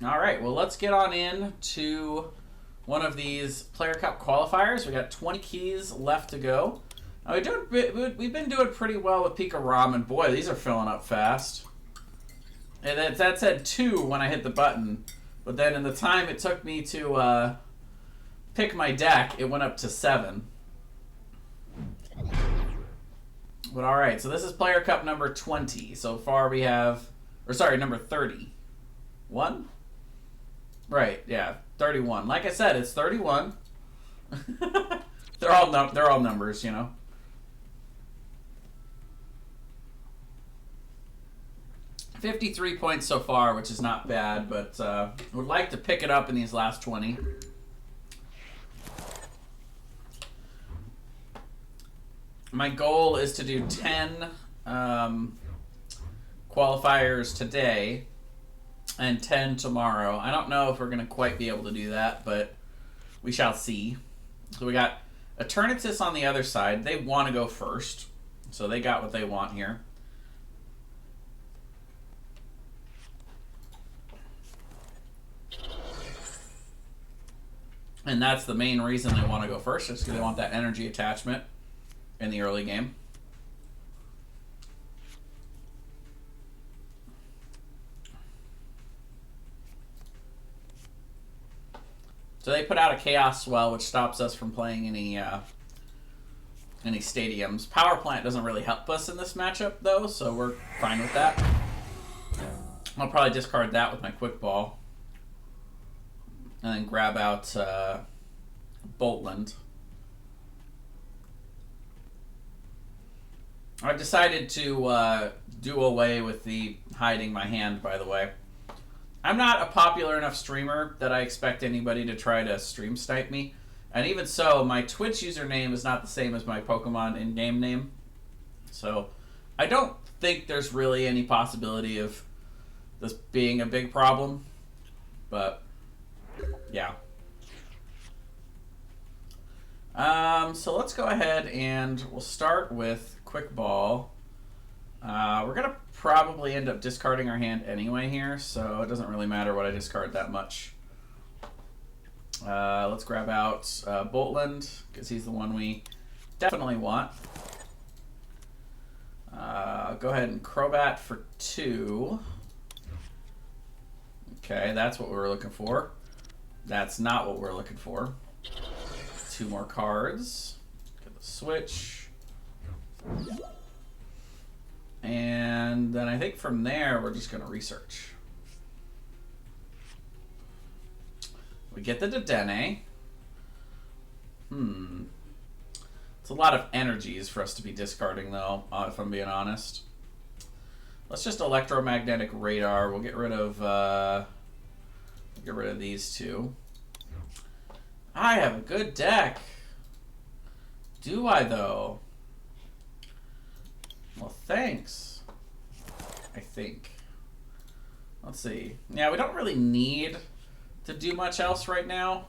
All right, well, let's get on in to one of these Player Cup qualifiers. We got 20 keys left to go. We've been doing pretty well with Pika Ramen. Boy, these are filling up fast. And that said 2 when I hit the button, but then in the time it took me to pick my deck, it went up to 7. But all right, so this is Player Cup number 20. So far we have, or sorry, number 30. 1? Right, yeah, 31. Like I said, it's 31. they're all numbers, you know. $53 points so far, which is not bad, but would like to pick it up in these last 20. My goal is to do 10 qualifiers today and 10 tomorrow. I don't know if we're going to quite be able to do that, but we shall see. So we got Eternatus on the other side. They want to go first, so they got what they want here. And that's the main reason they want to go first, is because they want that energy attachment in the early game. So they put out a Chaos Swell, which stops us from playing any stadiums. Power Plant doesn't really help us in this matchup, though, so we're fine with that. I'll probably discard that with my Quick Ball. And then grab out Boltland. I've decided to do away with the hiding my hand, by the way. I'm not a popular enough streamer that I expect anybody to try to stream snipe me. And even so, my Twitch username is not the same as my Pokemon in-game name. So I don't think there's really any possibility of this being a big problem. But yeah. So let's go ahead and we'll start with Quick Ball. We're going to probably end up discarding our hand anyway here, so it doesn't really matter what I discard that much. Let's grab out Boltland, because he's the one we definitely want. Go ahead and Crobat for 2. Okay, that's what we were looking for. That's not what we're looking for. 2 more cards. Get the switch. And then I think from there, we're just going to research. We get the Dedenne. It's a lot of energies for us to be discarding, though, if I'm being honest. Let's just Electromagnetic Radar. We'll get rid of these 2. I have a good deck. Do I, though? Well, thanks. I think. Let's see. Yeah, we don't really need to do much else right now.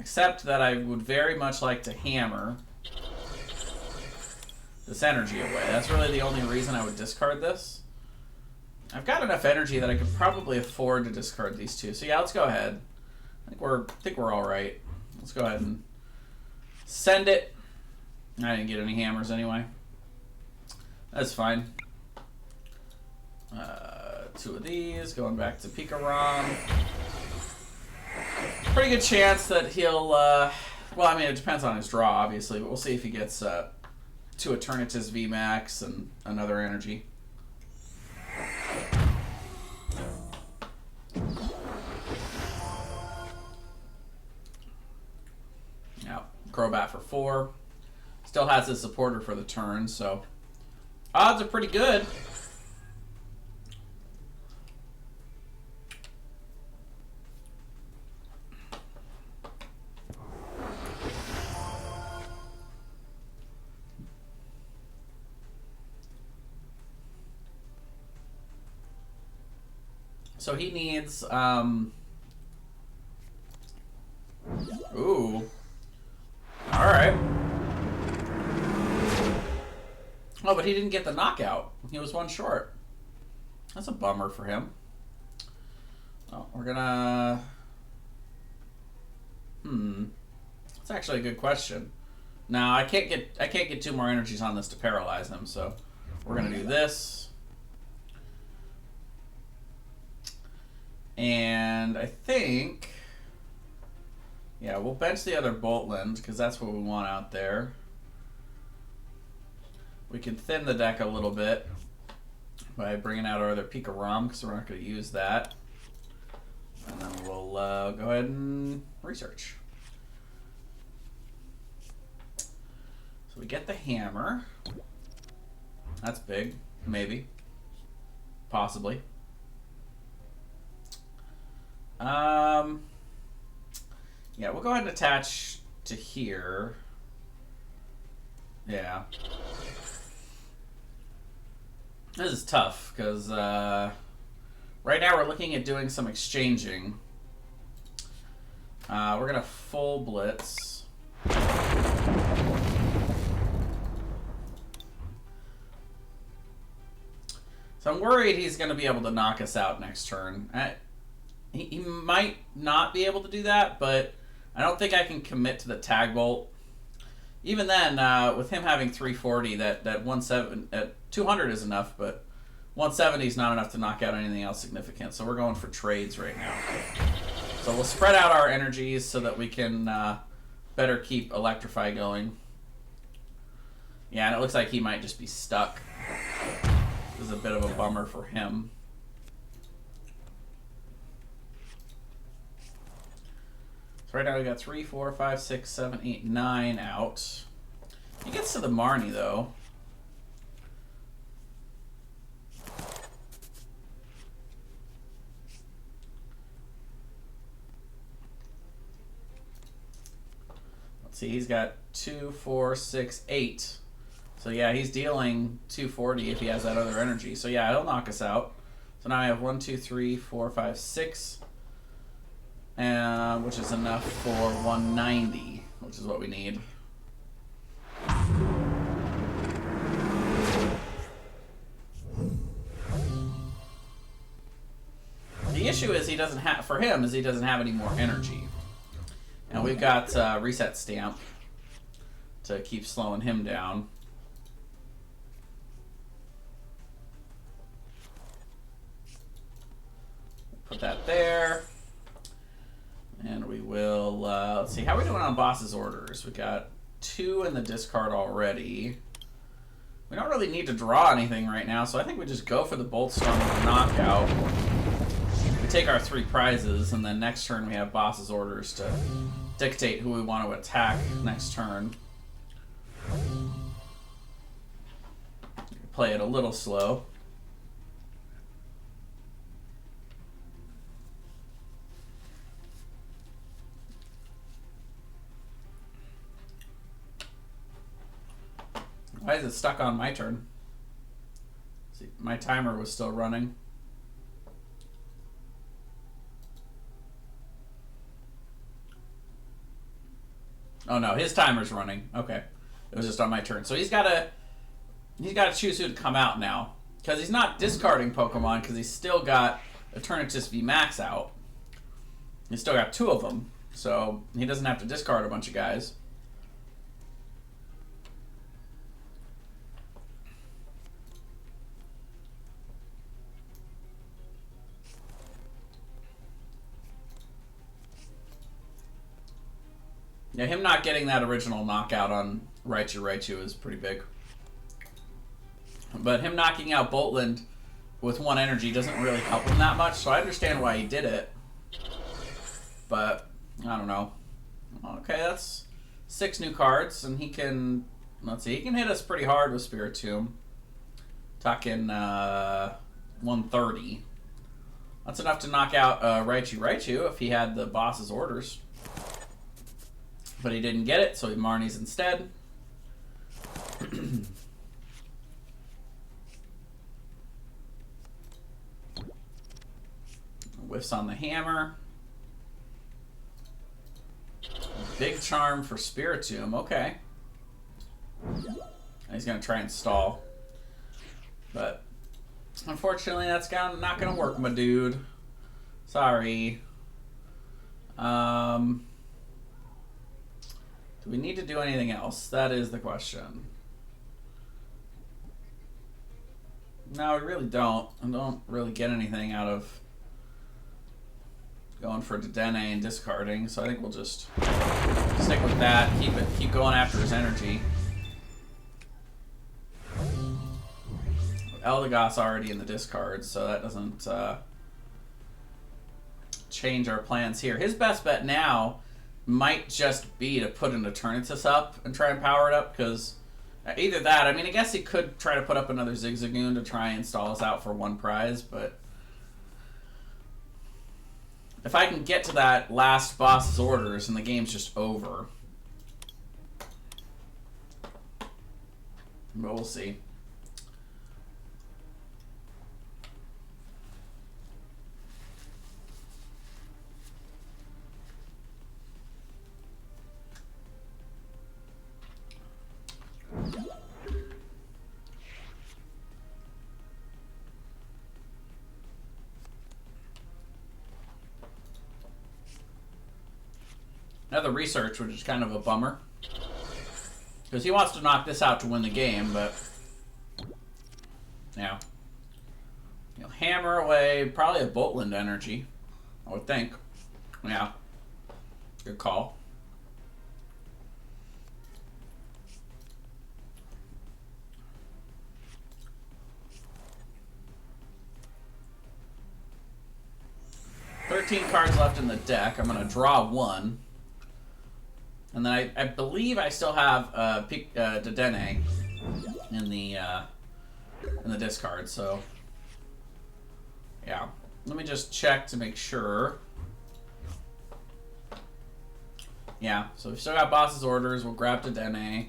Except that I would very much like to hammer this energy away. That's really the only reason I would discard this. I've got enough energy that I could probably afford to discard these 2. So yeah, let's go ahead. I think we're all right. Let's go ahead and send it. I didn't get any hammers anyway. That's fine. 2 of these, going back to Pika Rom. Pretty good chance that he'll, well, I mean, it depends on his draw, obviously, but we'll see if he gets 2 Eternatus VMAX and another energy. Now, Crobat for 4. Still has his supporter for the turn, so odds are pretty good. So he needs, ooh. Alright. Oh, but he didn't get the knockout. He was 1 short. That's a bummer for him. Oh, we're gonna... That's actually a good question. Now I can't get 2 more energies on this to paralyze them, so we're gonna do this. And I think, yeah, we'll bench the other Boltland because that's what we want out there. We can thin the deck a little bit by bringing out our other Pika Rom because we're not going to use that. And then we'll go ahead and research. So we get the hammer. That's big. Maybe. Possibly. Yeah, we'll go ahead and attach to here. Yeah. This is tough, because right now we're looking at doing some exchanging. We're going to full blitz. So I'm worried he's going to be able to knock us out next turn. He might not be able to do that, but I don't think I can commit to the tag bolt. Even then, with him having 340, that 200 is enough, but 170 is not enough to knock out anything else significant. So we're going for trades right now. So we'll spread out our energies so that we can better keep Electrify going. Yeah, and it looks like he might just be stuck. This is a bit of a bummer for him. So right now we got 3, 4, 5, 6, 7, 8, 9 out. He gets to the Marnie though. Let's see, he's got 2, 4, 6, 8. So yeah, he's dealing 240 if he has that other energy. So yeah, he'll knock us out. So now I have 1, 2, 3, 4, 5, 6. Which is enough for 190, which is what we need. The issue is he doesn't have, for him, is he doesn't have any more energy. And we've got Reset Stamp to keep slowing him down. Put that there. And we will, let's see, how are we doing on boss's orders? We got 2 in the discard already. We don't really need to draw anything right now, so I think we just go for the Bolt Storm with the knockout. We take our 3 prizes, and then next turn we have boss's orders to dictate who we want to attack next turn. Play it a little slow. Why is it stuck on my turn? See, my timer was still running. Oh no, his timer's running. Okay, it was just on my turn. So he's got to choose who to come out now, because he's not discarding Pokemon because he's still got Eternatus VMAX out. He's still got 2 of them, so he doesn't have to discard a bunch of guys. Yeah, him not getting that original knockout on Raichu is pretty big. But him knocking out Boltland with 1 energy doesn't really help him that much, so I understand why he did it. But, I don't know. Okay, that's 6 new cards, and he can, let's see, he can hit us pretty hard with Spiritomb. Talking 130. That's enough to knock out Raichu if he had the boss's orders. But he didn't get it, so he Marnies instead. Whiffs on the hammer. Big charm for Spiritomb. Okay. He's going to try and stall. But unfortunately, that's not going to work, my dude. Sorry. Do we need to do anything else? That is the question. No, we really don't. I don't really get anything out of going for Dedenne and discarding, so I think we'll just stick with that. Keep going after his energy. Eldegoss already in the discard, so that doesn't change our plans here. His best bet now might just be to put an Eternatus up and try and power it up, because either that, I mean, I guess he could try to put up another Zigzagoon to try and stall us out for one prize, but if I can get to that last boss's orders and the game's just over. But we'll see. Another research, which is kind of a bummer. Because he wants to knock this out to win the game, but... yeah. He'll hammer away probably a Boltland energy, I would think. Yeah. Good call. $13 cards left in the deck. I'm going to draw one. And then I believe I still have Dedenne in the discard, so yeah. Let me just check to make sure. Yeah, so we've still got boss's orders. We'll grab Dedenne.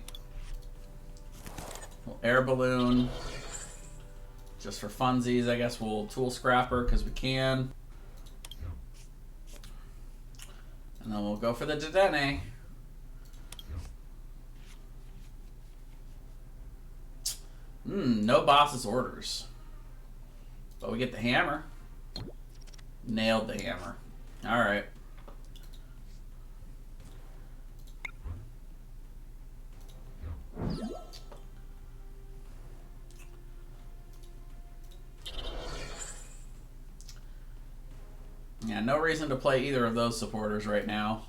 We'll air balloon. Just for funsies, I guess we'll tool scrapper because we can. And then we'll go for the Dedenne. No boss's orders. But we get the hammer. Nailed the hammer. Alright. Yeah, no reason to play either of those supporters right now.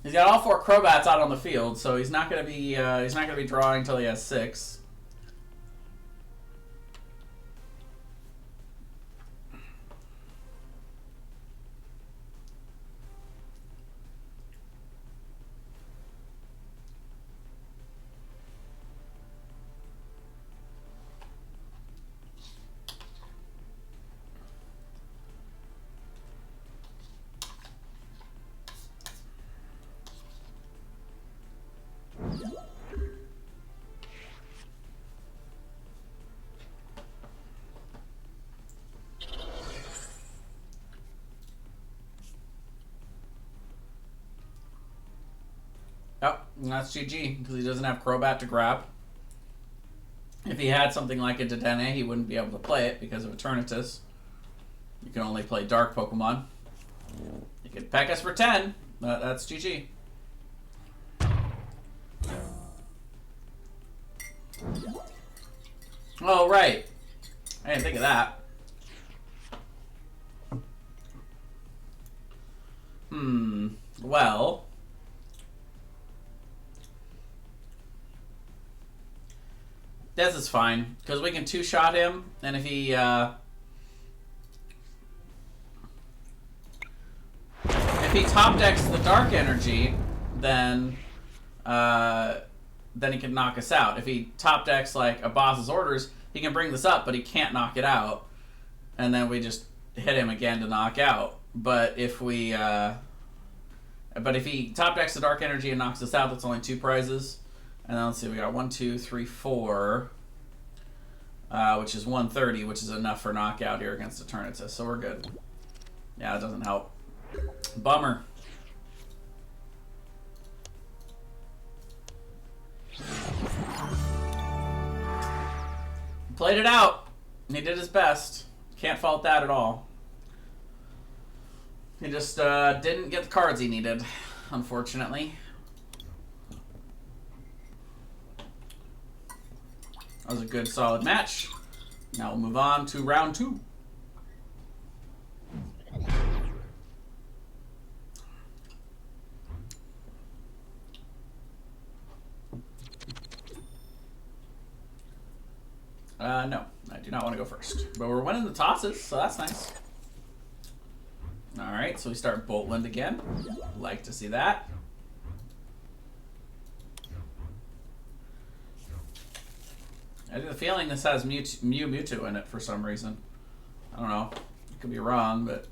He's got all 4 Crobats out on the field, so he's not gonna be drawing until he has 6. Oh, that's GG, because he doesn't have Crobat to grab. If he had something like a Dedenne, he wouldn't be able to play it because of Eternatus. You can only play Dark Pokemon. You could peck us for 10. That's GG. Oh, right. I didn't think of that. Well... This is fine, because we can 2-shot him, and if he top decks the Dark Energy, then he can knock us out. If he top decks like a boss's orders, he can bring this up, but he can't knock it out, and then we just hit him again to knock out. But if he top decks the Dark Energy and knocks us out, that's only 2 prizes. And then let's see, we got 1, 2, 3, 4, which is 130, which is enough for knockout here against Eternatus, so we're good. Yeah, it doesn't help. Bummer. played it out. He did his best. Can't fault that at all. He just didn't get the cards he needed, unfortunately. That was a good, solid match. Now we'll move on to round 2. No, I do not want to go first. But we're winning the tosses, so that's nice. Alright, so we start Boltland again. Like to see that. I have a feeling this has Mewtwo in it for some reason. I don't know. I could be wrong, but...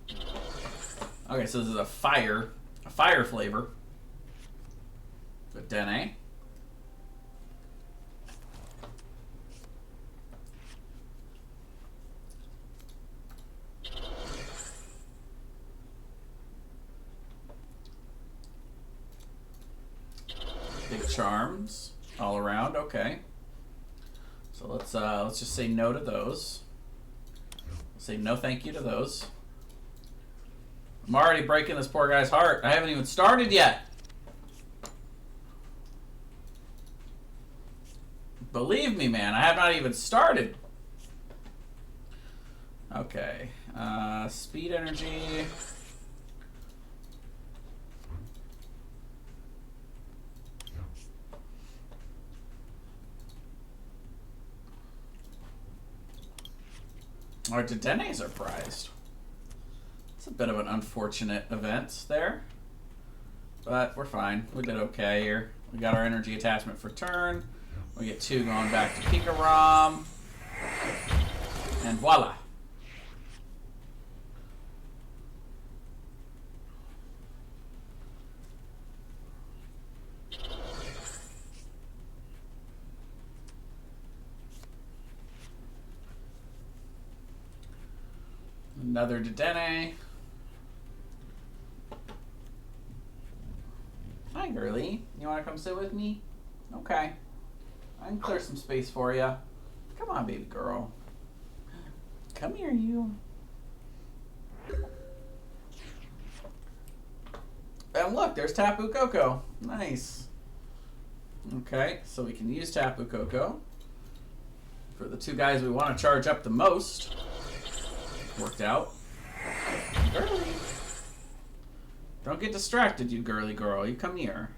Okay, so this is a fire flavor. Good Dene. Big charms all around. Okay. So let's just say no to those. Say no thank you to those. I'm already breaking this poor guy's heart. I haven't even started yet. Believe me, man, I have not even started. Okay. Speed energy. Our Dedenes are prized. It's a bit of an unfortunate event there. But we're fine. We did okay here. We got our energy attachment for turn. We get 2 going back to Pikarom. And voila. Another Dedenne. Hi, girly. You want to come sit with me? Okay. I can clear some space for you. Come on, baby girl. Come here, you. And look, there's Tapu Koko. Nice. Okay, so we can use Tapu Koko for the 2 guys we want to charge up the most. Worked out. Girly. Don't get distracted, you girly girl. You come here.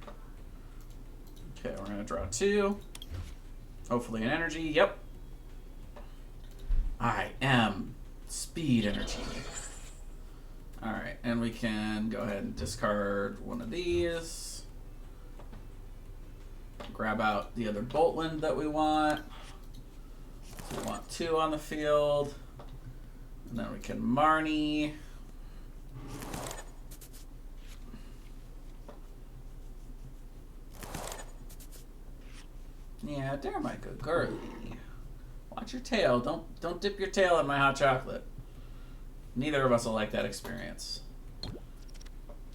Okay, we're going to draw 2. Hopefully an energy. Yep. I am speed energy. Alright, and we can go ahead and discard one of these. Grab out the other Boltland that we want. So we want 2 on the field. And then we can Marnie. Yeah, there, my good girlie. Watch your tail. Don't dip your tail in my hot chocolate. Neither of us will like that experience.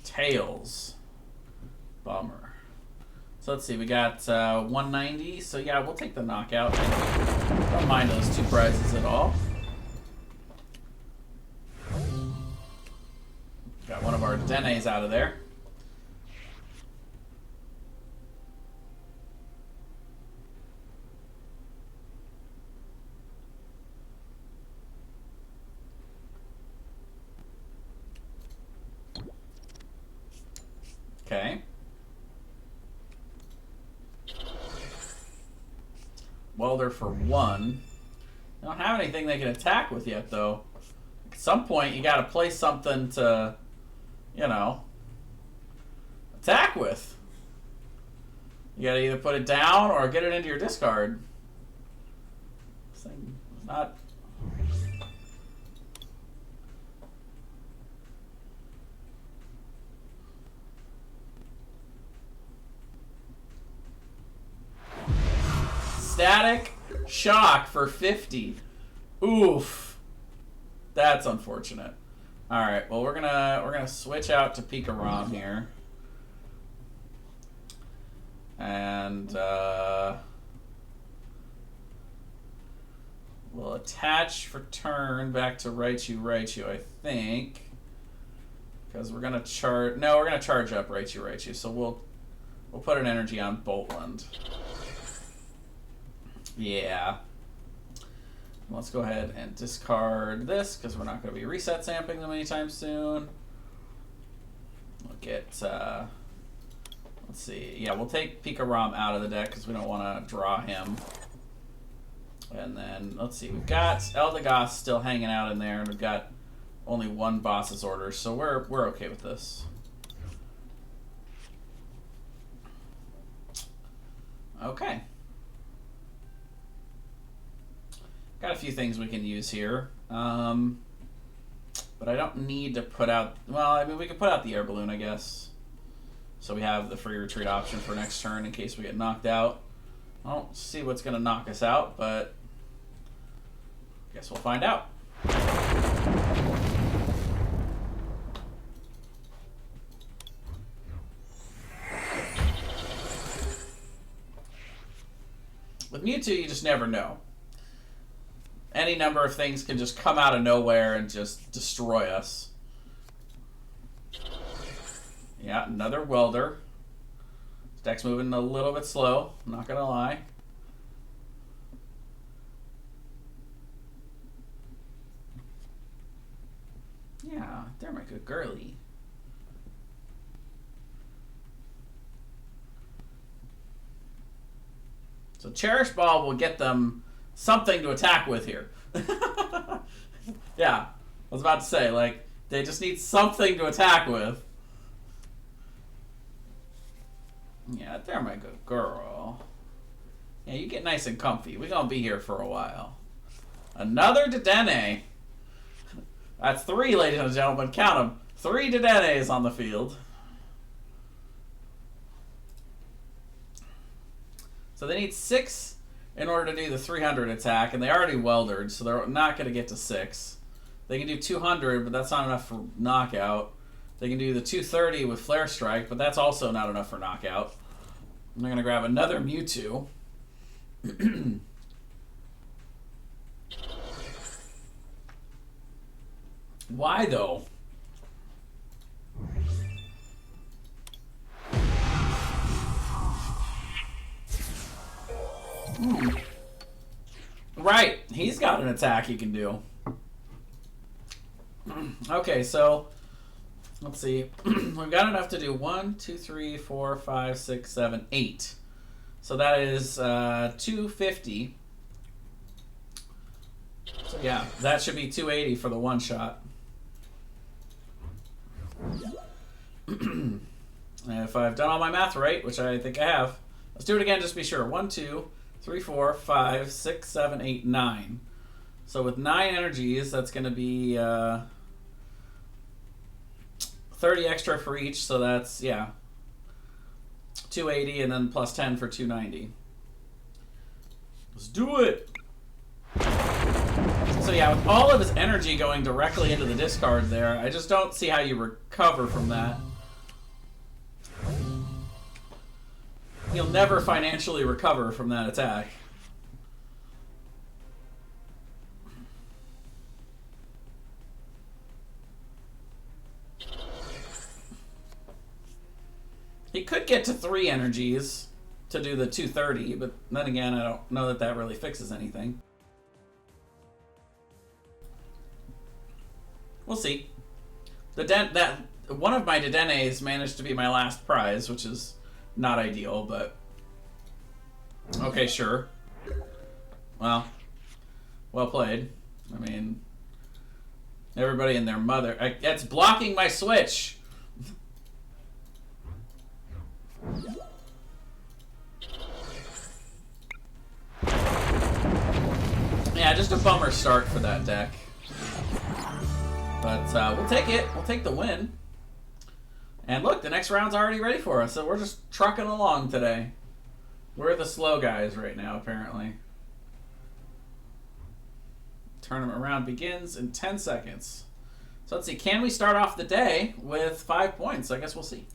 Tails. Bummer. So let's see, we got 190. So yeah, we'll take the knockout. Don't mind those 2 prizes at all. Got one of our Denes out of there. Okay. Welder for 1. They don't have anything they can attack with yet, though. At some point, you got to play something to, you know, attack with. You got to either put it down or get it into your discard. This thing is not... Static Shock for 50. Oof. That's unfortunate. All right. Well, we're gonna switch out to Pikarom here, and we'll attach for turn back to Raichu, I think. Because we're gonna charge. No, we're gonna charge up Raichu. So we'll put an energy on Boltland. Yeah. Let's go ahead and discard this because we're not going to be reset sampling them anytime soon. We'll get. Let's see. Yeah, we'll take Pikarom out of the deck because we don't want to draw him. And then let's see. We've got Eldegoss still hanging out in there, and we've got only one boss's order, so we're okay with this. Okay. Got a few things we can use here. But I don't need to put out... Well, I mean, we can put out the air balloon, I guess. So we have the free retreat option for next turn in case we get knocked out. I don't see what's going to knock us out, but I guess we'll find out. With Mewtwo, you just never know. Any number of things can just come out of nowhere and just destroy us. Yeah, another welder. This deck's moving a little bit slow, I'm not gonna lie. Yeah, they're my good girly. So Cherish Ball will get them something to attack with here. Yeah, I was about to say, like, they just need something to attack with. Yeah, they're my good girl. Yeah, you get nice and comfy. We're gonna be here for a while. Another Dedenne. That's 3, ladies and gentlemen. Count them. 3 Dedennes on the field. So they need 6 in order to do the 300 attack, and they already weldered, so they're not going to get to 6. They can do 200, but that's not enough for knockout. They can do the 230 with Flare Strike, but that's also not enough for knockout. I'm going to grab another Mewtwo. Why, though? Right, he's got an attack he can do. Okay, so let's see. We've got enough to do 1, 2, 3, 4, 5, 6, 7, 8. So that is 250. So yeah, that should be 280 for the one shot. And if I've done all my math right, which I think I have, let's do it again just to be sure. 1, 2, 3, 4, 5, 6, 7, 8, 9. So with 9 energies, that's going to be 30 extra for each. So that's, yeah, 280 and then plus 10 for 290. Let's do it. So yeah, with all of his energy going directly into the discard there, I just don't see how you recover from that. You'll never financially recover from that attack. He could get to 3 energies to do the 230, but then again, I don't know that that really fixes anything. We'll see. That one of my Dedennes managed to be my last prize, which is not ideal, but okay, sure. Well played. I mean, everybody and their mother. It's blocking my switch. Yeah, just a bummer start for that deck. But we'll take it. We'll take the win. And look, the next round's already ready for us, so we're just trucking along today. We're the slow guys right now, apparently. Tournament round begins in 10 seconds. So let's see, can we start off the day with 5 points? I guess we'll see.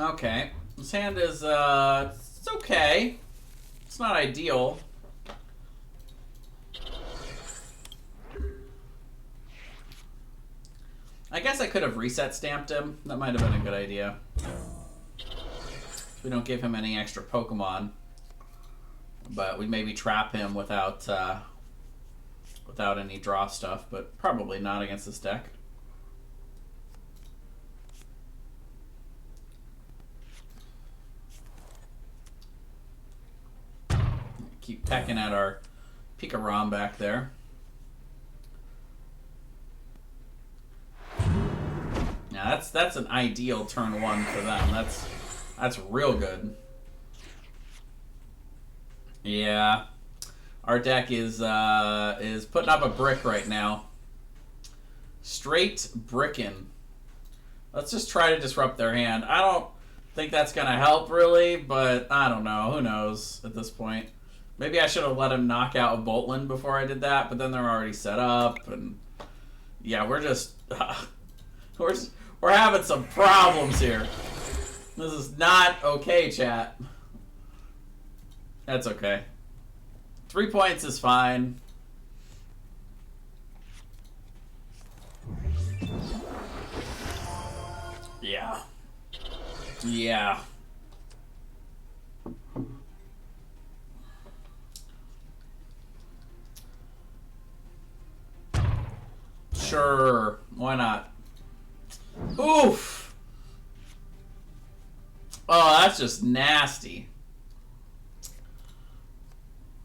Okay. This hand is, it's okay. It's not ideal. I guess I could have reset stamped him. That might have been a good idea. We don't give him any extra Pokemon. But we maybe trap him without without any draw stuff, but probably not against this deck. Keep pecking at our Pikarom back there. Now that's an ideal turn 1 for them. That's real good. Yeah, our deck is putting up a brick right now. Straight brickin'. Let's just try to disrupt their hand. I don't think that's gonna help really, but I don't know. Who knows at this point? Maybe I should have let him knock out a Boltland before I did that, but then they're already set up, and yeah, we're just we're having some problems here. This is not okay, chat. That's okay. 3 points is fine. Yeah. Yeah. Sure. Why not? Oof. Oh, that's just nasty.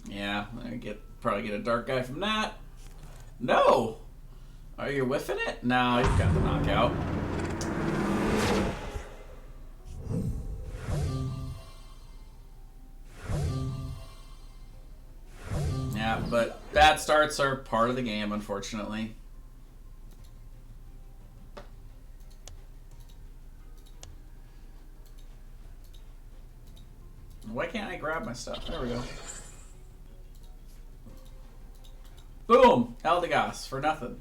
Yeah, I probably get a dark guy from that. No! Are you whiffing it? No, you've got the knockout. Yeah, but bad starts are part of the game, unfortunately. Why can't I grab my stuff? There we go. Boom! Eldegoss for nothing.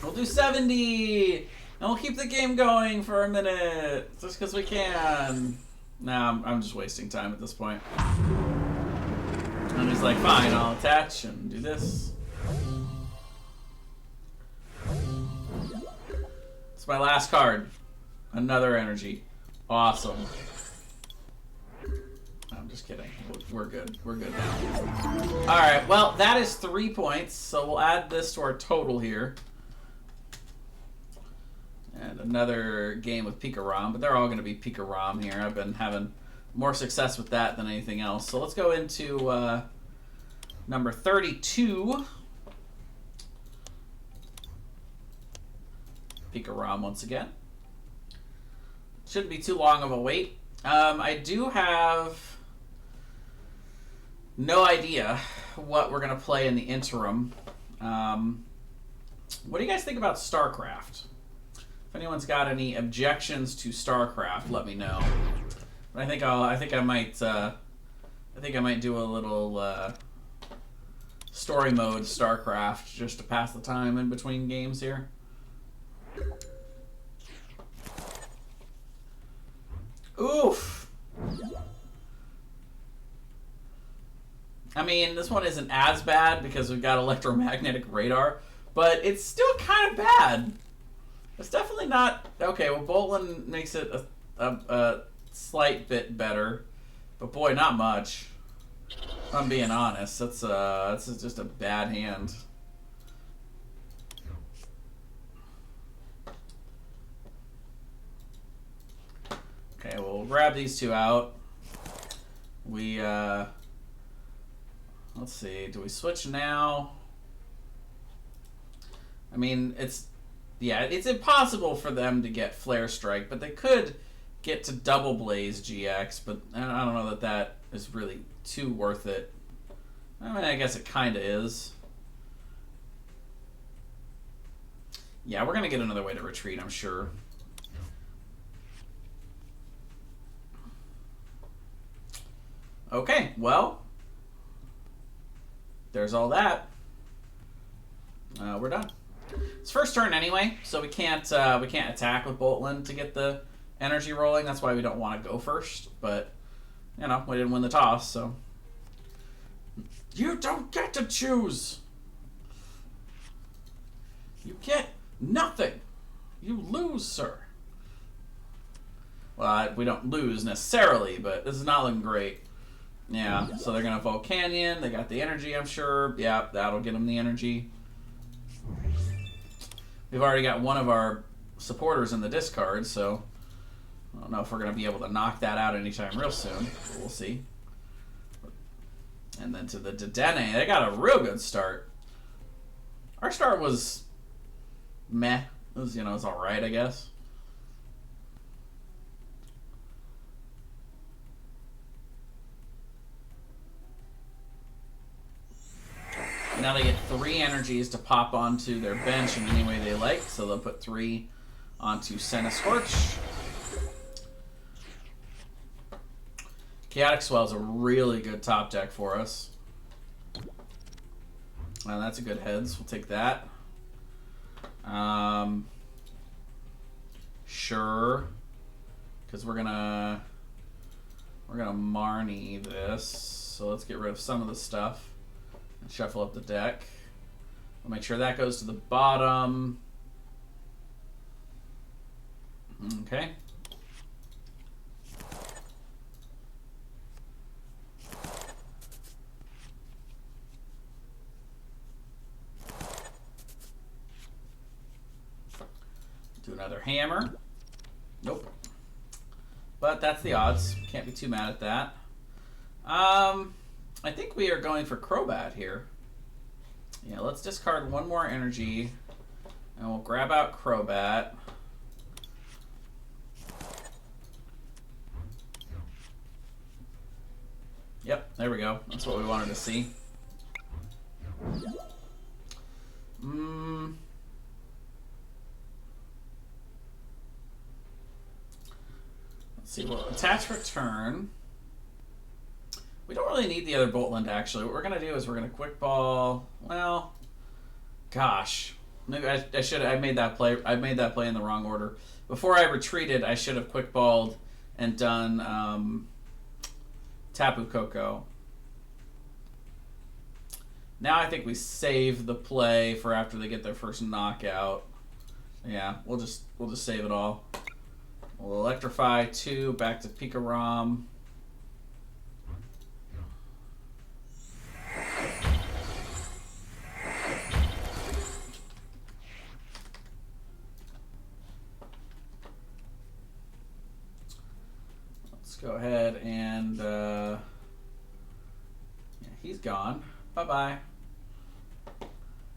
We'll do 70! And we'll keep the game going for a minute. Just because we can. Nah, I'm just wasting time at this point. And he's like, fine, I'll attach and do this. It's my last card. Another energy. Awesome. I'm just kidding. We're good. We're good now. Alright, well, that is 3 points. So we'll add this to our total here. And another game with Pikarom. But they're all going to be Pikarom here. I've been having more success with that than anything else. So let's go into number 32. Pikarom once again. Shouldn't be too long of a wait. I do have no idea what we're going to play in the interim. What do you guys think about StarCraft? If anyone's got any objections to StarCraft, let me know. But I think I might do a little story mode StarCraft just to pass the time in between games here. Oof. I mean, this one isn't as bad because we've got electromagnetic radar, but it's still kind of bad. It's definitely not... Okay, well, Boltland makes it a slight bit better, but boy, not much. If I'm being honest, that's just a bad hand. Okay, well, we'll grab these two out. We, let's see, do we switch now? I mean, it's impossible for them to get Flare Strike, but they could get to Double Blaze GX, but I don't know that is really too worth it. I mean, I guess it kind of is. Yeah, we're going to get another way to retreat, I'm sure. Okay, well, there's all that. We're done. It's first turn anyway, so we can't attack with Boltland to get the energy rolling. That's why we don't want to go first. But you know, we didn't win the toss, so you don't get to choose. You get nothing. You lose, sir. Well, we don't lose necessarily, but this is not looking great. Yeah, so they're going to vote Canyon. They got the energy, I'm sure. Yeah, that'll get them the energy. We've already got one of our supporters in the discard, so I don't know if we're going to be able to knock that out anytime real soon. But we'll see. And then to the Dedenne. They got a real good start. Our start was meh. It was, you know, it's alright, I guess. Now they get 3 energies to pop onto their bench in any way they like, so they'll put 3 onto Senna Scorch. Chaotic Swell is a really good top deck for us. That's a good heads. We'll take that. Sure, because we're gonna Marnie this. So let's get rid of some of the stuff. Shuffle up the deck. We'll make sure that goes to the bottom. Okay. Do another hammer. Nope. But that's the odds. Can't be too mad at that. I think we are going for Crobat here. Yeah, let's discard 1 more energy, and we'll grab out Crobat. Yep, there we go. That's what we wanted to see. Let's see. Well, attach return. We don't really need the other Boltland, actually. What we're going to do is we're going to quick ball. Well, gosh. Maybe I should have made that play. I made that play in the wrong order. Before I retreated, I should have quick balled and done Tapu Koko. Now I think we save the play for after they get their first knockout. Yeah, we'll just save it all. We'll electrify 2 back to Pikarom. Go ahead and yeah, he's gone. Bye-bye.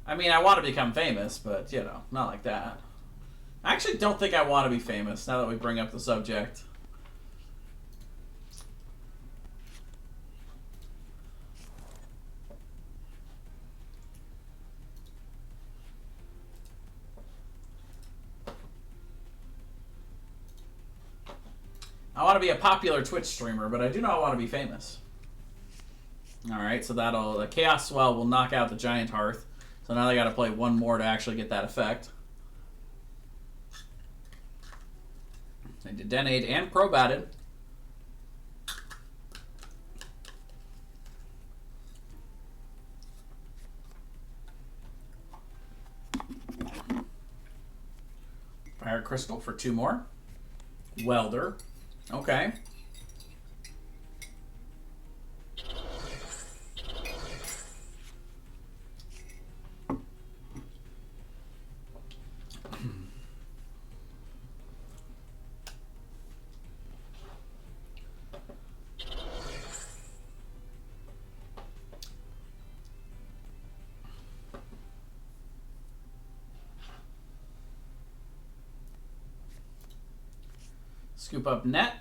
I mean, I want to become famous, but, you know, not like that. I actually don't think I want to be famous, now that we bring up the subject. I want to be a popular Twitch streamer, but I do not want to be famous. Alright, so the Chaos Swell will knock out the Giant Hearth. So now they got to play 1 more to actually get that effect. They Dedenned and Crobatted. Fire Crystal for 2 more. Welder. Okay. Scoop up Net.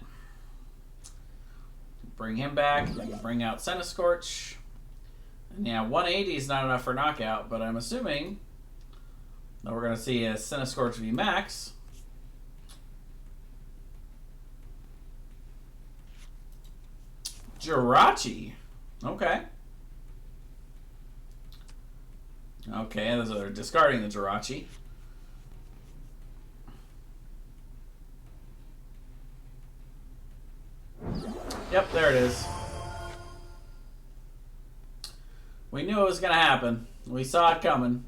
Bring him back. Bring out Senna Scorch. And yeah, 180 is not enough for knockout, but I'm assuming that we're going to see a Senna Scorch V Max. Jirachi. Okay. Okay, those are discarding the Jirachi. Yep, there it is. We knew it was going to happen. We saw it coming.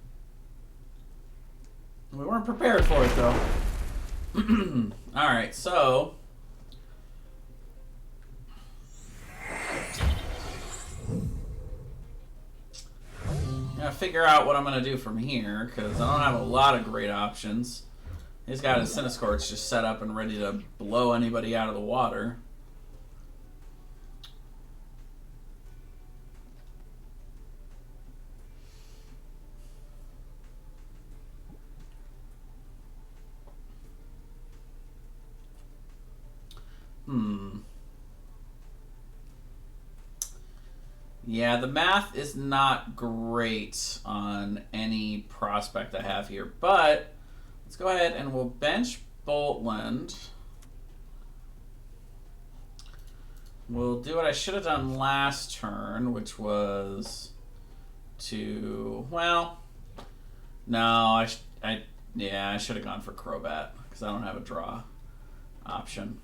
We weren't prepared for it, though. Alright, so... I'm going to figure out what I'm going to do from here, because I don't have a lot of great options. He's got his Cinescorch just set up and ready to blow anybody out of the water. Yeah, the math is not great on any prospect I have here, but let's go ahead and we'll bench Boltland. We'll do what I should have done last turn, which was to, well, no, yeah, I should have gone for Crobat because I don't have a draw option.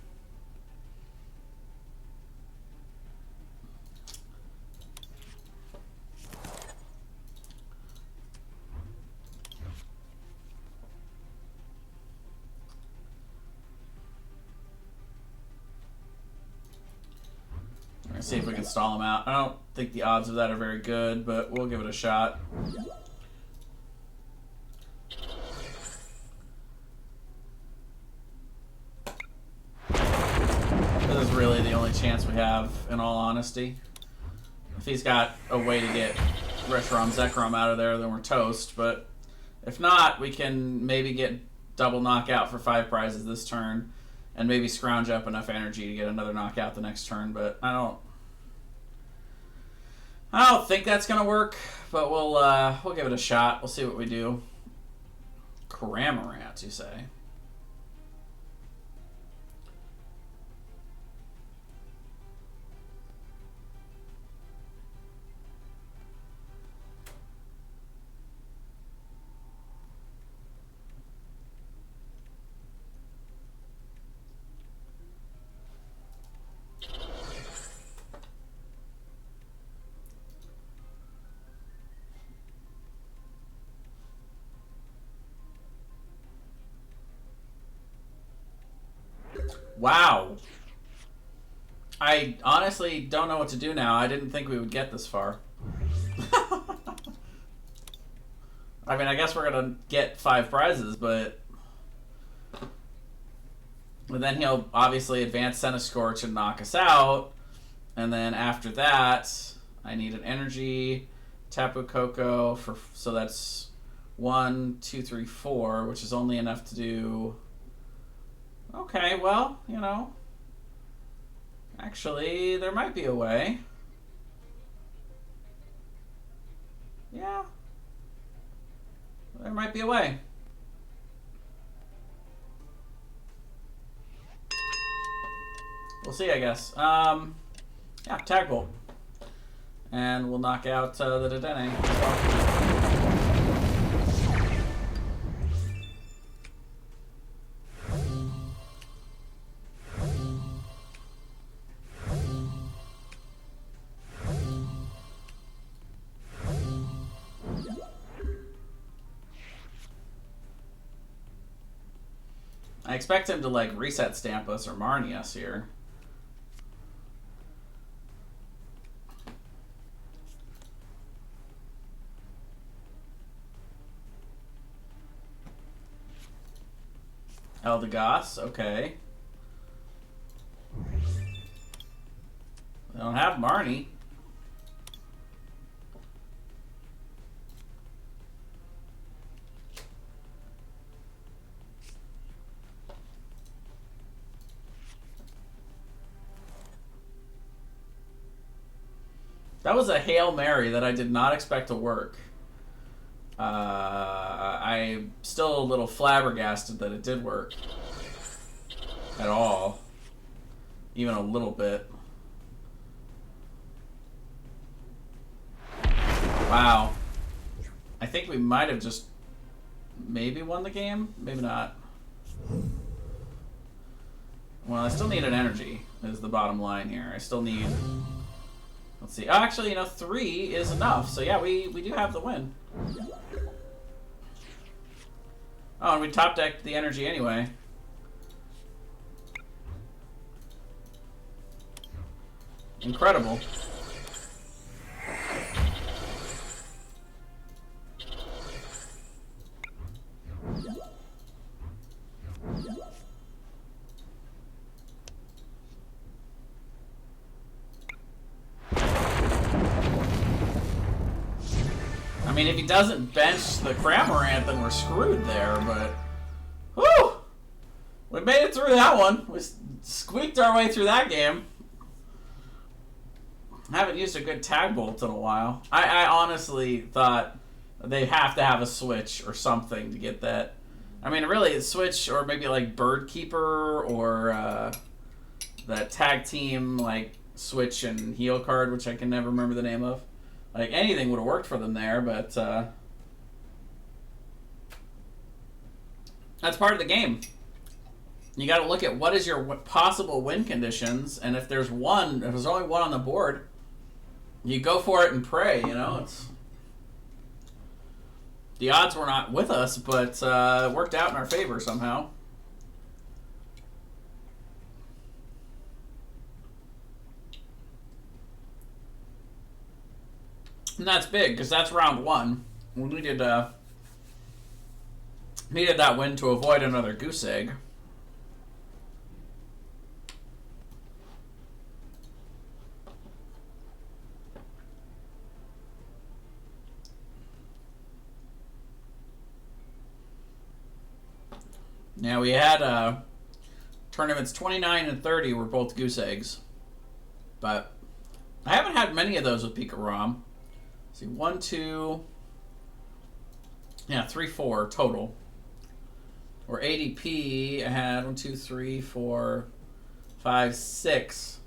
See if we can stall him out. I don't think the odds of that are very good, but we'll give it a shot. This is really the only chance we have, in all honesty. If he's got a way to get Reshiram Zekrom out of there, then we're toast. But if not, we can maybe get double knockout for 5 prizes this turn, and maybe scrounge up enough energy to get another knockout the next turn. But I don't think that's gonna work, but we'll give it a shot. We'll see what we do. Cramorant, you say? Wow. I honestly don't know what to do now. I didn't think we would get this far. I mean, I guess we're going to get 5 prizes, but then he'll obviously advance Cinescorch and knock us out. And then after that, I need an energy, Tapu Koko, so that's 1, 2, 3, 4, which is only enough to do... Okay, well, you know, actually, there might be a way. Yeah. There might be a way. We'll see, I guess. Yeah, Tag Bolt. And we'll knock out the Dedenne as well. I expect him to, like, reset stamp us or Marnie us here. Eldegoss, okay. They don't have Marnie. That was a Hail Mary that I did not expect to work. I'm still a little flabbergasted that it did work. At all. Even a little bit. Wow. I think we might have just maybe won the game. Maybe not. Well, I still need an energy. is the bottom line here. I still need... Let's see. Oh, actually, 3 is enough. So, yeah, we do have the win. Oh, and we top decked the energy anyway. Incredible. I mean, if he doesn't bench the Cramorant, then we're screwed there, but... Whew! We made it through that one. We squeaked our way through that game. I haven't used a good tag bolt in a while. I honestly thought they have to have a switch or something to get that. I mean, really, a switch or maybe like Bird Keeper or that tag team like switch and heal card, which I can never remember the name of. Like anything would have worked for them there, but that's part of the game. You got to look at what is your possible win conditions, and if there's only one on the board, you go for it and pray. It's the odds were not with us, but it worked out in our favor somehow. And that's big because that's round 1. We needed that win to avoid another goose egg. Now we had tournaments 29 and 30 were both goose eggs, but I haven't had many of those with Pika Rom. See, 1, 2, 3, 4 total. Or ADP, I had 1, 2, 3, 4, 5, 6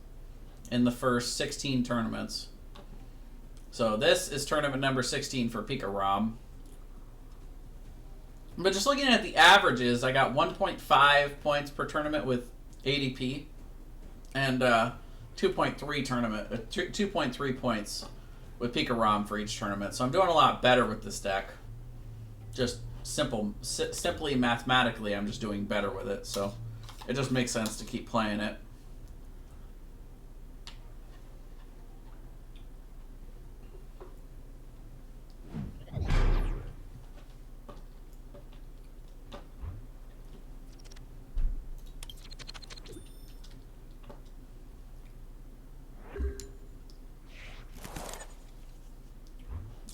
in the first 16 tournaments. So this is tournament number 16 for Pika Rom. But just looking at the averages, I got 1.5 points per tournament with ADP, and 2.3 points with Pika Rom for each tournament. So I'm doing a lot better with this deck. Just simply mathematically, I'm just doing better with it. So it just makes sense to keep playing it.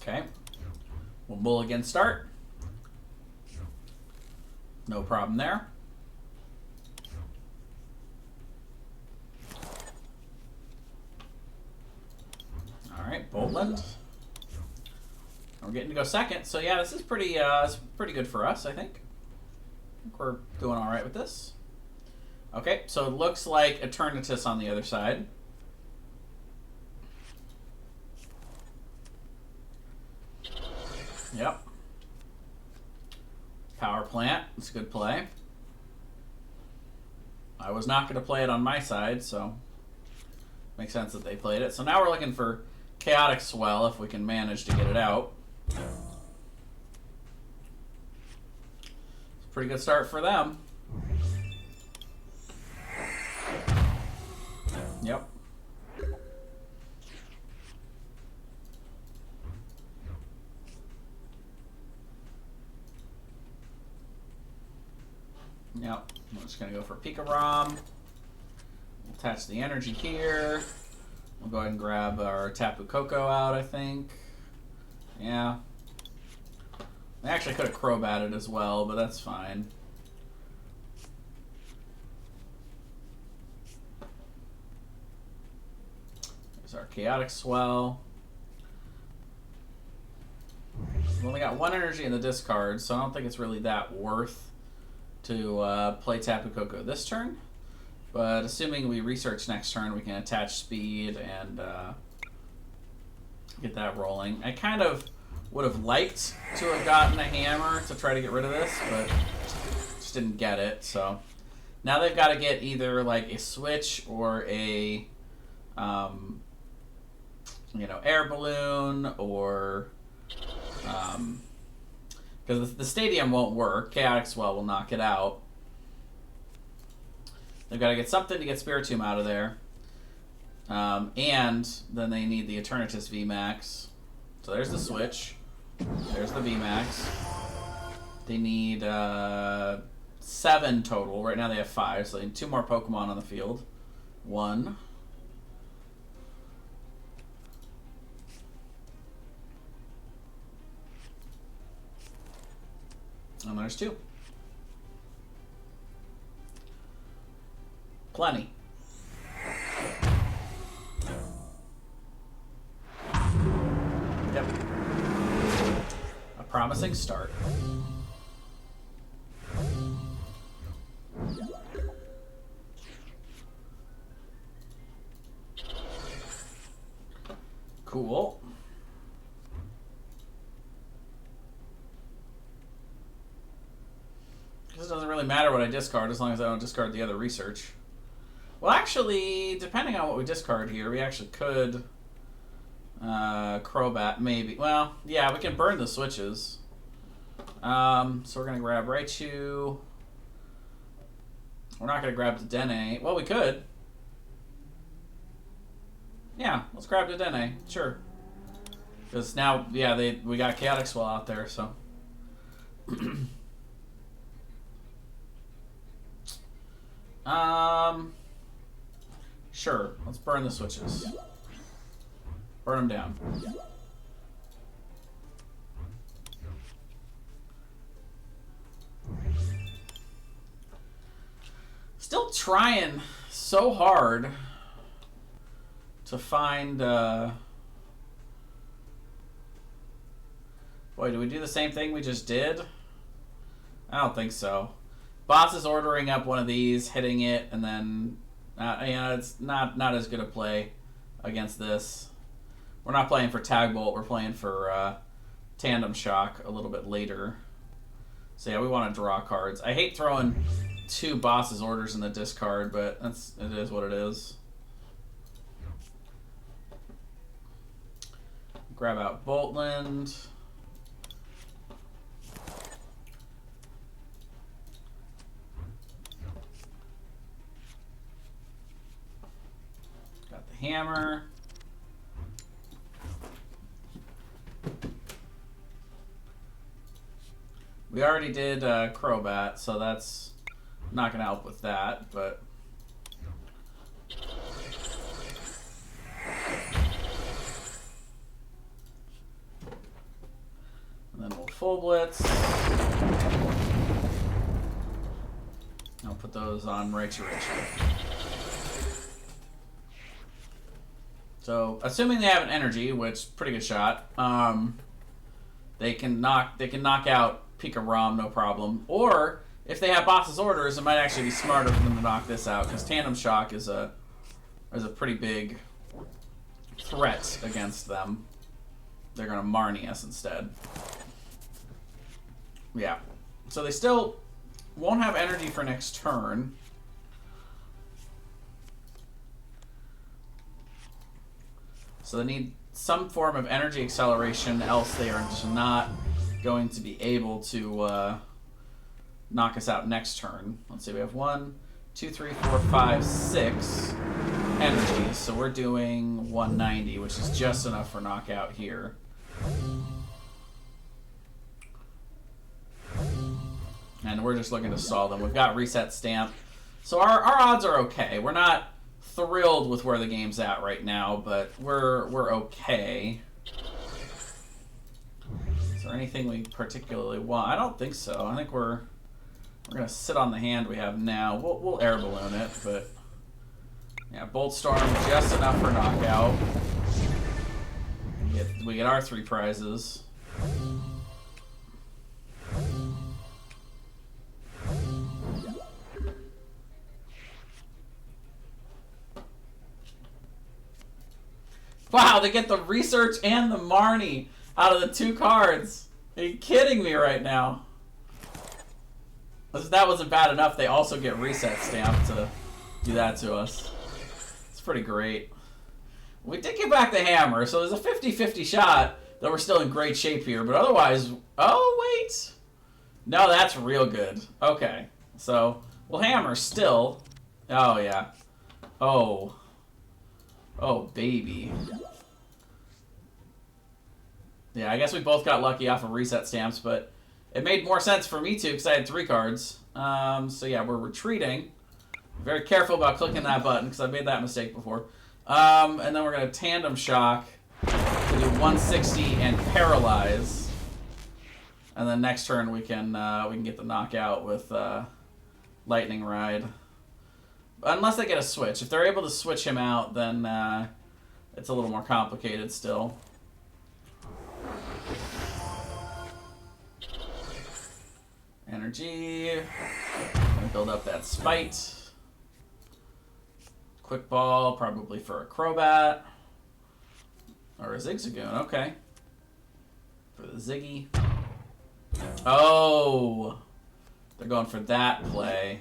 Okay, we'll mulligan start. No problem there. All right, Boltland. We're getting to go second, so yeah, this is pretty good for us, I think. We're doing all right with this. Okay, so it looks like Eternatus on the other side. Yep. Power Plant. It's a good play. I was not going to play it on my side, so makes sense that they played it. So now we're looking for Chaotic Swell if we can manage to get it out. It's a pretty good start for them. Yep. Yep, I'm just going to go for Pika Rom. Attach the energy here. We'll go ahead and grab our Tapu Koko out, I think. Yeah. I actually could have Crobatted as well, but that's fine. There's our Chaotic Swell. We've only got 1 energy in the discard, so I don't think it's really that worth to play Tapu Koko this turn, but assuming we research next turn, we can attach speed and get that rolling. I kind of would have liked to have gotten a hammer to try to get rid of this, but just didn't get it, so Now they've got to get either like a switch or a, air balloon, or because the stadium won't work. Chaotic Swell will knock it out. They've got to get something to get Spiritomb out of there. And then they need the Eternatus VMAX. So there's the switch. There's the VMAX. They need 7 total. Right now they have 5, so they need 2 more Pokemon on the field. 1. And there's 2. Plenty. Yep. A promising start. Cool. It doesn't really matter what I discard as long as I don't discard the other research. Well, actually, depending on what we discard here, we actually could Crobat, maybe. Well, yeah, we can burn the switches. So we're going to grab Raichu. We're not going to grab the Dene. Well, we could. Yeah, let's grab the Dene. Sure. Because now, yeah, we got Chaotic Swell out there, so. Sure. Let's burn the switches. Burn them down. Still trying so hard to find. Boy, do we do the same thing we just did? I don't think so. Boss is ordering up one of these, hitting it, and then it's not as good a play against this. We're not playing for Tag Bolt. We're playing for Tandem Shock a little bit later. So yeah, we want to draw cards. I hate throwing 2 Boss's orders in the discard, but it is what it is. Grab out Boltland. Got the hammer. We already did Crobat, so that's not going to help with that, but... And then we'll Full Blitz. I'll put those on Raichu. So, assuming they have an energy, which pretty good shot, they can knock out Pika Rom, no problem. Or if they have Boss's orders, it might actually be smarter for them to knock this out, because Tandem Shock is a pretty big threat against them. They're going to Marnie us instead. Yeah. So they still won't have energy for next turn. So they need some form of energy acceleration, else they are just not going to be able to knock us out next turn. Let's see, we have 1, 2, 3, 4, 5, 6 energies. So we're doing 190, which is just enough for knockout here. And we're just looking to stall them. We've got Reset Stamp. So our odds are okay. We're not thrilled with where the game's at right now, but we're okay. Is there anything we particularly want? I don't think so. I think we're gonna sit on the hand we have now. We'll air balloon it, but yeah, Bolt Storm just enough for knockout. We get our 3 prizes. Wow, they get the Research and the Marnie out of the 2 cards. Are you kidding me right now? If that wasn't bad enough, they also get reset stamp to do that to us. It's pretty great. We did get back the hammer, so there's a 50-50 shot that we're still in great shape here. But otherwise... Oh, wait. No, that's real good. Okay. So, well, hammer still... Oh, yeah. Oh. Oh, baby. Yeah, I guess we both got lucky off of reset stamps, but it made more sense for me to because I had 3 cards. So yeah, we're retreating. Very careful about clicking that button because I made that mistake before. And then we're going to tandem shock to do 160 and paralyze. And then next turn we can get the knockout with lightning ride. Unless they get a switch. If they're able to switch him out, then it's a little more complicated still. Energy. Gonna build up that spite. Quick ball, probably for a Crobat. Or a Zigzagoon, okay. For the Ziggy. Oh! They're going for that play.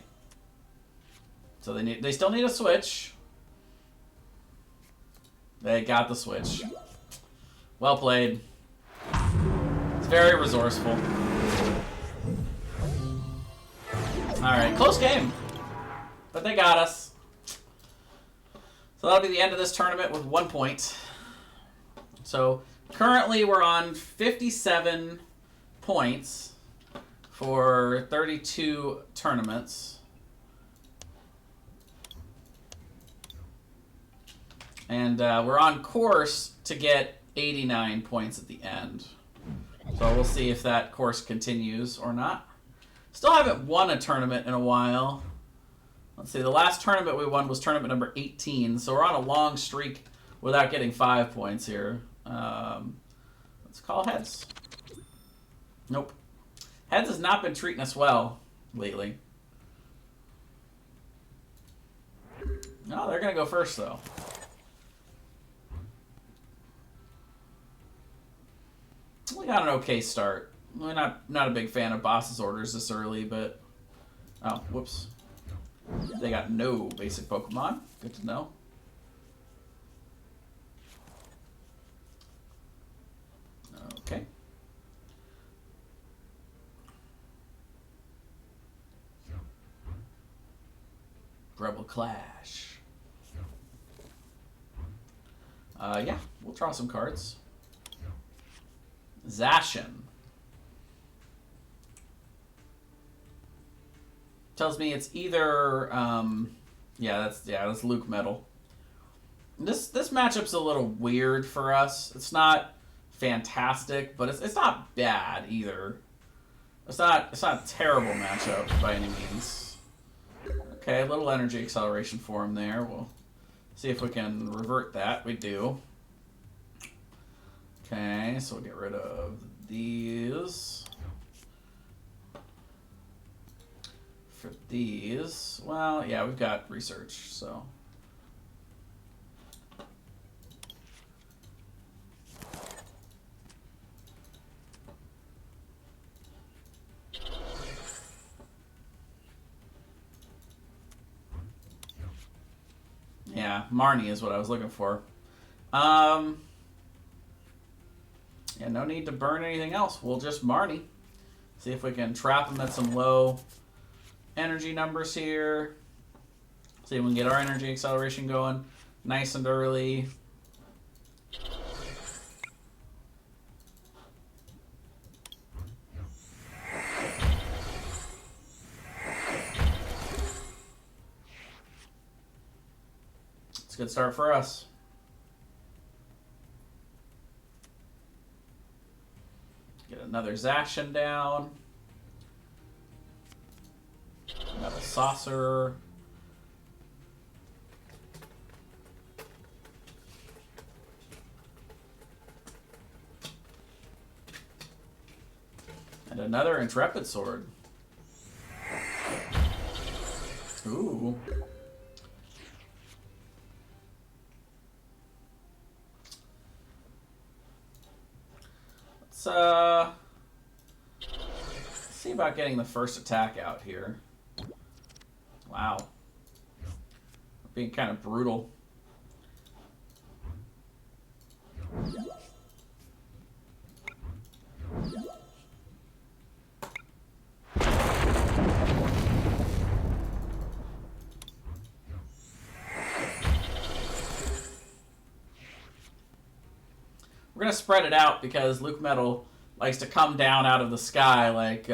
So they still need a switch. They got the switch. Well played. It's very resourceful. Alright, close game. But they got us. So that'll be the end of this tournament with 1 point. So currently we're on 57 points for 32 tournaments. And we're on course to get 89 points at the end. So we'll see if that course continues or not. Still haven't won a tournament in a while. Let's see, the last tournament we won was tournament number 18. So we're on a long streak without getting 5 points here. Let's call heads. Nope. Heads has not been treating us well lately. No, they're going to go first, though. We got an okay start. We're not a big fan of boss's orders this early, but... Oh, whoops. They got no basic Pokemon. Good to know. Okay. Rebel Clash. Yeah, we'll draw some cards. Zacian. Tells me it's either that's Luke Metal. This matchup's a little weird for us. It's not fantastic, but it's not bad either. It's not a terrible matchup by any means. Okay, a little energy acceleration for him there. We'll see if we can revert that. We do. Okay, so we'll get rid of these. For these, well, yeah, we've got research, so. Yeah, Marnie is what I was looking for. Yeah, no need to burn anything else. We'll just Marnie. See if we can trap him at some low energy numbers here. See if we can get our energy acceleration going nice and early. It's a good start for us. Get another Zacian down. Metal Saucer. And another Intrepid Sword. Ooh. Let's see see about getting the first attack out here. Wow. Being kind of brutal. We're going to spread it out because Luke Metal likes to come down out of the sky like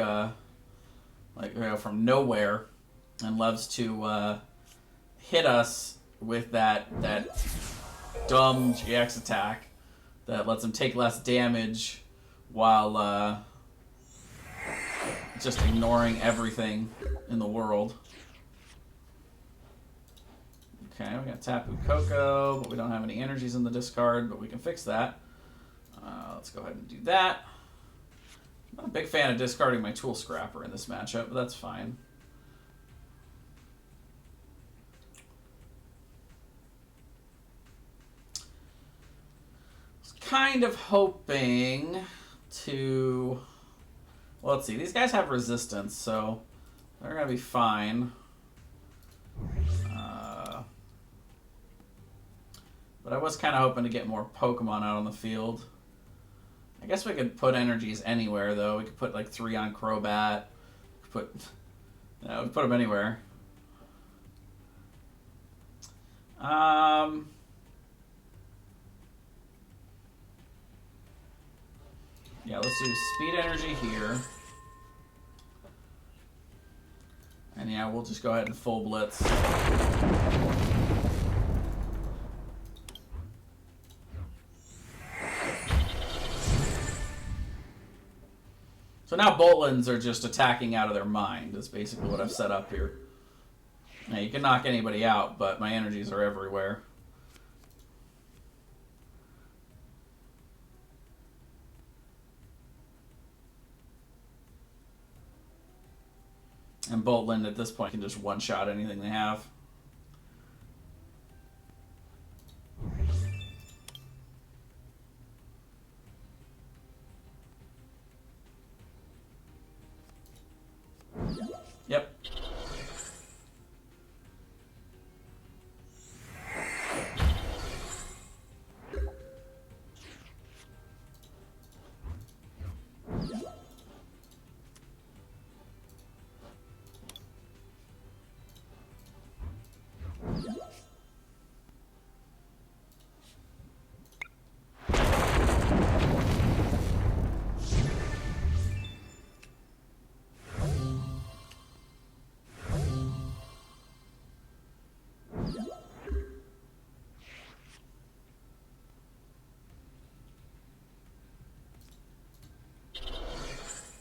from nowhere, and loves to hit us with that dumb GX attack that lets him take less damage while just ignoring everything in the world. Okay, we got Tapu Koko, but we don't have any energies in the discard, but we can fix that. Let's go ahead and do that. I'm not a big fan of discarding my Tool Scrapper in this matchup, but that's fine. I was kind of hoping to... Well, let's see. These guys have resistance, so they're going to be fine. But I was kind of hoping to get more Pokemon out on the field. I guess we could put energies anywhere, though. We could put like 3 on Crobat. We could put them anywhere. Yeah, let's do Speed Energy here. And yeah, we'll just go ahead and full Blitz. So now Boltlands are just attacking out of their mind, is basically what I've set up here. Now, you can knock anybody out, but my energies are everywhere. And Boltland at this point can just one-shot anything they have. Yep.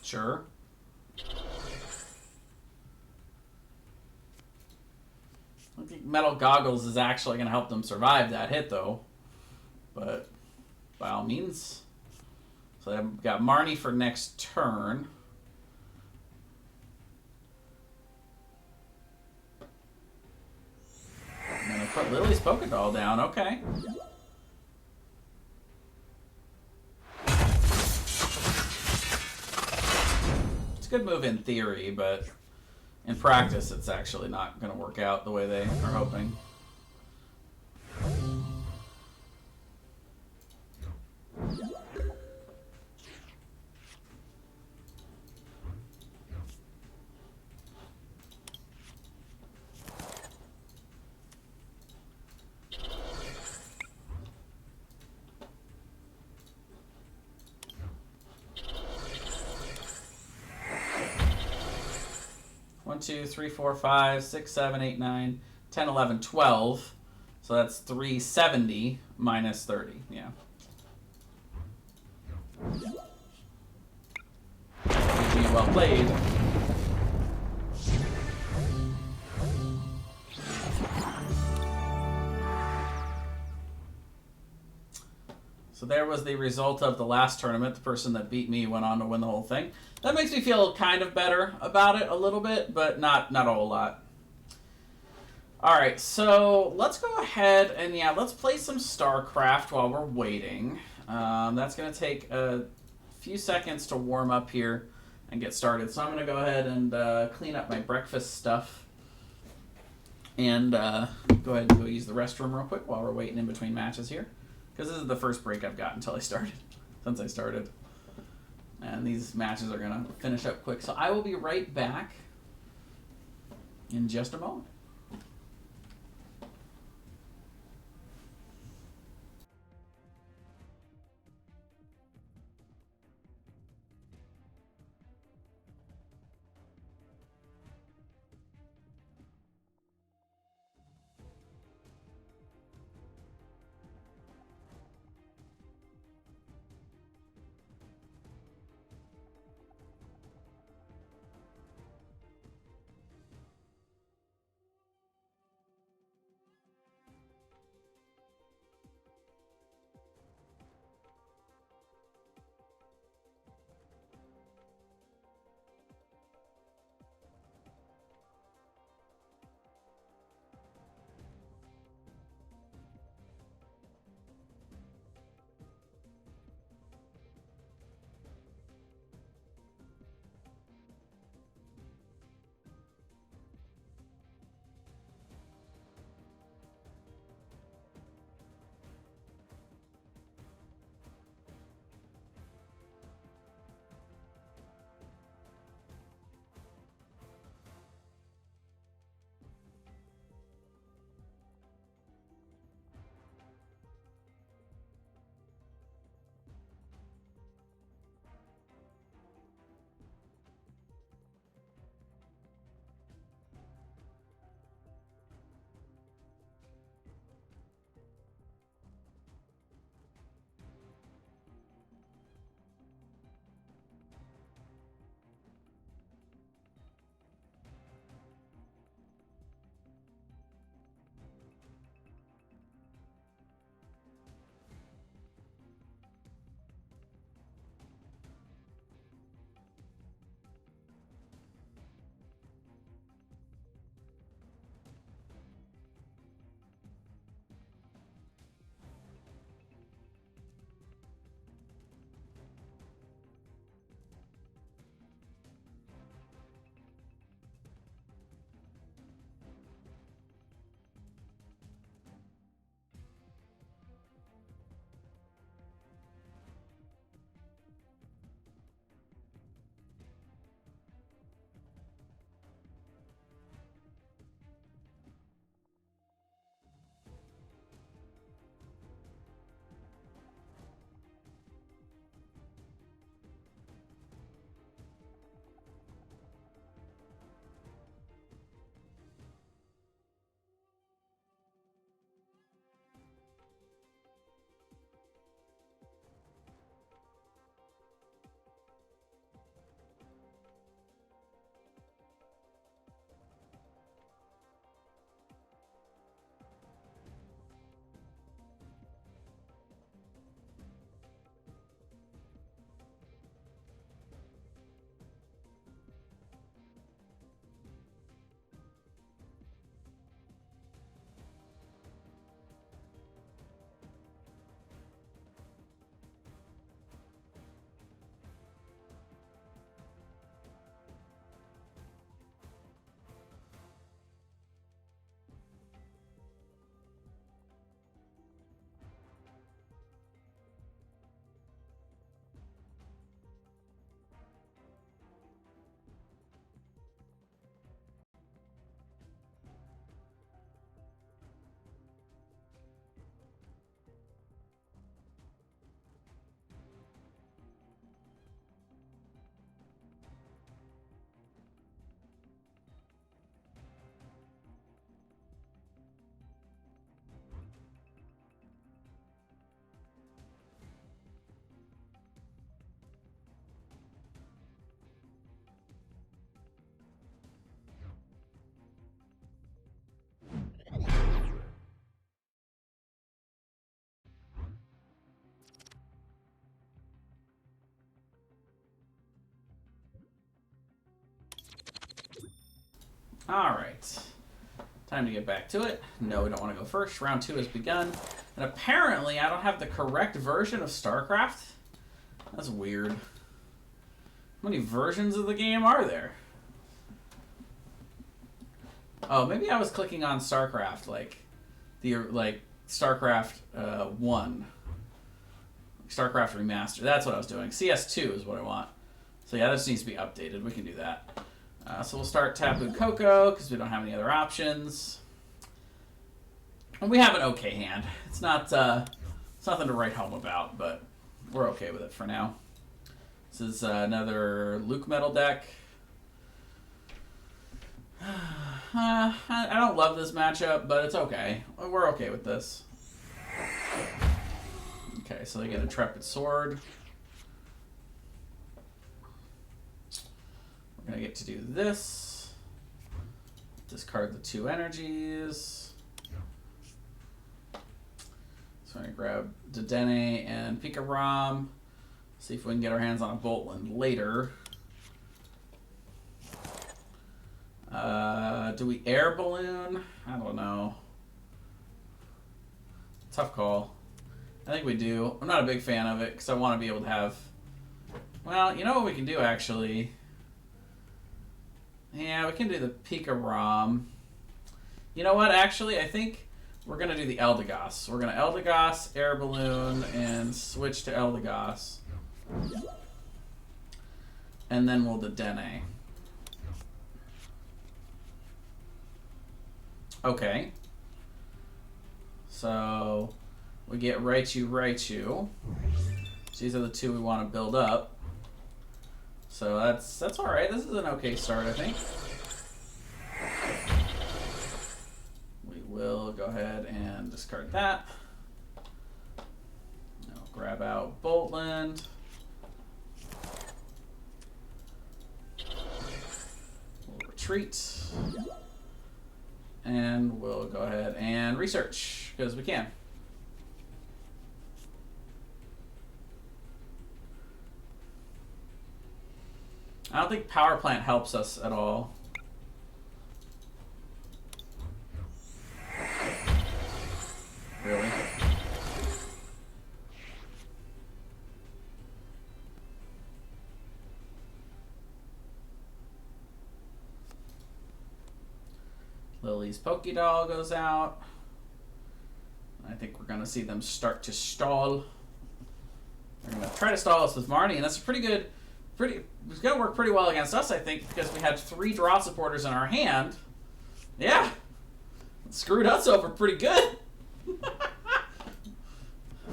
Sure. I think Metal Goggles is actually going to help them survive that hit, though. But by all means. So I've got Marnie for next turn. I'm going to put Lily's Pokédoll down. Okay. Good move in theory, but in practice it's actually not going to work out the way they are hoping. One, 2, 3, 4, 5, 6, 7, 8, 9, 10, 11, 12. So that's 370 minus 30. Yeah. GG, well played. So there was the result of the last tournament. The person that beat me went on to win the whole thing. That makes me feel kind of better about it a little bit, but not a whole lot. All right, so let's go ahead and, yeah, let's play some StarCraft while we're waiting. That's going to take a few seconds to warm up here and get started. So I'm going to go ahead and clean up my breakfast stuff and go ahead and go use the restroom real quick while we're waiting in between matches here, because this is the first break I've got since I started. And these matches are going to finish up quick. So I will be right back in just a moment. All right. Time to get back to it. No, we don't want to go first. Round 2 has begun. And apparently I don't have the correct version of StarCraft. That's weird. How many versions of the game are there? Oh, maybe I was clicking on StarCraft, like StarCraft 1. StarCraft Remastered. That's what I was doing. CS2 is what I want. So yeah, this needs to be updated. We can do that. So we'll start Tapu Koko because we don't have any other options. And we have an okay hand. It's not it's nothing to write home about, but we're okay with it for now. This is another Luke Metal deck. I don't love this matchup, but it's okay. We're okay with this. Okay, so they get a Intrepid Sword. We're going to get to do this. Discard the 2 energies. So I'm going to grab Dedenne and Pika Rom. See if we can get our hands on a Boltland later. Do we air balloon? I don't know. Tough call. I think we do. I'm not a big fan of it because I want to be able to have... Well, you know what we can do, actually? Yeah, we can do the Pika Rom. You know what, actually? I think we're going to do the Eldegoss. We're going to Eldegoss, air balloon, and switch to Eldegoss. And then we'll Dedenne. Okay. So we get Raichu, Raichu. These are the 2 we want to build up. So that's all right. This is an okay start, I think. We will go ahead and discard that. I'll grab out Boltland. We'll retreat. And we'll go ahead and research, because we can. I don't think Power Plant helps us at all. Really? Lily's Pokédoll goes out. I think we're going to see them start to stall. They're going to try to stall us with Marnie, and that's pretty good. It's going to work pretty well against us, I think, because we had 3 draw supporters in our hand. Yeah. It screwed us over pretty good.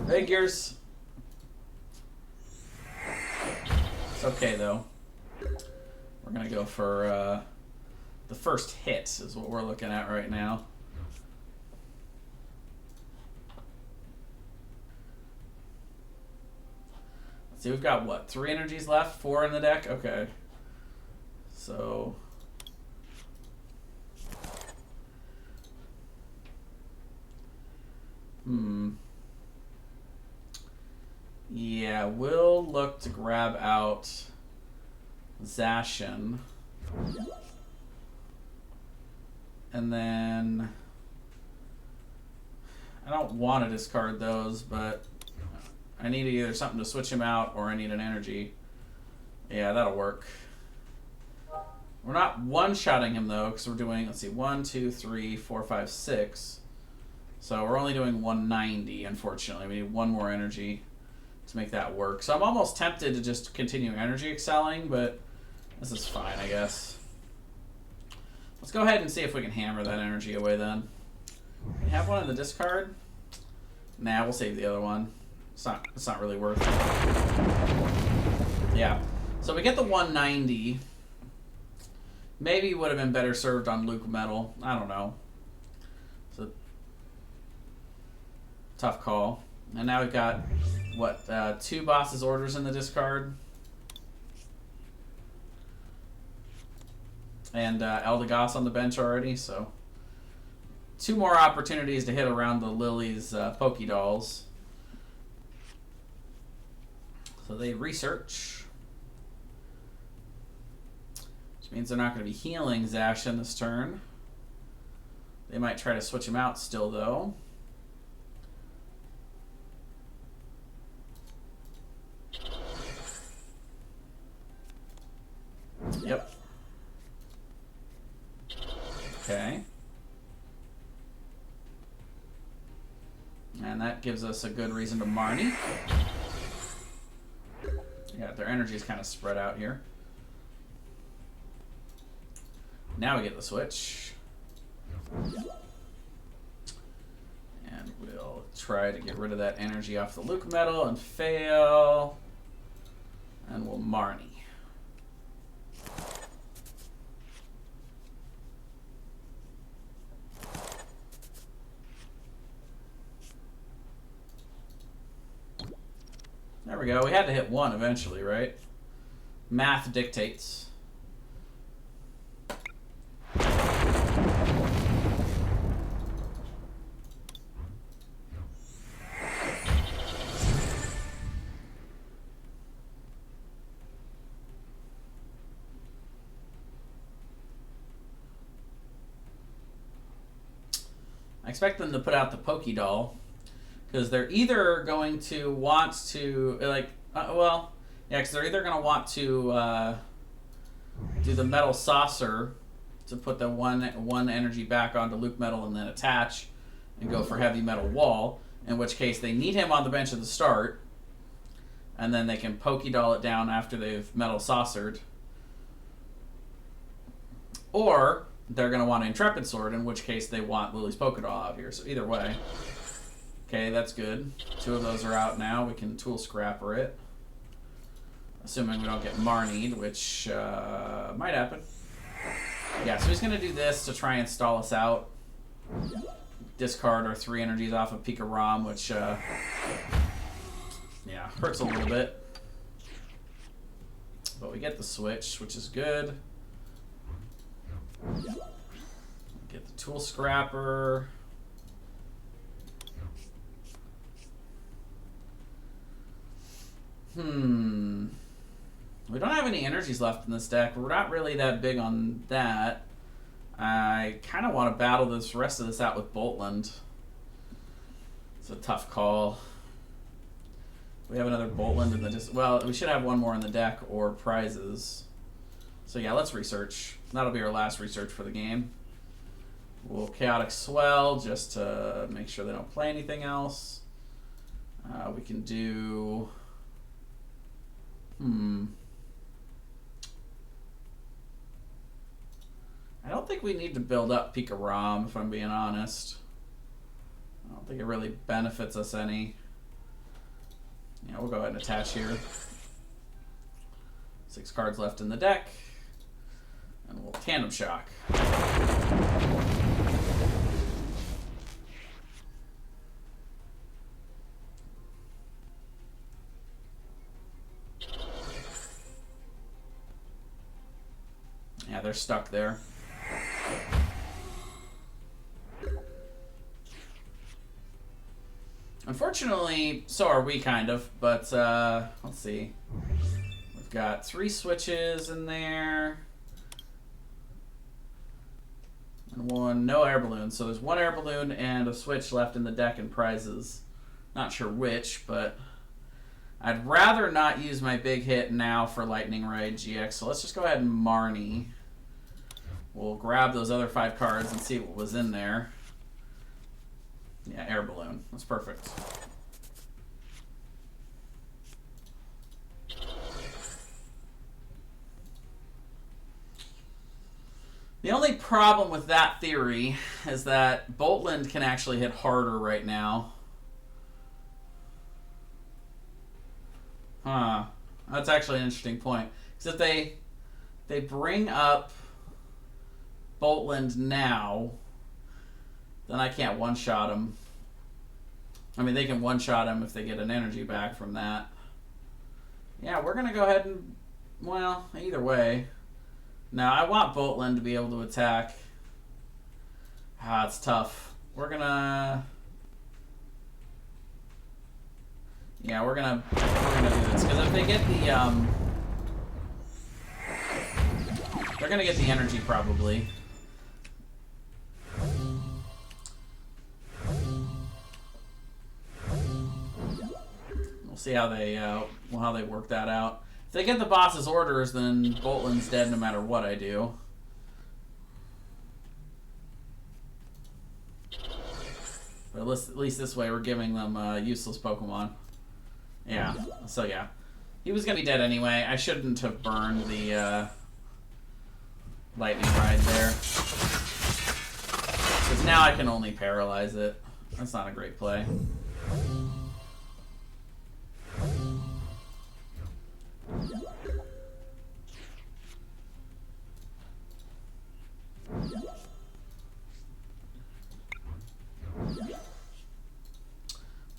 Figures. It's okay, though. We're going to go for... the first hit is what we're looking at right now. Let's see, we've got what? 3 energies left? 4 in the deck? Okay. So... Yeah, we'll look to grab out Zacian. And then I don't want to discard those, but I need either something to switch him out or I need an energy. Yeah, that'll work. We're not one-shotting him, though, because we're doing, let's see, 1, 2, 3, 4, 5, 6. So we're only doing 190, unfortunately. We need 1 more energy to make that work. So I'm almost tempted to just continue energy excelling, but this is fine, I guess. Let's go ahead and see if we can hammer that energy away then. We have one in the discard. Nah, we'll save the other one. It's not really worth it. Yeah. So we get the 190. Maybe would have been better served on Luke Metal. I don't know. It's a tough call. And now we've got, what, 2 Boss's Orders in the discard. And Eldegoss on the bench already, so 2 more opportunities to hit around the Lily's Pokédolls. So they research, which means they're not going to be healing Zacian this turn. They might try to switch him out still, though. Yep. Okay. And that gives us a good reason to Marnie. Yeah, their energy is kind of spread out here. Now we get the switch. And we'll try to get rid of that energy off the Luke metal and fail. And we'll Marnie. There we go. We had to hit 1 eventually, right? Math dictates. I expect them to put out the Pokey Doll. Because they're either going to want to, because they're either going to want to do the metal saucer to put the one energy back onto Luke metal and then attach and go for heavy metal wall, in which case they need him on the bench at the start, and then they can Pokey Doll it down after they've metal saucered. Or they're going to want an Intrepid Sword, in which case they want Lily's Polka Doll out here. So either way. Okay, that's good. 2 of those are out now. We can Tool Scrapper it. Assuming we don't get Marnied, which might happen. Yeah, so he's going to do this to try and stall us out. Discard our 3 energies off of Pika Rom, which, yeah, hurts a little bit. But we get the switch, which is good. Get the Tool Scrapper. We don't have any energies left in this deck. We're not really that big on that. I kind of want to battle this rest of this out with Boltland. It's a tough call. We have another Boltland in the well, we should have one more in the deck or prizes. So yeah, let's research. That'll be our last research for the game. We'll Chaotic Swell just to make sure they don't play anything else. We can do... I don't think we need to build up Pika Rom, if I'm being honest. I don't think it really benefits us any. Yeah, we'll go ahead and attach here. 6 cards left in the deck. And we'll Tandem Shock. Yeah, they're stuck there. Unfortunately, so are we, kind of, but let's see. We've got 3 switches in there. And 1, no air balloon. So there's 1 air balloon and a switch left in the deck and prizes. Not sure which, but I'd rather not use my big hit now for Lightning Ray GX, so let's just go ahead and Marnie. We'll grab those other 5 cards and see what was in there. Yeah, air balloon. That's perfect. The only problem with that theory is that Boltland can actually hit harder right now. Huh. That's actually an interesting point. Because if they bring up Boltland now, then I can't one-shot him. I mean, they can one-shot him if they get an energy back from that. Yeah, we're going to go ahead and... Well, either way. Now, I want Boltland to be able to attack. Ah, it's tough. We're going to... Yeah, we're gonna do this. Because if they get the... They're going to get the energy, probably. See how they work that out. If they get the boss's orders, then Boltland's dead no matter what I do. But at least this way we're giving them useless Pokemon. Yeah, so yeah. He was going to be dead anyway. I shouldn't have burned the Lightning Ride there. Because now I can only paralyze it. That's not a great play.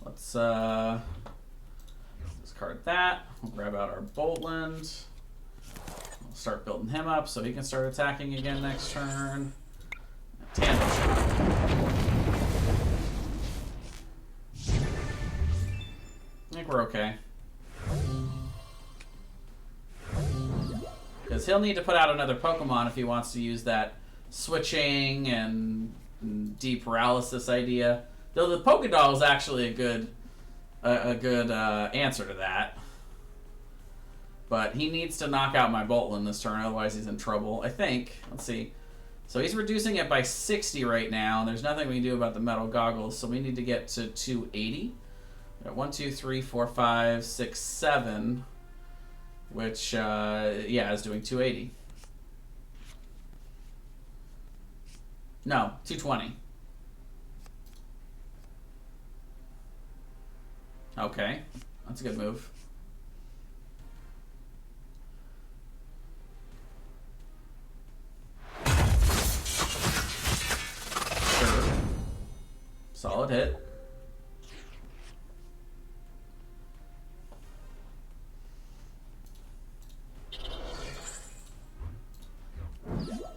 Let's discard that. We'll grab out our Boltland. We'll start building him up so he can start attacking again next turn. Tandem shot. I think we're okay. Because he'll need to put out another Pokemon if he wants to use that switching and deep paralysis idea. Though the Pokédoll is actually a good answer to that. But he needs to knock out my Boltland this turn, otherwise he's in trouble, I think. Let's see. So he's reducing it by 60 right now, and there's nothing we can do about the metal goggles, so we need to get to 280. We got 1, 2, 3, 4, 5, 6, 7, which, yeah, is doing 280. No, 220. Okay, that's a good move. Sure. Solid hit.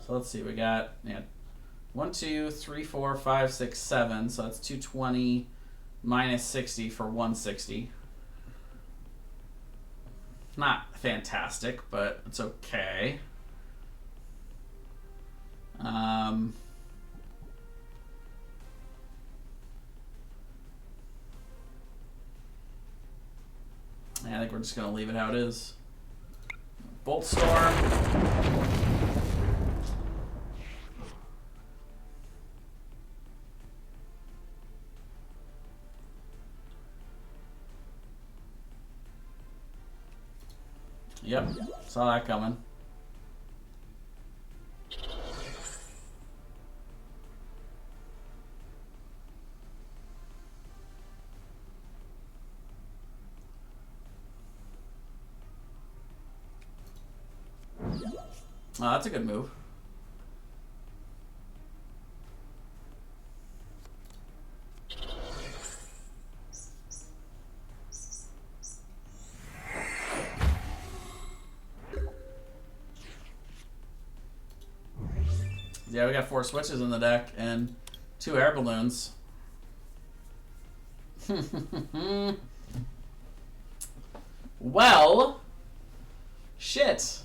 So let's see, we got 1, 2, 3, 4, 5, 6, 7. So that's 220 minus 60 for 160. Not fantastic, but it's okay. Yeah, I think we're just going to leave it how it is. Bolt Storm. Yep, saw that coming. Oh, that's a good move. Yeah, we got 4 switches in the deck and 2 air balloons. Well, shit.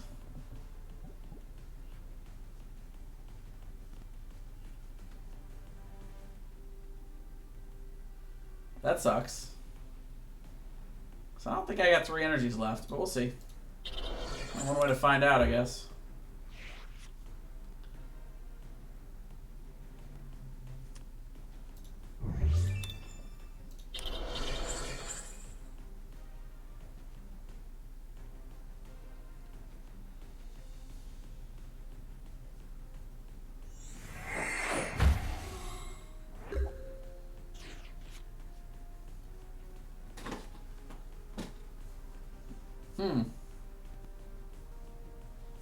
That sucks. So I don't think I got 3 energies left, but we'll see. One way to find out, I guess.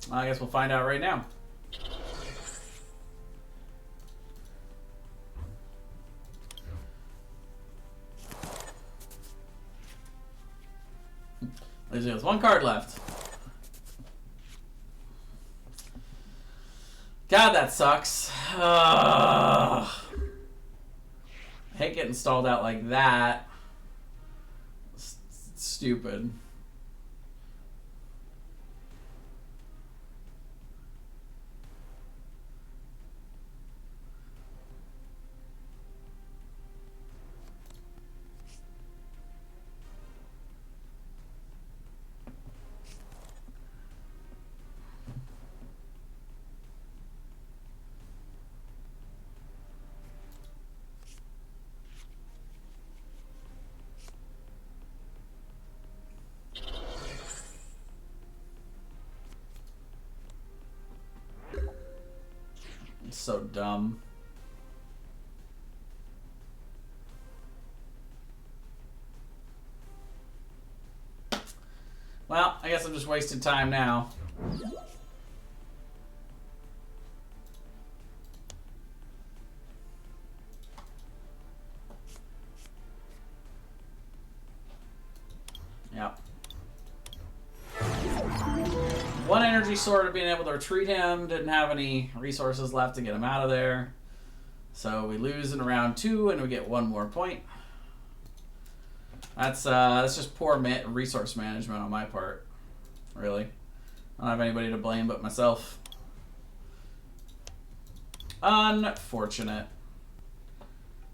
I guess we'll find out right now. There's 1 card left. God, that sucks. I hate getting stalled out like that. It's stupid. so dumb. Well, I guess I'm just wasting time now. Yep. One energy sword of being able to retreat him. Didn't have any resources left to get him out of there. So we lose in round 2 and we get 1 more point. That's just poor resource management on my part. Really. I don't have anybody to blame but myself. Unfortunate.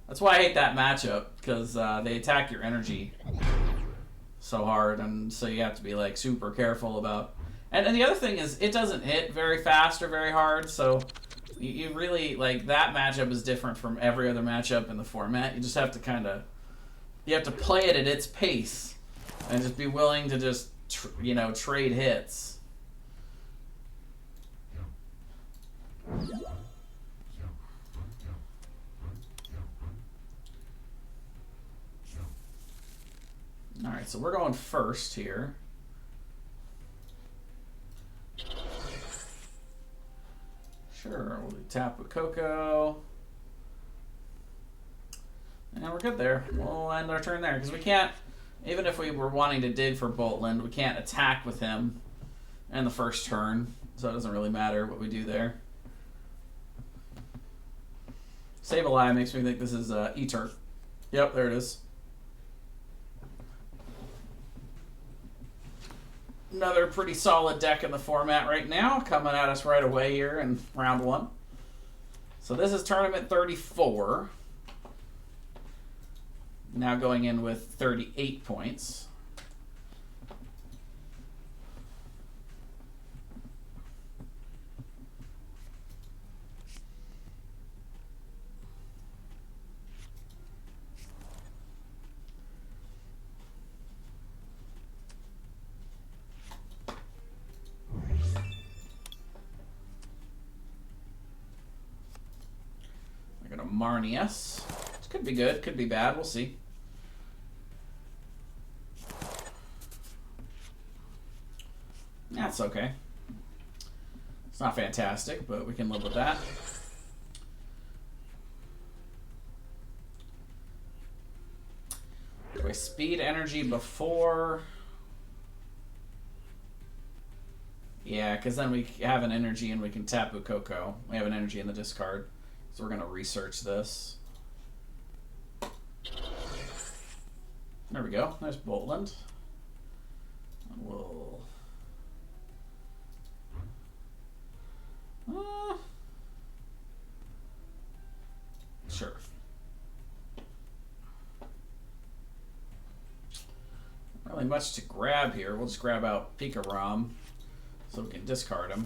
That's why I hate that matchup, because they attack your energy so hard, and so you have to be like super careful about. And the other thing is, it doesn't hit very fast or very hard, so you really, like, that matchup is different from every other matchup in the format. You just have to kind of, you have to play it at its pace and just be willing to just, you know, trade hits. All right, so we're going first here. Sure, we'll do Tapu Koko. And we're good there. We'll end our turn there, because we can't, even if we were wanting to dig for Boltland, we can't attack with him in the first turn, so it doesn't really matter what we do there. Sableye makes me think this is Eater. Yep, there it is. Another pretty solid deck in the format right now, coming at us right away here in round 1. So this is tournament 34. Now going in with 38 points. I got a Marnius. This could be good, could be bad, we'll see. That's okay. It's not fantastic, but we can live with that. Do I speed energy before? Yeah, because then we have an energy and we can Tapu Koko. We have an energy in the discard. So we're going to research this. There we go. There's Boltland. And we'll... Sure. Not really much to grab here. We'll just grab out Pikarom so we can discard him.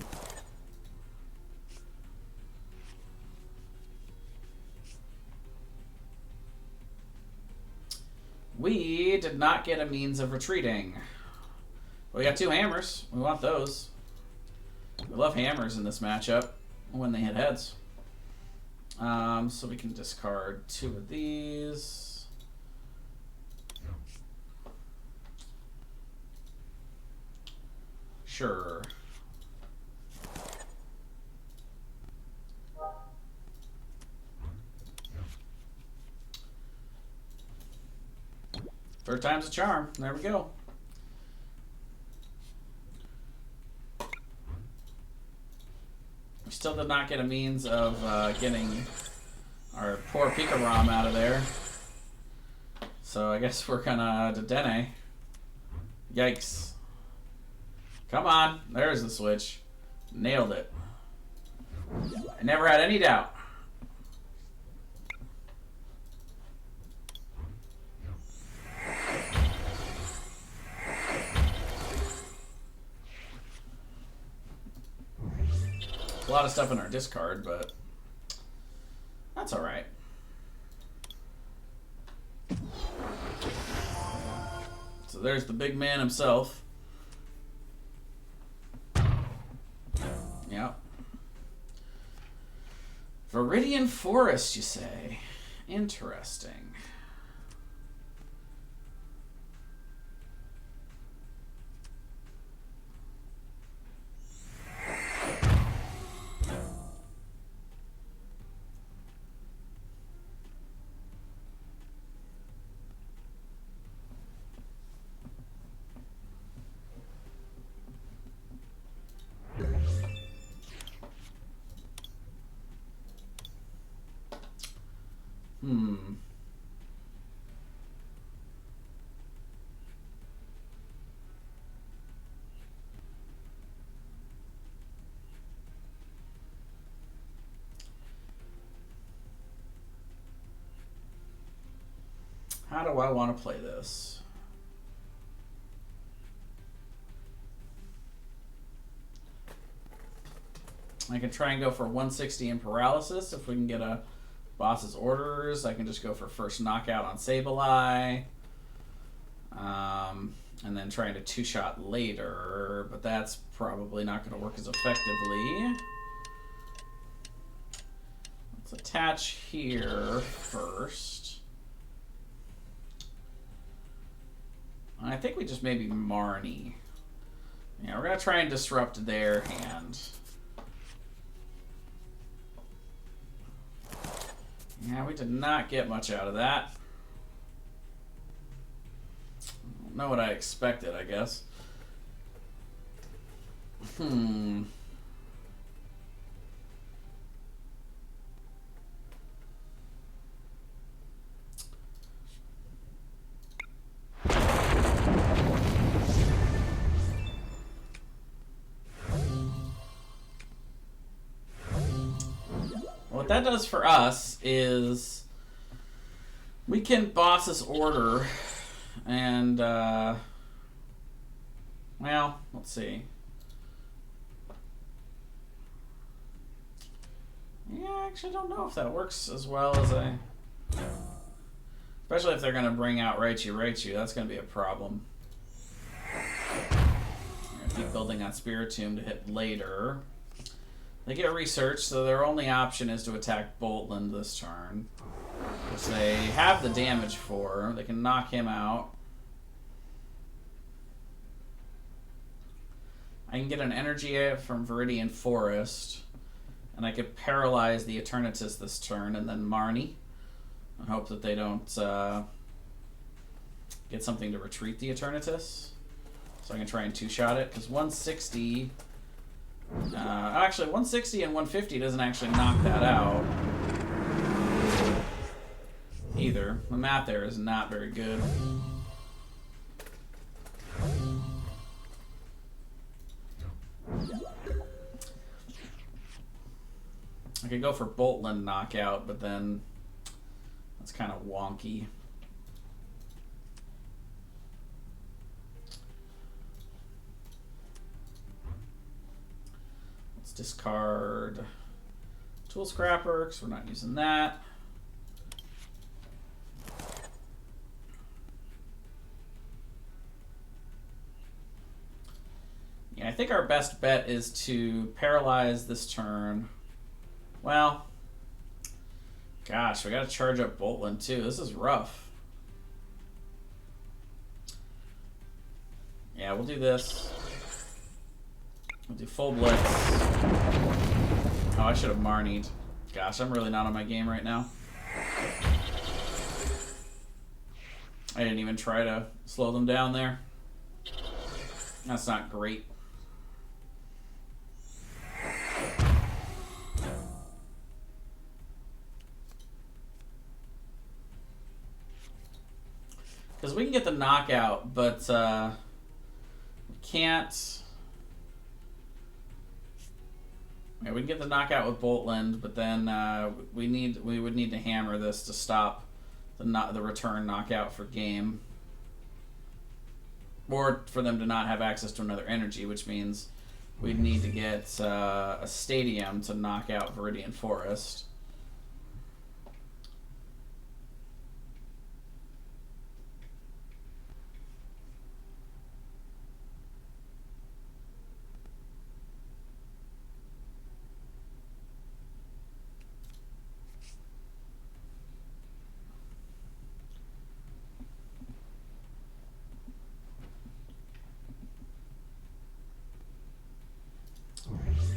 We did not get a means of retreating. We got 2 hammers. We want those. We love hammers in this matchup when they hit heads. So we can discard 2 of these. Sure. Third time's a charm. There we go. We still did not get a means of getting our poor Pikarom out of there. So I guess we're gonna Dedenne. Yikes. Come on. There's the switch. Nailed it. I never had any doubt. A lot of stuff in our discard, but that's all right. So there's the big man himself. Yep. Viridian Forest, you say? Interesting. How do I want to play this? I can try and go for 160 in paralysis if we can get a boss's orders. I can just go for first knockout on Sableye. And then trying to two-shot later, but that's probably not going to work as effectively. Let's attach here first. I think we just maybe Marnie. Yeah, we're going to try and disrupt their hand. Yeah, we did not get much out of that. I don't know what I expected, I guess. What that does for us is we can boss's order and well, let's see. Yeah, I actually don't know if that works as well as I... Especially if they're going to bring out Raichu. That's going to be a problem. I'm going to keep building on Spiritomb to hit later. They get research, so their only option is to attack Boltland this turn, which they have the damage for. They can knock him out. I can get an energy from Viridian Forest, and I could paralyze the Eternatus this turn, and then Marnie, and hope that they don't get something to retreat the Eternatus. So I can try and two-shot it, because 160... actually, 160 and 150 doesn't actually knock that out. Either. The math there is not very good. I could go for Boltland knockout, but then that's kind of wonky. Let's discard Tool Scrapper because we're not using that. Yeah, I think our best bet is to paralyze this turn. Well, gosh, we got to charge up Boltland too. This is rough. Yeah, we'll do this. We'll do full blitz. Oh, I should have Marnied. Gosh, I'm really not on my game right now. I didn't even try to slow them down there. That's not great. Because we can get the knockout, but we can't... Yeah, we can get the knockout with Boltland, but then we would need to hammer this to stop the return knockout for game. Or for them to not have access to another energy, which means we'd need to get a stadium to knock out Viridian Forest.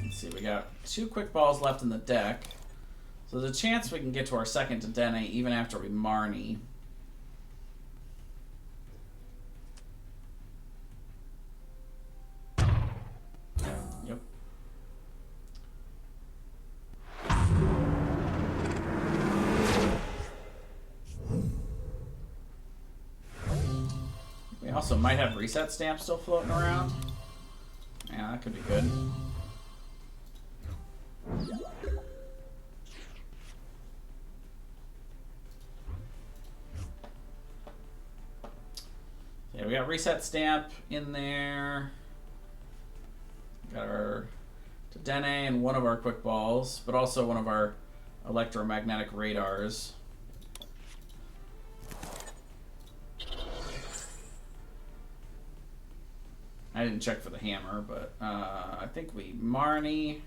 Let's see, we got 2 quick balls left in the deck. So there's a chance we can get to our second Dedenne even after we Marnie. Yep. We also might have reset stamps still floating around. Yeah, that could be good. Yeah, we got reset stamp in there. Got our Dedenne and one of our quick balls, but also one of our electromagnetic radars. I didn't check for the hammer, but I think we Marnie.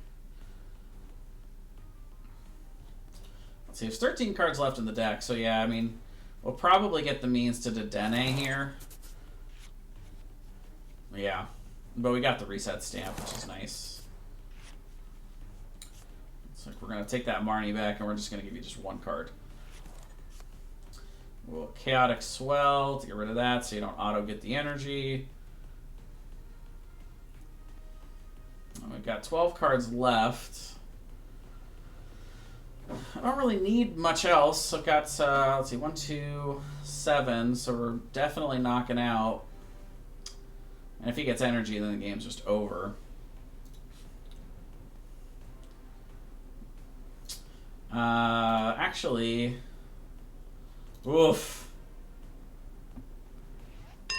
Let's see, there's 13 cards left in the deck, so yeah, I mean, we'll probably get the means to Dedenne here. Yeah, but we got the reset stamp, which is nice. It's like we're going to take that Marnie back, and we're just going to give you just 1 card. We'll Chaotic Swell to get rid of that so you don't auto get the energy. We've got 12 cards left. I don't really need much else. I've got, let's see, 1, 2, 7, so we're definitely knocking out. And if he gets energy, then the game's just over. Actually, oof.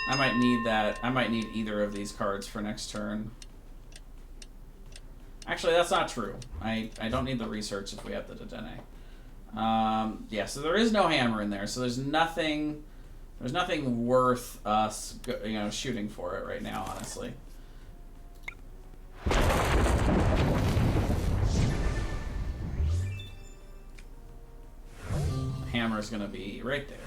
I might need that. I might need either of these cards for next turn. Actually, that's not true. I don't need the research if we have the Dedenne. Yeah, so there is no hammer in there, so there's nothing worth us shooting for it right now, honestly. The hammer's gonna be right there.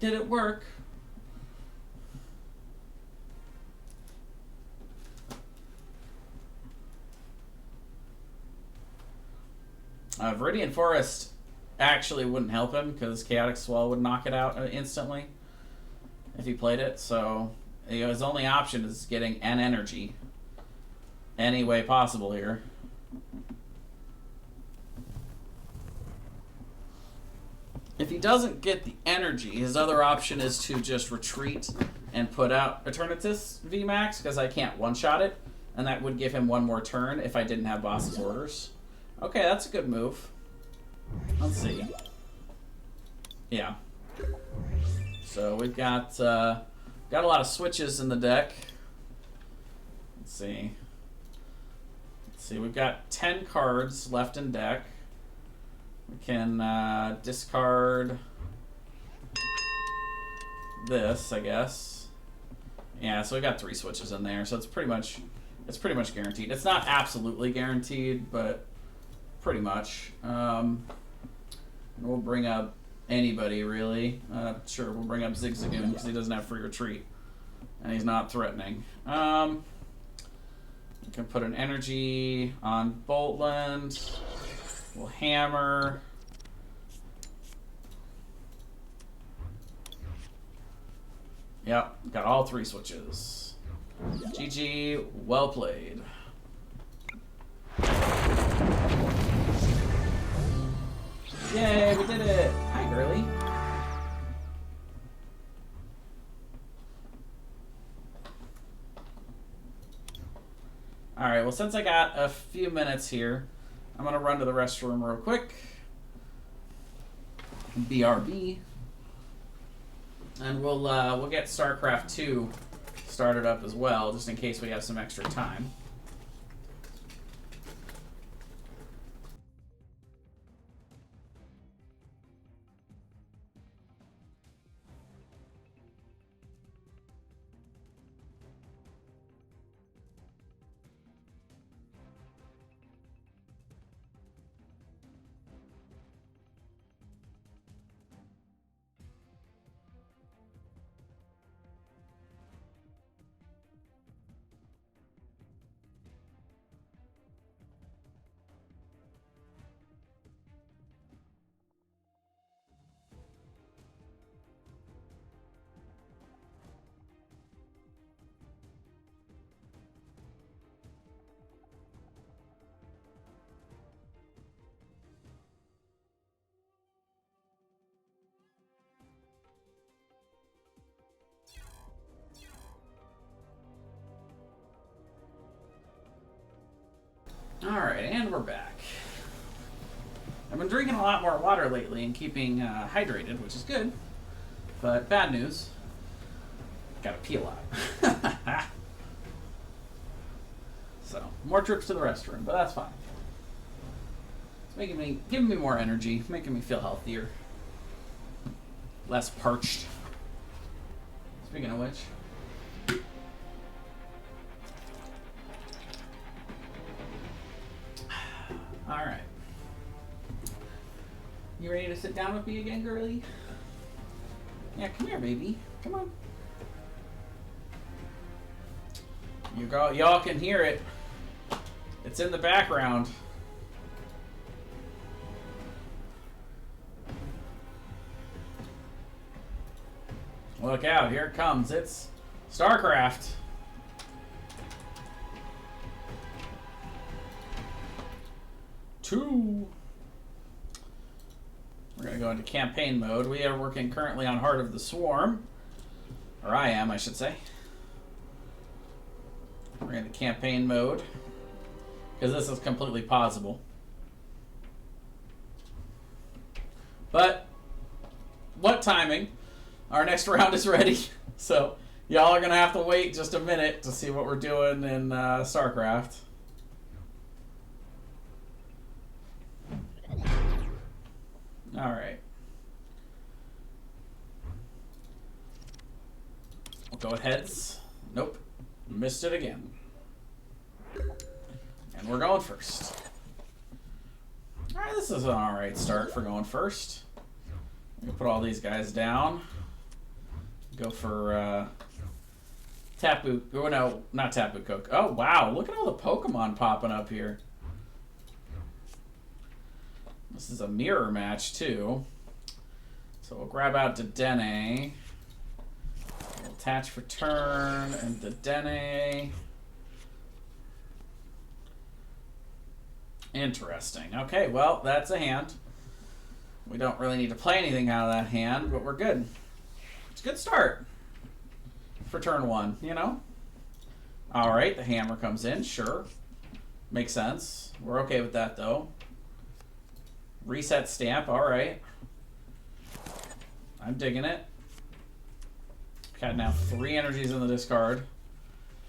Did it work? Viridian Forest actually wouldn't help him because Chaotic Swell would knock it out instantly if he played it. So his only option is getting an energy any way possible here. If he doesn't get the energy, his other option is to just retreat and put out Eternatus VMAX because I can't one-shot it, and that would give him 1 more turn if I didn't have Boss's Orders. Okay, that's a good move. Let's see. Yeah. So we've got a lot of switches in the deck. Let's see. We've got 10 cards left in deck. We can discard this, I guess. Yeah, so we got 3 switches in there, so it's pretty much guaranteed. It's not absolutely guaranteed, but pretty much. We'll bring up anybody really. Sure, we'll bring up Zigzagoon because he doesn't have free retreat, and he's not threatening. We can put an energy on Boltland. We'll hammer. Yep, got all 3 switches. GG, well played. Yay, we did it! Hi, girly. Alright, well, since I got a few minutes here, I'm gonna run to the restroom real quick. BRB. And we'll get StarCraft 2 started up as well, just in case we have some extra time. Alright, and we're back. I've been drinking a lot more water lately and keeping hydrated, which is good. But bad news. Gotta pee a lot. So, more trips to the restroom, but that's fine. It's giving me more energy, making me feel healthier. Less parched. Speaking of which. Alright. You ready to sit down with me again, girly? Yeah, come here, baby. Come on. Y'all can hear it. It's in the background. Look out, here it comes. It's StarCraft. We're going to go into campaign mode. We are working currently on Heart of the Swarm. Or I am, I should say. We're in the campaign mode. Because this is completely pausable. But, what timing? Our next round is ready. So, y'all are going to have to wait just a minute to see what we're doing in StarCraft. Alright. We'll go with heads. Nope. Missed it again. And we're going first. Alright, this is an alright start for going first. We'll put all these guys down. Go for Tapu. Oh no, not Tapu Koko. Oh wow, look at all the Pokemon popping up here. This is a mirror match too. So we'll grab out Dedenne. We'll attach for turn and Dedenne. Interesting. Okay, well, that's a hand. We don't really need to play anything out of that hand, but we're good. It's a good start for turn one, you know? Alright, the hammer comes in, sure. Makes sense. We're okay with that, though. Reset stamp, alright. I'm digging it. Got now 3 energies in the discard.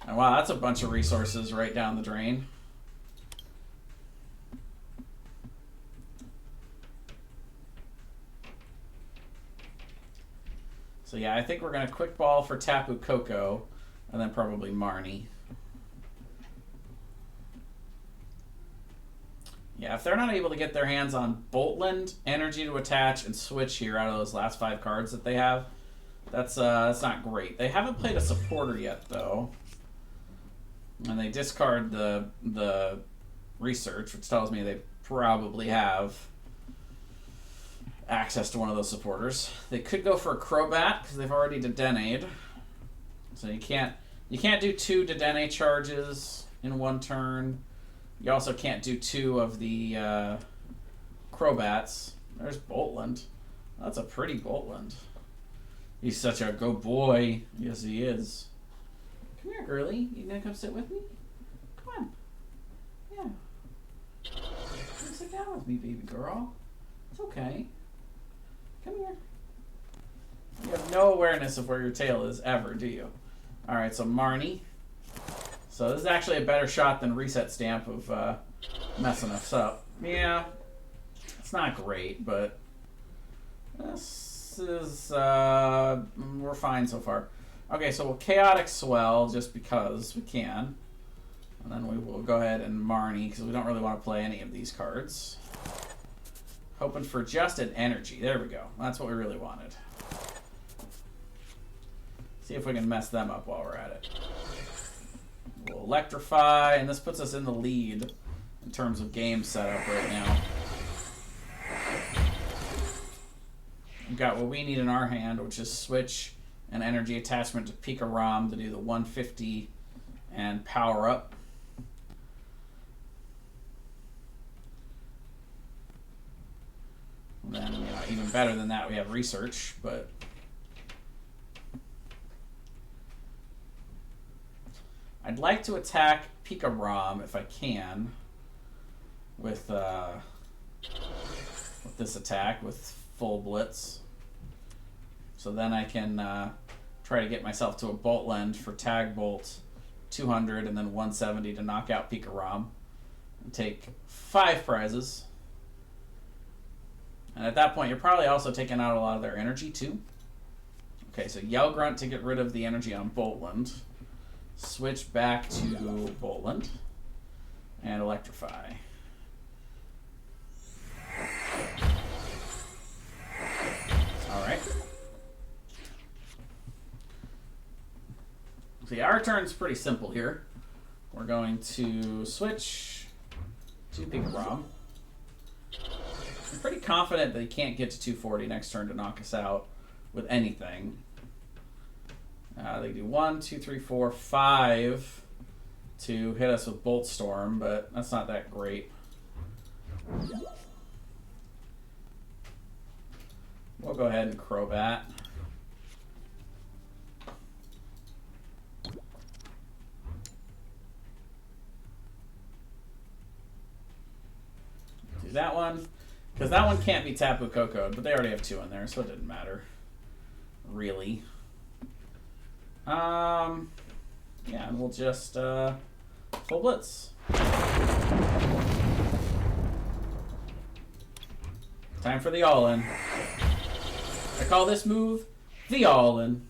And wow, that's a bunch of resources right down the drain. So yeah, I think we're going to quick ball for Tapu Koko, and then probably Marnie. Yeah, if they're not able to get their hands on Boltland, Energy to attach, and Switch here out of those last 5 cards that they have, that's not great. They haven't played a supporter yet, though. And they discard the research, which tells me they probably have access to one of those supporters. They could go for a Crobat because they've already Dedena'd. So you can't do 2 Dedenne charges in one turn. You also can't do 2 of the Crobats. There's Boltland. That's a pretty Boltland. He's such a good boy. Yes, he is. Come here, girly. You gonna come sit with me? Come on. Yeah. Come sit down with me, baby girl. It's okay. Come here. You have no awareness of where your tail is ever, do you? Alright, so Marnie. So this is actually a better shot than Reset Stamp of messing us up. Yeah. It's not great, but this is we're fine so far. Okay, so we'll Chaotic Swell just because we can. And then we will go ahead and Marnie because we don't really want to play any of these cards. Hoping for just an energy. There we go. That's what we really wanted. See if we can mess them up while we're at it. We'll Electrify, and this puts us in the lead in terms of game setup right now. We've got what we need in our hand, which is Switch and Energy Attachment to Pika Rom to do the 150 and Power Up. And then, even better than that, we have Research, but I'd like to attack Pika Rom if I can. with this attack with full blitz. So then I can try to get myself to a bolt lend for tag bolt 200 and then 170 to knock out Pika Rom and take 5 prizes. And at that point, you're probably also taking out a lot of their energy too. Okay, so Yell Grunt to get rid of the energy on Boltland. Switch back to Boltland and Electrify. Alright. See, our turn's pretty simple here. We're going to switch to Pika Rom. I'm pretty confident that he can't get to 240 next turn to knock us out with anything. They do 1, 2, 3, 4, 5 to hit us with Bolt Storm, but that's not that great. We'll go ahead and Crobat. Do that one. Because that one can't be Tapu Koko'd, but they already have 2 in there, so it didn't matter. Really. Yeah, and we'll just full blitz. Time for the all-in. I call this move the all-in.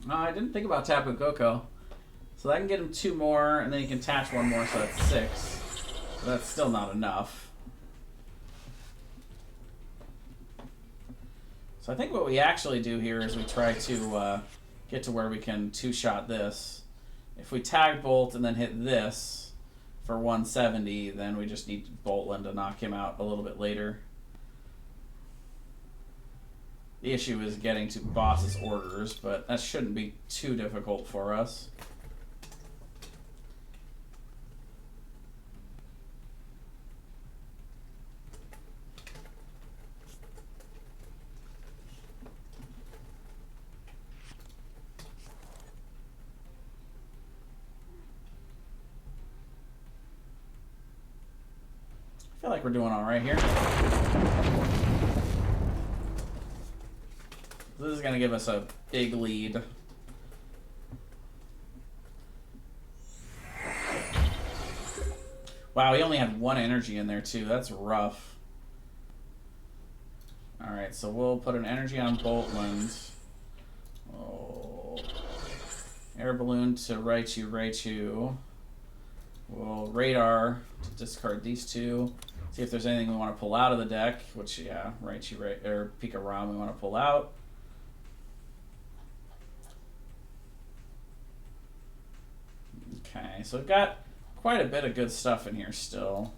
I didn't think about Tapu Koko. So I can get him 2 more, and then he can attach 1 more, so that's 6. So that's still not enough. So I think what we actually do here is we try to get to where we can 2-shot this. If we tag Bolt and then hit this for 170, then we just need Boltland to knock him out a little bit later. The issue is getting to boss's orders, but that shouldn't be too difficult for us. I feel like we're doing all right here. This is going to give us a big lead. Wow, he only had 1 energy in there too. That's rough. Alright, so we'll put an energy on Boltland. Oh. Air Balloon to Raichu. We'll Radar to discard these 2. See if there's anything we want to pull out of the deck, which, yeah, Raichu or Pika Rom we want to pull out. Okay, so we've got quite a bit of good stuff in here still.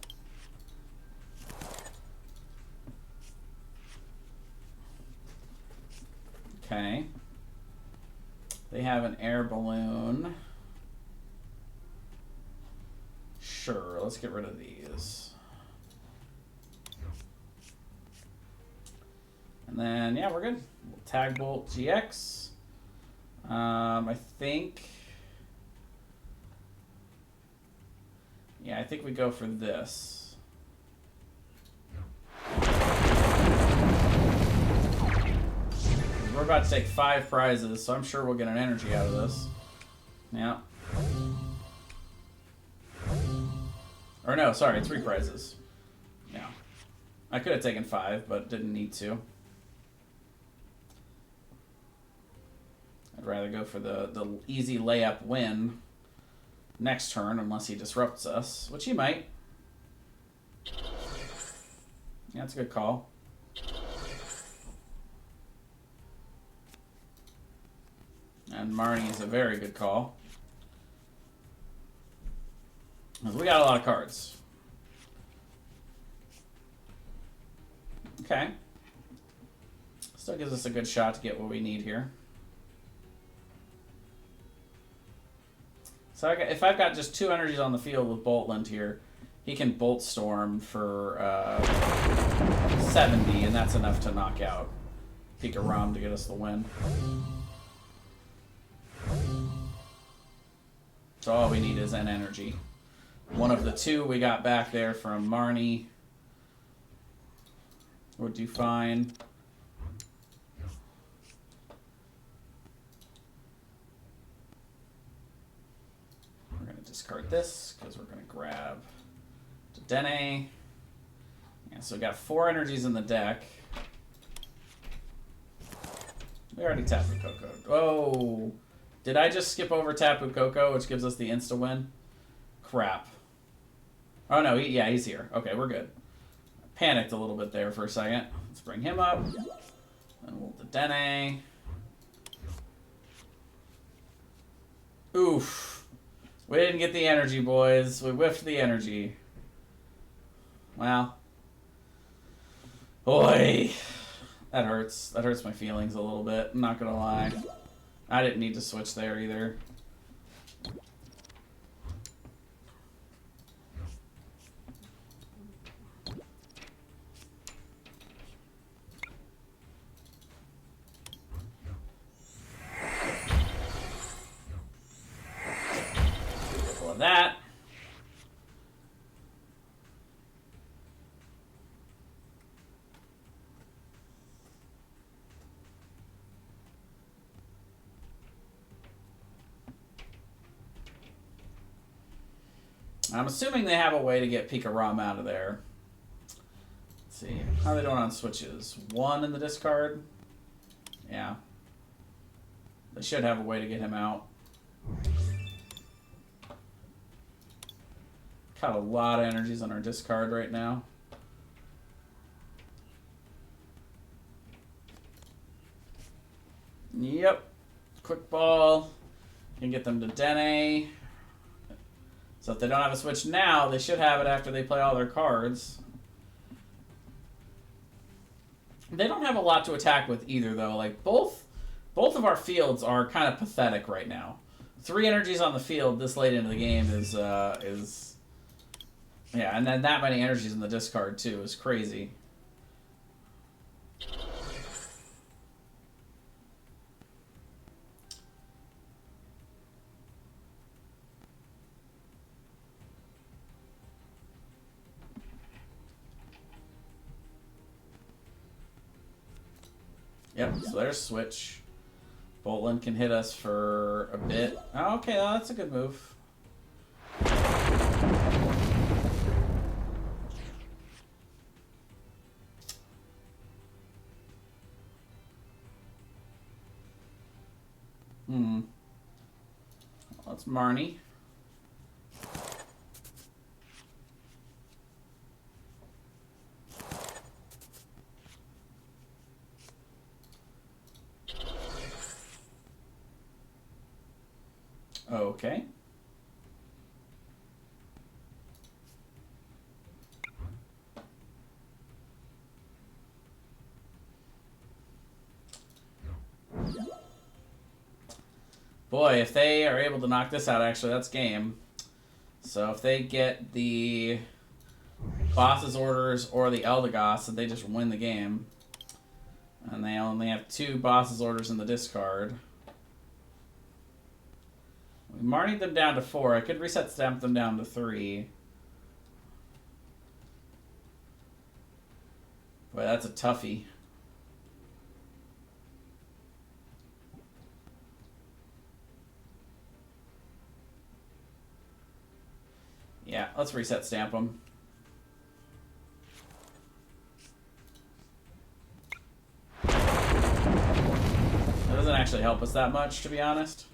Okay. They have an air balloon. Sure, let's get rid of these. And then, yeah, we're good. We'll tag Bolt GX. I think... Yeah, I think we go for this. We're about to take 5 prizes, so I'm sure we'll get an energy out of this. Yeah. Or no, sorry, 3 prizes. Yeah. I could have taken 5, but didn't need to. I'd rather go for the easy layup win next turn, unless he disrupts us, which he might. Yeah, that's a good call. And Marnie is a very good call. We got a lot of cards. Okay. Still gives us a good shot to get what we need here. So if I've got just 2 energies on the field with Boltland here, he can Bolt Storm for 70, and that's enough to knock out Pika Rom to get us the win. So all we need is an energy. One of the 2 we got back there from Marnie would do fine. We're going to discard this because we're going to grab Dene. Yeah, so we got 4 energies in the deck. We already tapped with Coco. Oh, did I just skip over Tap with Coco, which gives us the insta win? Crap. Oh no, yeah, he's here. Okay, we're good. I panicked a little bit there for a second. Let's bring him up. Then we'll the Dene. Oof. We didn't get the energy, boys. We whiffed the energy. Well. Boy. That hurts. That hurts my feelings a little bit. I'm not gonna lie. I didn't need to switch there either. Careful of that. I'm assuming they have a way to get Pika Rom out of there. Let's see. How are they doing on switches? 1 in the discard? Yeah. They should have a way to get him out. Got a lot of energies on our discard right now. Yep. Quick ball. Can get them to Dene. So if they don't have a switch now, they should have it after they play all their cards. They don't have a lot to attack with either, though. Like both of our fields are kind of pathetic right now. 3 energies on the field this late into the game is yeah, and then that many energies in the discard too is crazy. Yep, so there's switch. Boltland can hit us for a bit. Oh, okay, well, that's a good move. Well, that's Marnie. Okay. Boy, if they are able to knock this out, actually, that's game. So if they get the Boss's Orders or the Eldegoss, then they just win the game. And they only have 2 Boss's Orders in the discard. We Marnied them down to 4. I could reset stamp them down to 3. Boy, that's a toughie. Yeah, let's reset stamp them. That doesn't actually help us that much, to be honest.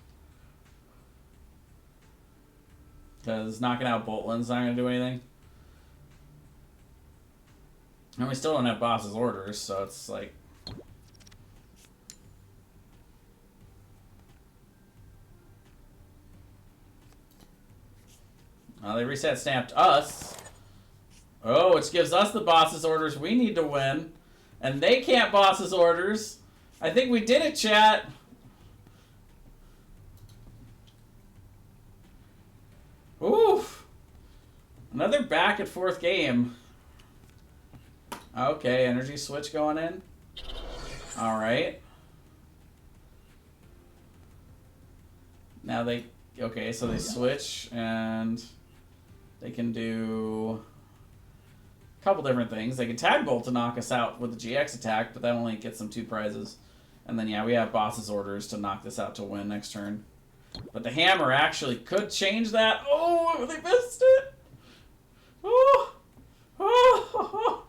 Because knocking out Boltland's not going to do anything. And we still don't have Boss's Orders, so it's like... they reset stamped us. Oh, which gives us the Boss's Orders we need to win. And they can't boss's orders. I think we did it, chat. Oof. Another back and forth game. Okay, energy switch going in. Alright. Now they... Okay, so they switch and they can do a couple different things. They can tag bolt to knock us out with the GX attack, but that only gets them 2 prizes. And then, yeah, we have boss's orders to knock this out to win next turn. But the hammer actually could change that. Oh, they missed it. Oh, oh.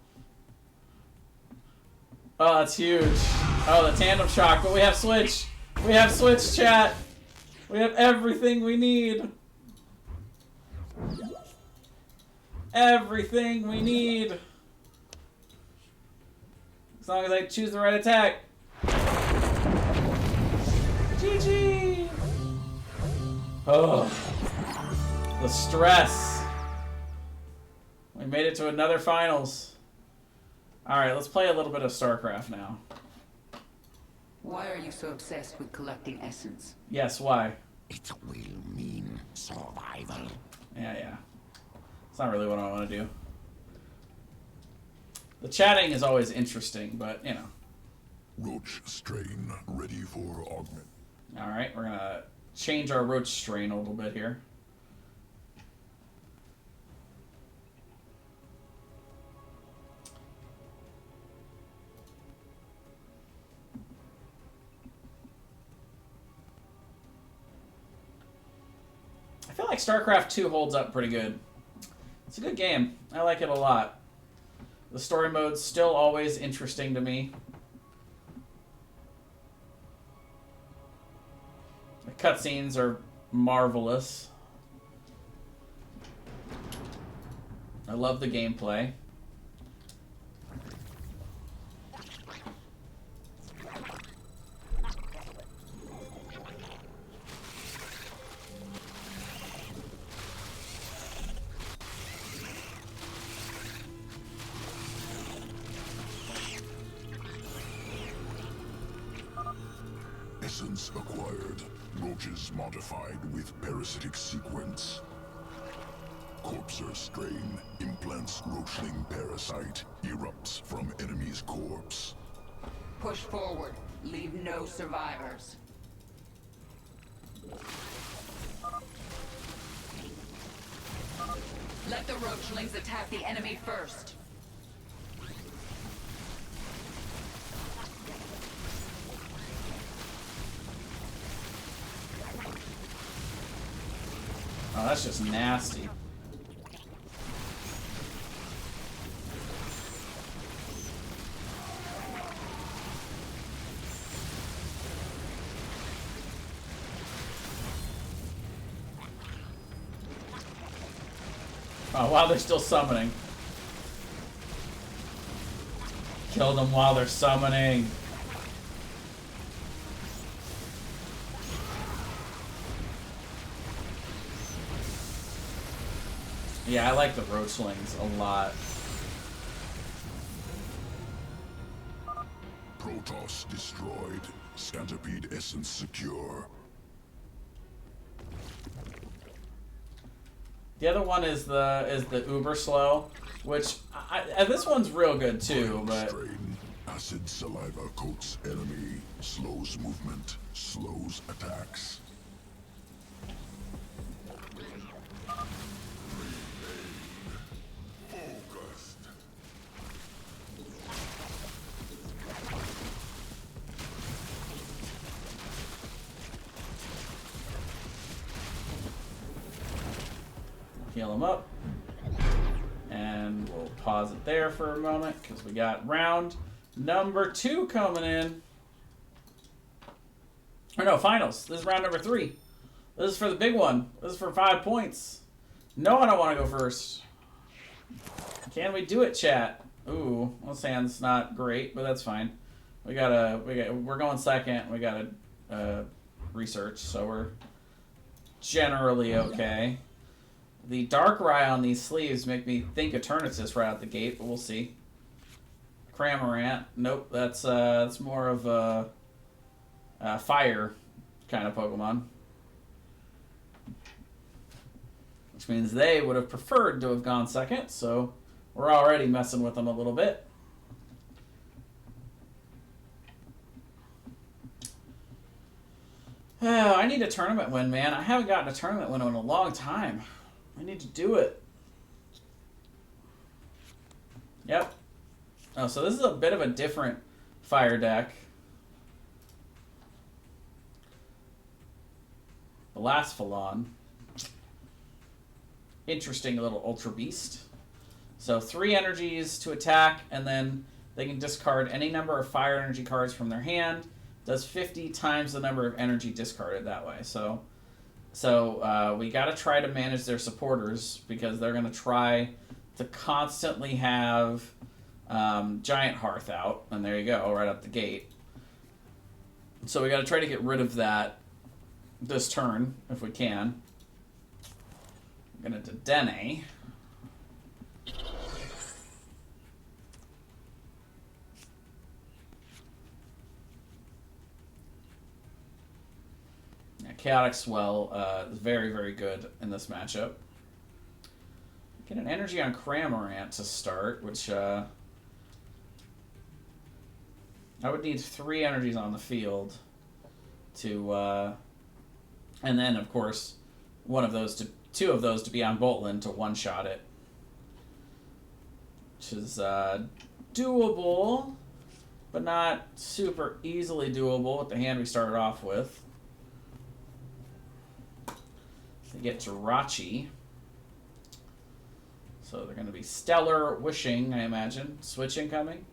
Oh, that's huge. Oh, the tandem shock, but we have switch. We have switch, chat. We have everything we need. Everything we need. As long as I choose the right attack. GG. Oh, the stress. We made it to another finals. All right, let's play a little bit of StarCraft now. Why are you so obsessed with collecting essence? Yes, why? It will mean survival. Yeah. It's not really what I want to do. The chatting is always interesting, but, you know. Roach strain ready for augment. All right, we're going to change our roach strain a little bit here. I feel like StarCraft 2 holds up pretty good. It's a good game. I like it a lot. The story mode's still always interesting to me. The cutscenes are marvelous. I love the gameplay. Essence acquired. Roaches modified with parasitic sequence. Corpser strain implants roachling parasite. Erupts from enemy's corpse. Push forward. Leave no survivors. Let the roachlings attack the enemy first. Oh, that's just nasty. Oh, wow, they're still summoning. Kill them while they're summoning. Yeah, I like the roachlings a lot. Protoss destroyed. Scantipede essence secure. The other one is the uber slow, which this one's real good too, but Strain. Acid saliva coats enemy. Slows movement. Slows attacks. Focused. heal them up. And we'll pause it there for a moment because we got round number 2 coming in. Or no, finals. This is round number 3. This is for the big one. This is for 5 points. No, I don't want to go first. Can we do it, chat? Ooh, this hand's not great, but that's fine. We're going second. We got a research, so we're generally okay. The Darkrai on these sleeves make me think Eternatus right out the gate, but we'll see. Cramorant. Nope, that's more of a fire kind of Pokemon. Which means they would have preferred to have gone second, so we're already messing with them a little bit. Oh, I need a tournament win, man. I haven't gotten a tournament win in a long time. I need to do it. Yep. Oh, so this is a bit of a different fire deck. Blasphilon. Interesting little Ultra Beast. So 3 energies to attack, and then they can discard any number of fire energy cards from their hand. Does 50 times the number of energy discarded that way. So we got to try to manage their supporters because they're going to try to constantly have Giant Hearth out. And there you go, right up the gate. So we got to try to get rid of that this turn if we can. I'm going to Dedenne. Chaotic Swell is very, very good in this matchup. Get an energy on Cramorant to start, which I would need 3 energies on the field to, and then of course 2 of those to be on Boltland to one-shot it, which is doable, but not super easily doable with the hand we started off with. They get Jirachi. So they're going to be Stellar Wishing, I imagine. Switch incoming.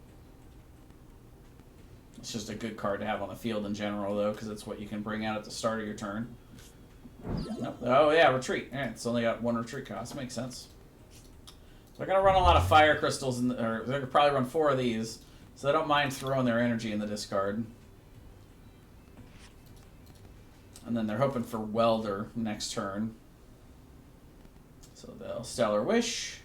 It's just a good card to have on the field in general, though, because it's what you can bring out at the start of your turn. Nope. Oh, yeah, Retreat. Yeah, it's only got 1 retreat cost. Makes sense. They're going to run a lot of Fire Crystals, or they're going to probably run 4 of these, so they don't mind throwing their energy in the discard. And then they're hoping for Welder next turn. So they'll Stellar Wish.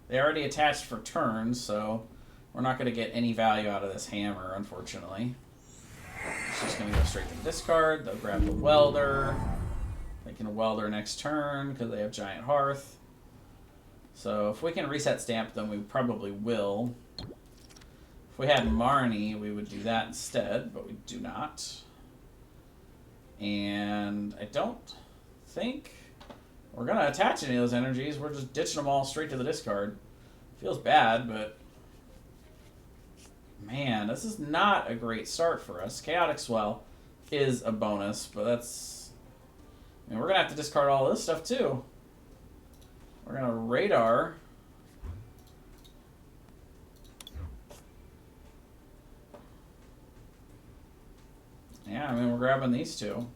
They already attached for turns, so we're not going to get any value out of this hammer, unfortunately. It's just going to go straight to the discard. They'll grab the Welder. They can Welder next turn because they have Giant Hearth. So if we can reset stamp them, we probably will. If we had Marnie, we would do that instead, but we do not. And I don't think we're going to attach any of those energies. We're just ditching them all straight to the discard. Feels bad, but man, this is not a great start for us. Chaotic Swell is a bonus, but that's... I mean, we're going to have to discard all this stuff, too. We're going to Radar. Yeah, I mean, we're grabbing these 2.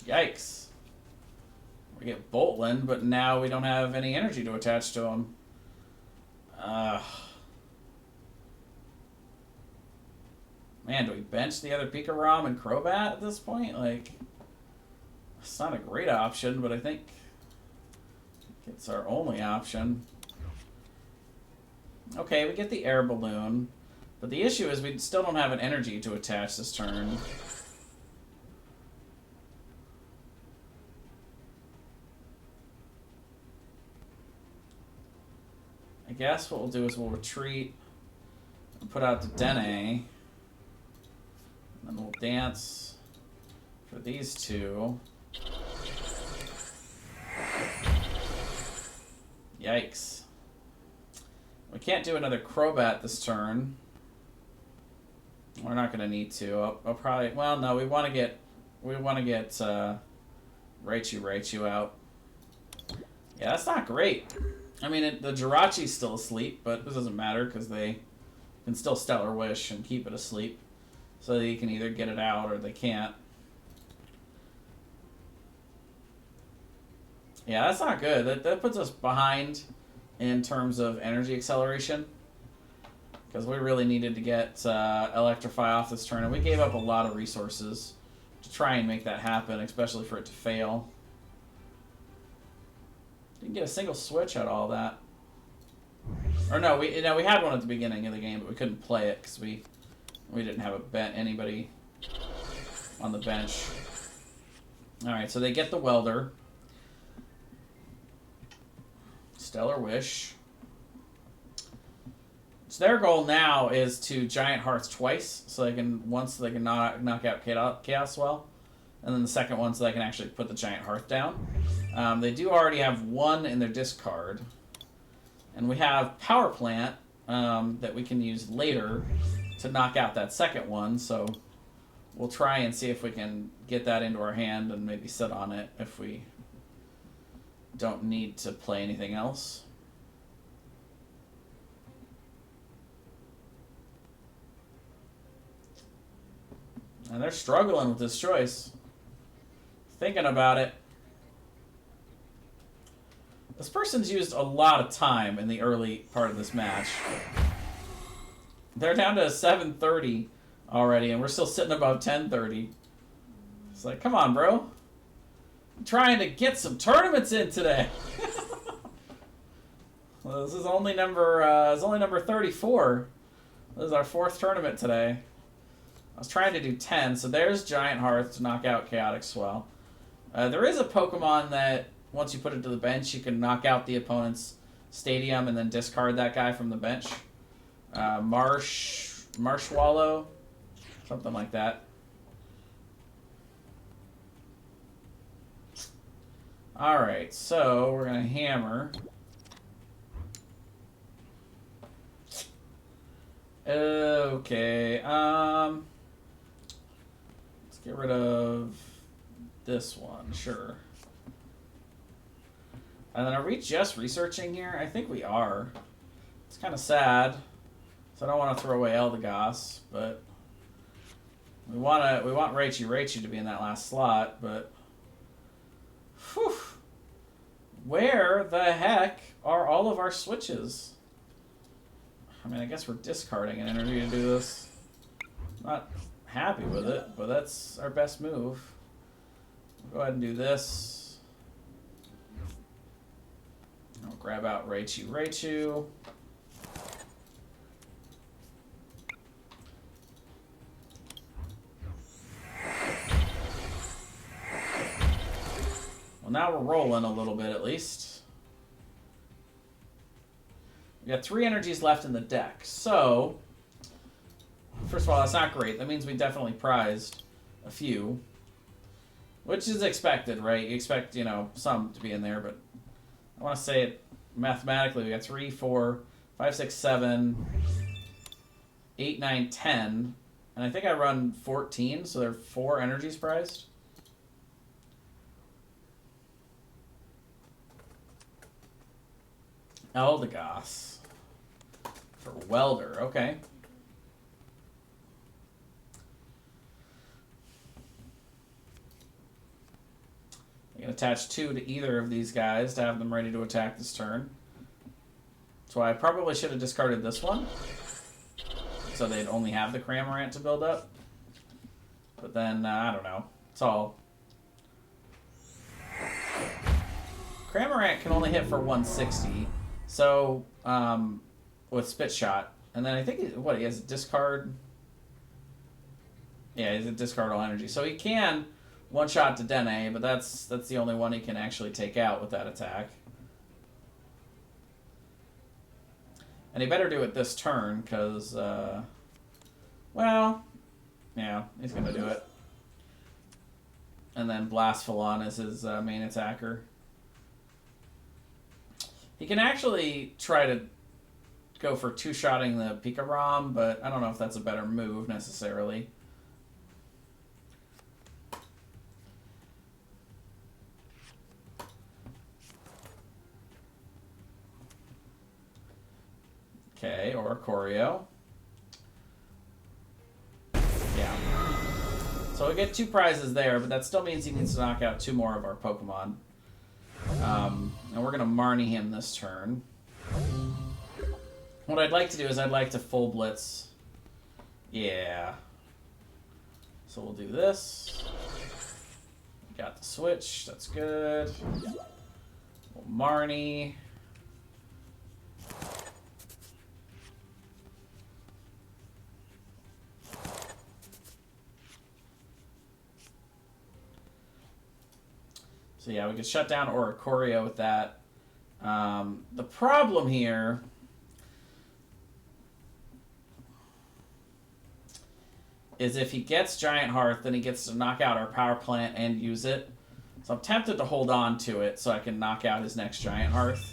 Yikes. We get Boltland, but now we don't have any energy to attach to him. Man, do we bench the other Pikarom and Crobat at this point? Like, it's not a great option, but I think it's our only option. Okay, we get the Air Balloon, but the issue is we still don't have an energy to attach this turn. I guess what we'll do is we'll retreat and put out the Dedenne. And then we'll dance for these 2. Yikes. We can't do another Crobat this turn. We're not going to need to. I'll probably... Well, no, we want to get Raichu out. Yeah, that's not great. I mean, the Jirachi's still asleep, but it doesn't matter because they can still Stellar Wish and keep it asleep. So you can either get it out or they can't. Yeah, that's not good. That puts us behind in terms of energy acceleration. Because we really needed to get Electrify off this turn. And we gave up a lot of resources to try and make that happen, especially for it to fail. Didn't get a single switch out of all that. Or no, we had one at the beginning of the game, but we couldn't play it because we didn't have anybody on the bench. All right, so they get the welder. Stellar Wish. So their goal now is to Giant Hearts twice, so they can knock out Chaos Swell, and then the second one so they can actually put the Giant Hearth down. They do already have one in their discard. And we have Power Plant that we can use later to knock out that second one. So we'll try and see if we can get that into our hand and maybe sit on it if we don't need to play anything else. And they're struggling with this choice. Thinking about it. This person's used a lot of time in the early part of this match. They're down to 7:30 already, and we're still sitting above 10:30. It's like, come on, bro. I'm trying to get some tournaments in today. Well, this is only number 34. This is our 4th tournament today. I was trying to do 10, so there's Giant Hearth to knock out Chaotic Swell. There is a Pokemon that once you put it to the bench, you can knock out the opponent's stadium and then discard that guy from the bench. Marshwallow, something like that. Alright, so we're going to hammer. Okay, let's get rid of this one, sure. And then are we just researching here? I think we are. It's kind of sad. So I don't want to throw away Eldegoss, but we want Raichu to be in that last slot, but whew, where the heck are all of our switches? I mean, I guess we're discarding an energy to do this. Not happy with it, but that's our best move. We'll go ahead and do this. I'll grab out Raichu. Well, now we're rolling a little bit at least. We got 3 energies left in the deck. So, first of all, that's not great. That means we definitely prized a few. Which is expected, right? You expect, some to be in there, but I want to say it mathematically. We got 3, 4, 5, 6, 7, 8, 9, 10. And I think I run 14, so there are 4 energies prized. Eldegoss for Welder, okay. You can attach 2 to either of these guys to have them ready to attack this turn. So I probably should have discarded this one, so they'd only have the Cramorant to build up. But then, I don't know. It's all... Cramorant can only hit for 160, so, with Spit Shot. And then I think, he has a discard? Yeah, he has a discard all energy. So he can one-shot to Dene, but that's the only one he can actually take out with that attack. And he better do it this turn, because, well, yeah, he's going to do it. And then Blastphalon is his main attacker. He can actually try to go for 2-shotting the Pika-Rom, but I don't know if that's a better move, necessarily. Okay, or Choreo. Yeah. So we get 2 prizes there, but that still means he needs to knock out 2 more of our Pokemon. And we're going to Marnie him this turn. What I'd like to do is I'd like to full blitz. Yeah. So we'll do this. Got the switch. That's good. We'll Marnie. So yeah, we could shut down Oricorio with that. The problem here is if he gets Giant Hearth, then he gets to knock out our power plant and use it. So I'm tempted to hold on to it so I can knock out his next Giant Hearth.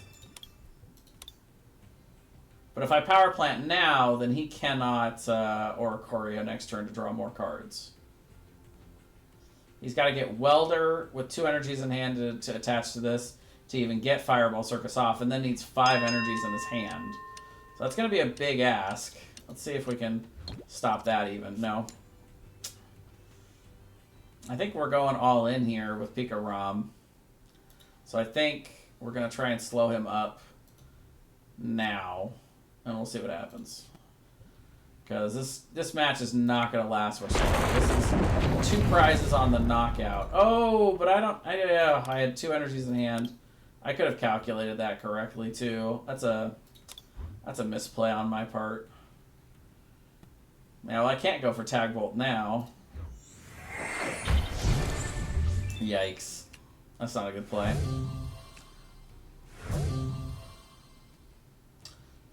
But if I power plant now, then he cannot Oricorio next turn to draw more cards. He's got to get Welder with 2 energies in hand to attach to this to even get Fireball Circus off, and then needs 5 energies in his hand. So that's going to be a big ask. Let's see if we can stop that even. No. I think we're going all in here with Pika Rom. So I think we're going to try and slow him up now, and we'll see what happens. Because this match is not going to last much longer. This is 2 prizes on the knockout. Oh, but I had 2 energies in hand. I could have calculated that correctly too. That's a misplay on my part. Now I can't go for Tag Bolt now. Yikes. That's not a good play.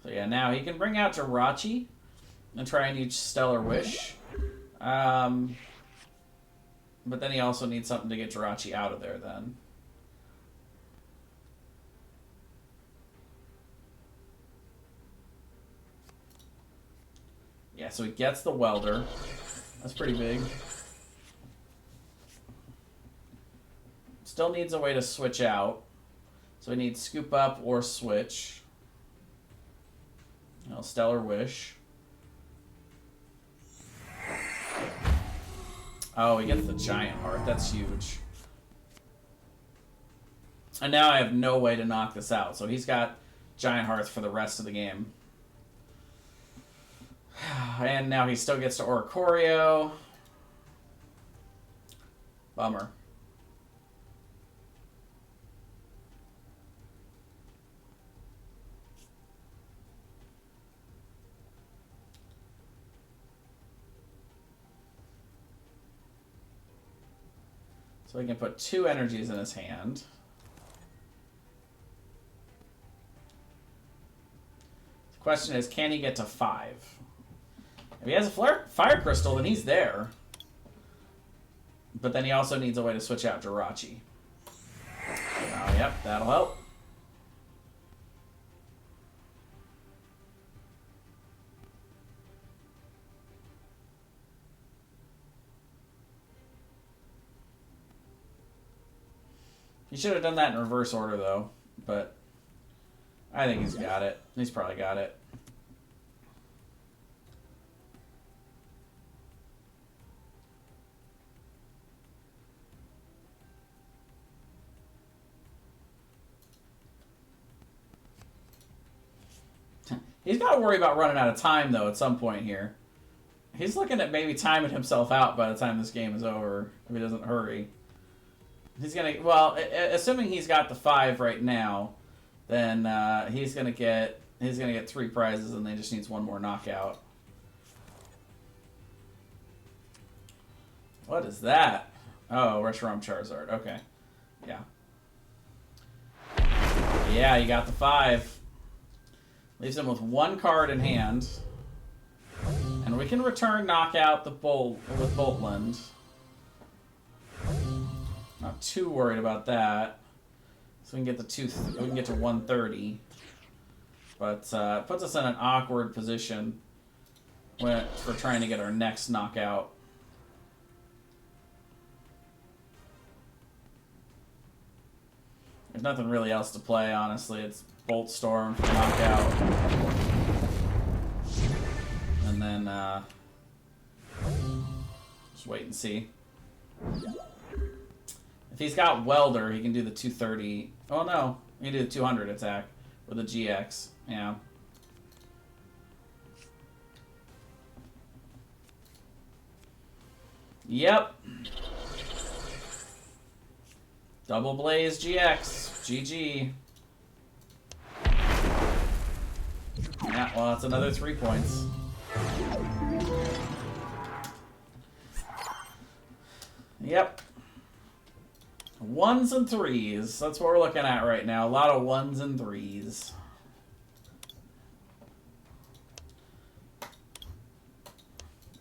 So yeah, now he can bring out Jirachi and try and use Stellar Wish. But then he also needs something to get Jirachi out of there then. Yeah, so he gets the Welder. That's pretty big. Still needs a way to switch out. So he needs Scoop Up or Switch. Stellar Wish. Oh, he gets the Giant Heart. That's huge. And now I have no way to knock this out. So he's got Giant Hearth for the rest of the game. And now he still gets to Oricorio. Bummer. So he can put 2 energies in his hand. The question is, can he get to 5? If he has a Fire Crystal, then he's there. But then he also needs a way to switch out Jirachi. Oh, yep, that'll help. He should have done that in reverse order, though. But I think he's got it. He's probably got it. He's got to worry about running out of time, though, at some point here. He's looking at maybe timing himself out by the time this game is over, if he doesn't hurry. He's going to... Well, assuming he's got the 5 right now, then he's going to get 3 prizes, and they just needs 1 more knockout. What is that? Oh, Reshiram Charizard. Okay. Yeah. Yeah, you got the 5. Leaves him with 1 card in hand. And we can return knockout the Bolt with Boltland. Not too worried about that. So we can get we can get to 130. But it puts us in an awkward position for trying to get our next knockout. There's nothing really else to play, honestly. It's Bolt Storm for knockout. And then just wait and see. If he's got Welder, he can do the 230. Oh no, he can do the 200 attack with the GX. Yeah. Yep. Double Blaze GX. GG. Yeah, well, that's another 3 points. Yep. 1s and 3s. That's what we're looking at right now. A lot of 1s and 3s.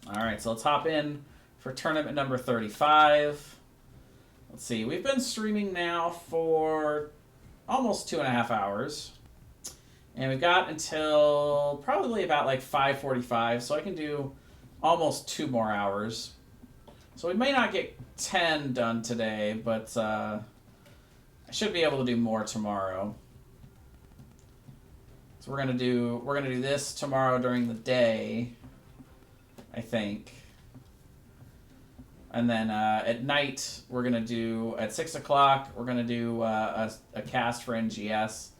Alright, so let's hop in for tournament number 35. Let's see. We've been streaming now for almost 2.5 hours. And we've got until probably about like 5:45, so I can do almost 2 more hours. So we may not get 10 done today, but I should be able to do more tomorrow. So we're gonna do this tomorrow during the day, I think. And then at night we're gonna do at 6 o'clock. We're gonna do a cast for NGS,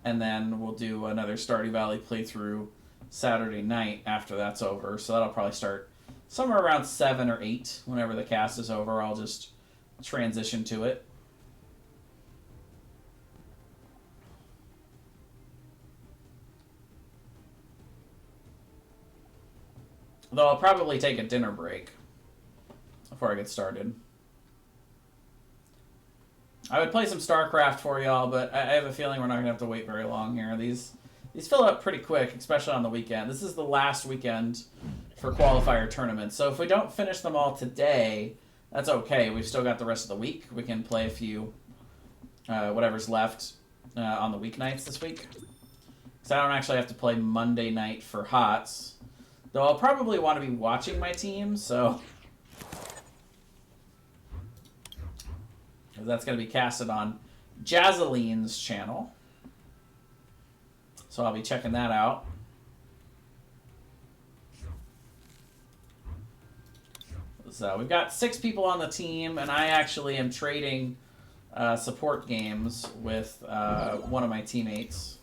and then we'll do another Stardew Valley playthrough Saturday night after that's over. So that'll probably start somewhere around 7 or 8. Whenever the cast is over, I'll just transition to it. Though I'll probably take a dinner break before I get started. I would play some StarCraft for y'all, but I have a feeling we're not going to have to wait very long here. These fill up pretty quick, especially on the weekend. This is the last weekend for qualifier tournaments. So if we don't finish them all today, that's okay. We've still got the rest of the week. We can play a few, whatever's left on the weeknights this week. Because I don't actually have to play Monday night for HOTS. Though I'll probably want to be watching my team, so... that's going to be casted on Jazzeline's channel. So I'll be checking that out. So we've got 6 people on the team, and I actually am trading support games with one of my teammates.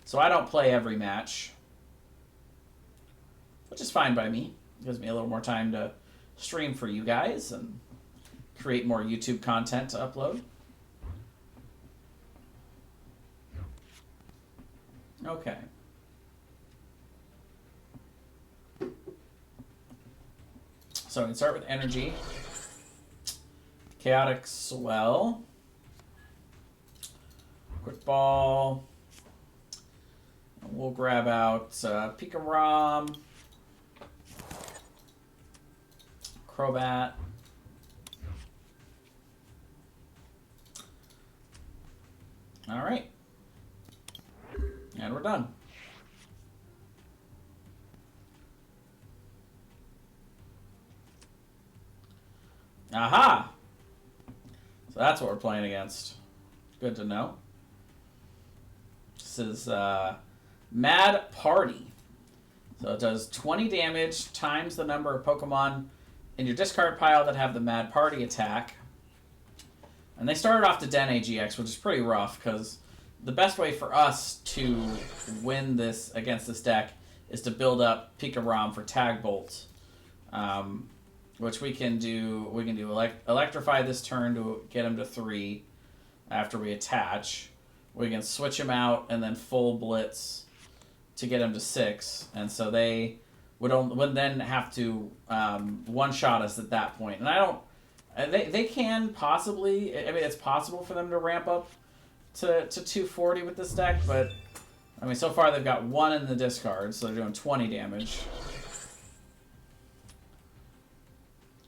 So I don't play every match, which is fine by me. It gives me a little more time to stream for you guys and create more YouTube content to upload. Okay. So we can start with energy. Chaotic Swell. Quick Ball. And we'll grab out Pika Rom. Crobat. All right. And we're done. Aha! So that's what we're playing against. Good to know. This is Mad Party. So it does 20 damage times the number of Pokemon in your discard pile that have the Mad Party attack. And they started off to Den AGX, which is pretty rough, because the best way for us to win this against this deck is to build up Pika Rom for Tag Bolt, which we can do. We can do Electrify this turn to get him to 3 after we attach. We can switch him out and then full Blitz to get him to 6, and so they would then have to one-shot us at that point. And I don't. They can possibly. I mean, it's possible for them to ramp up to 240 with this deck, but I mean, so far they've got 1 in the discard, so they're doing 20 damage.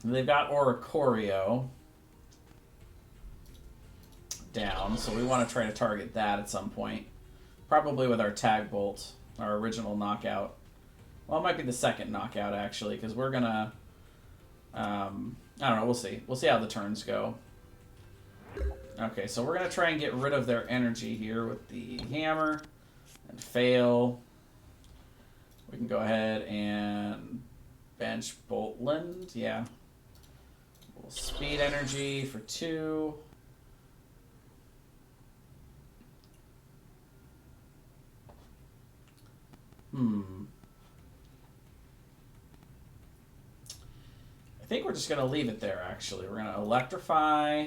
And they've got Oricorio down, so we want to try to target that at some point. Probably with our Tag Bolt, our original knockout. Well, it might be the second knockout, actually, because we're going to... I don't know, we'll see. We'll see how the turns go. Okay, so we're going to try and get rid of their energy here with the hammer and fail. We can go ahead and bench Boltland. Yeah. Speed energy for 2. I think we're just going to leave it there, actually. We're going to electrify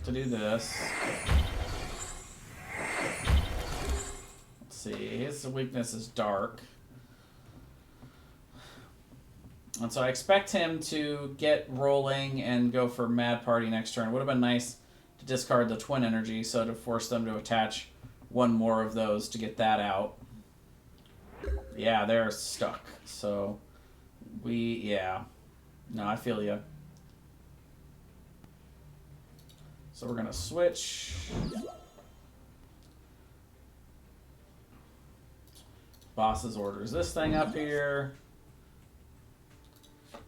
to do this. Let's see. His weakness is dark. And so I expect him to get rolling and go for Mad Party next turn. It would have been nice to discard the Twin Energy, so to force them to attach one more of those to get that out. Yeah, they're stuck. So yeah. No, I feel you. So we're going to switch. Boss's orders this thing up here.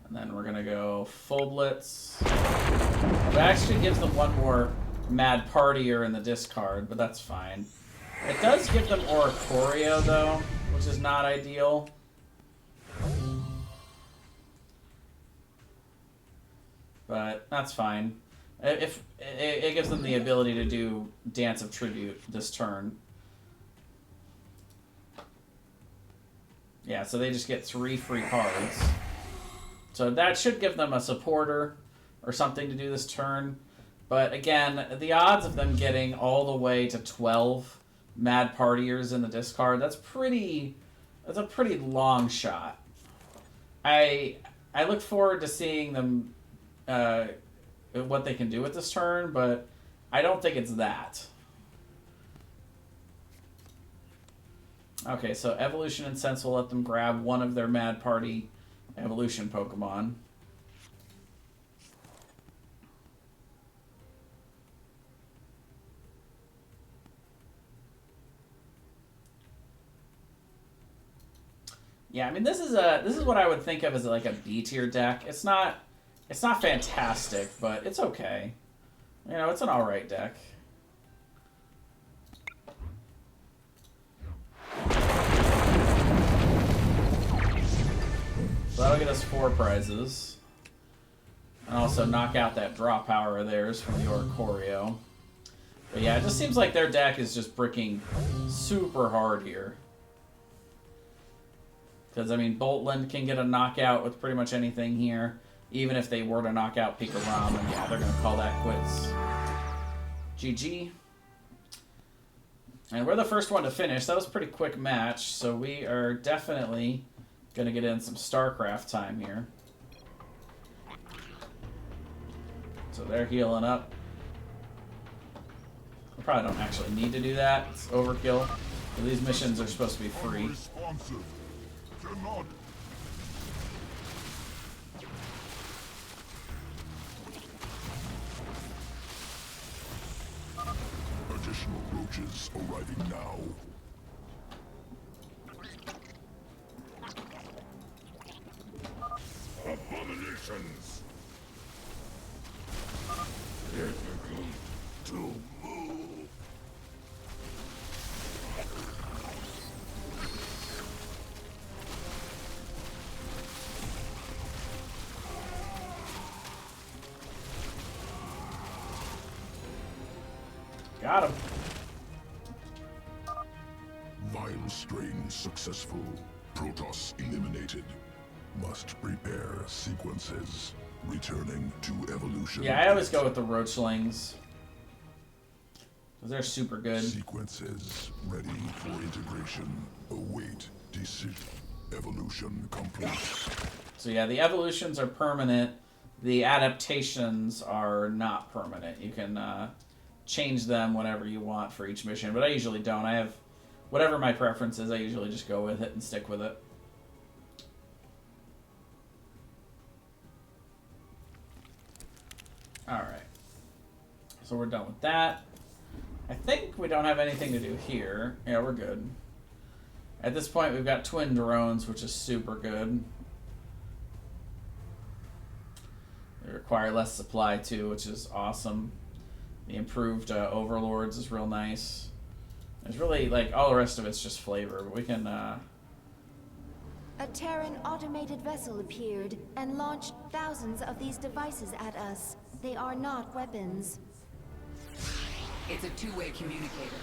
And then we're going to go full blitz. It actually gives them one more Mad Partier in the discard, but that's fine. It does give them Oricorio, though, which is not ideal. But that's fine. If it gives them the ability to do Dance of Tribute this turn. Yeah, so they just get 3 free cards. So that should give them a supporter or something to do this turn. But again, the odds of them getting all the way to 12 Mad Partiers in the discard, that's a pretty long shot. I look forward to seeing them what they can do with this turn, but I don't think it's that. Okay, so Evolution and Sense will let them grab one of their Mad Party evolution Pokemon. Yeah, I mean this is what I would think of as like a B tier deck. It's not fantastic, but it's okay. You know, it's an alright deck. So that'll get us 4 prizes. And also knock out that draw power of theirs from the Oricorio. But yeah, it just seems like their deck is just bricking super hard here. Because, I mean, Boltland can get a knockout with pretty much anything here. Even if they were to knock out Pikarom, and yeah, they're going to call that quits. GG. And we're the first one to finish. That was a pretty quick match, so we are definitely going to get in some StarCraft time here. So they're healing up. I probably don't actually need to do that. It's overkill. But these missions are supposed to be free. Additional roaches arriving now. Abominations! Difficult to move. Got him. Vile strain successful. Protoss eliminated. Must prepare sequences. Returning to evolution. Yeah, I always go with the Roachlings. Because they're super good. Sequences ready for integration. Await decision. Evolution complete. So yeah, the evolutions are permanent. The adaptations are not permanent. You can change them whenever you want for each mission, but I usually don't. I have whatever my preference is, I usually just go with it and stick with it. Alright. So we're done with that. I think we don't have anything to do here. Yeah, we're good. At this point, we've got twin drones, which is super good. They require less supply, too, which is awesome. The improved overlords is real nice. There's really, like, all the rest of it's just flavor, but we can A Terran automated vessel appeared and launched thousands of these devices at us. They are not weapons. It's a two-way communicator.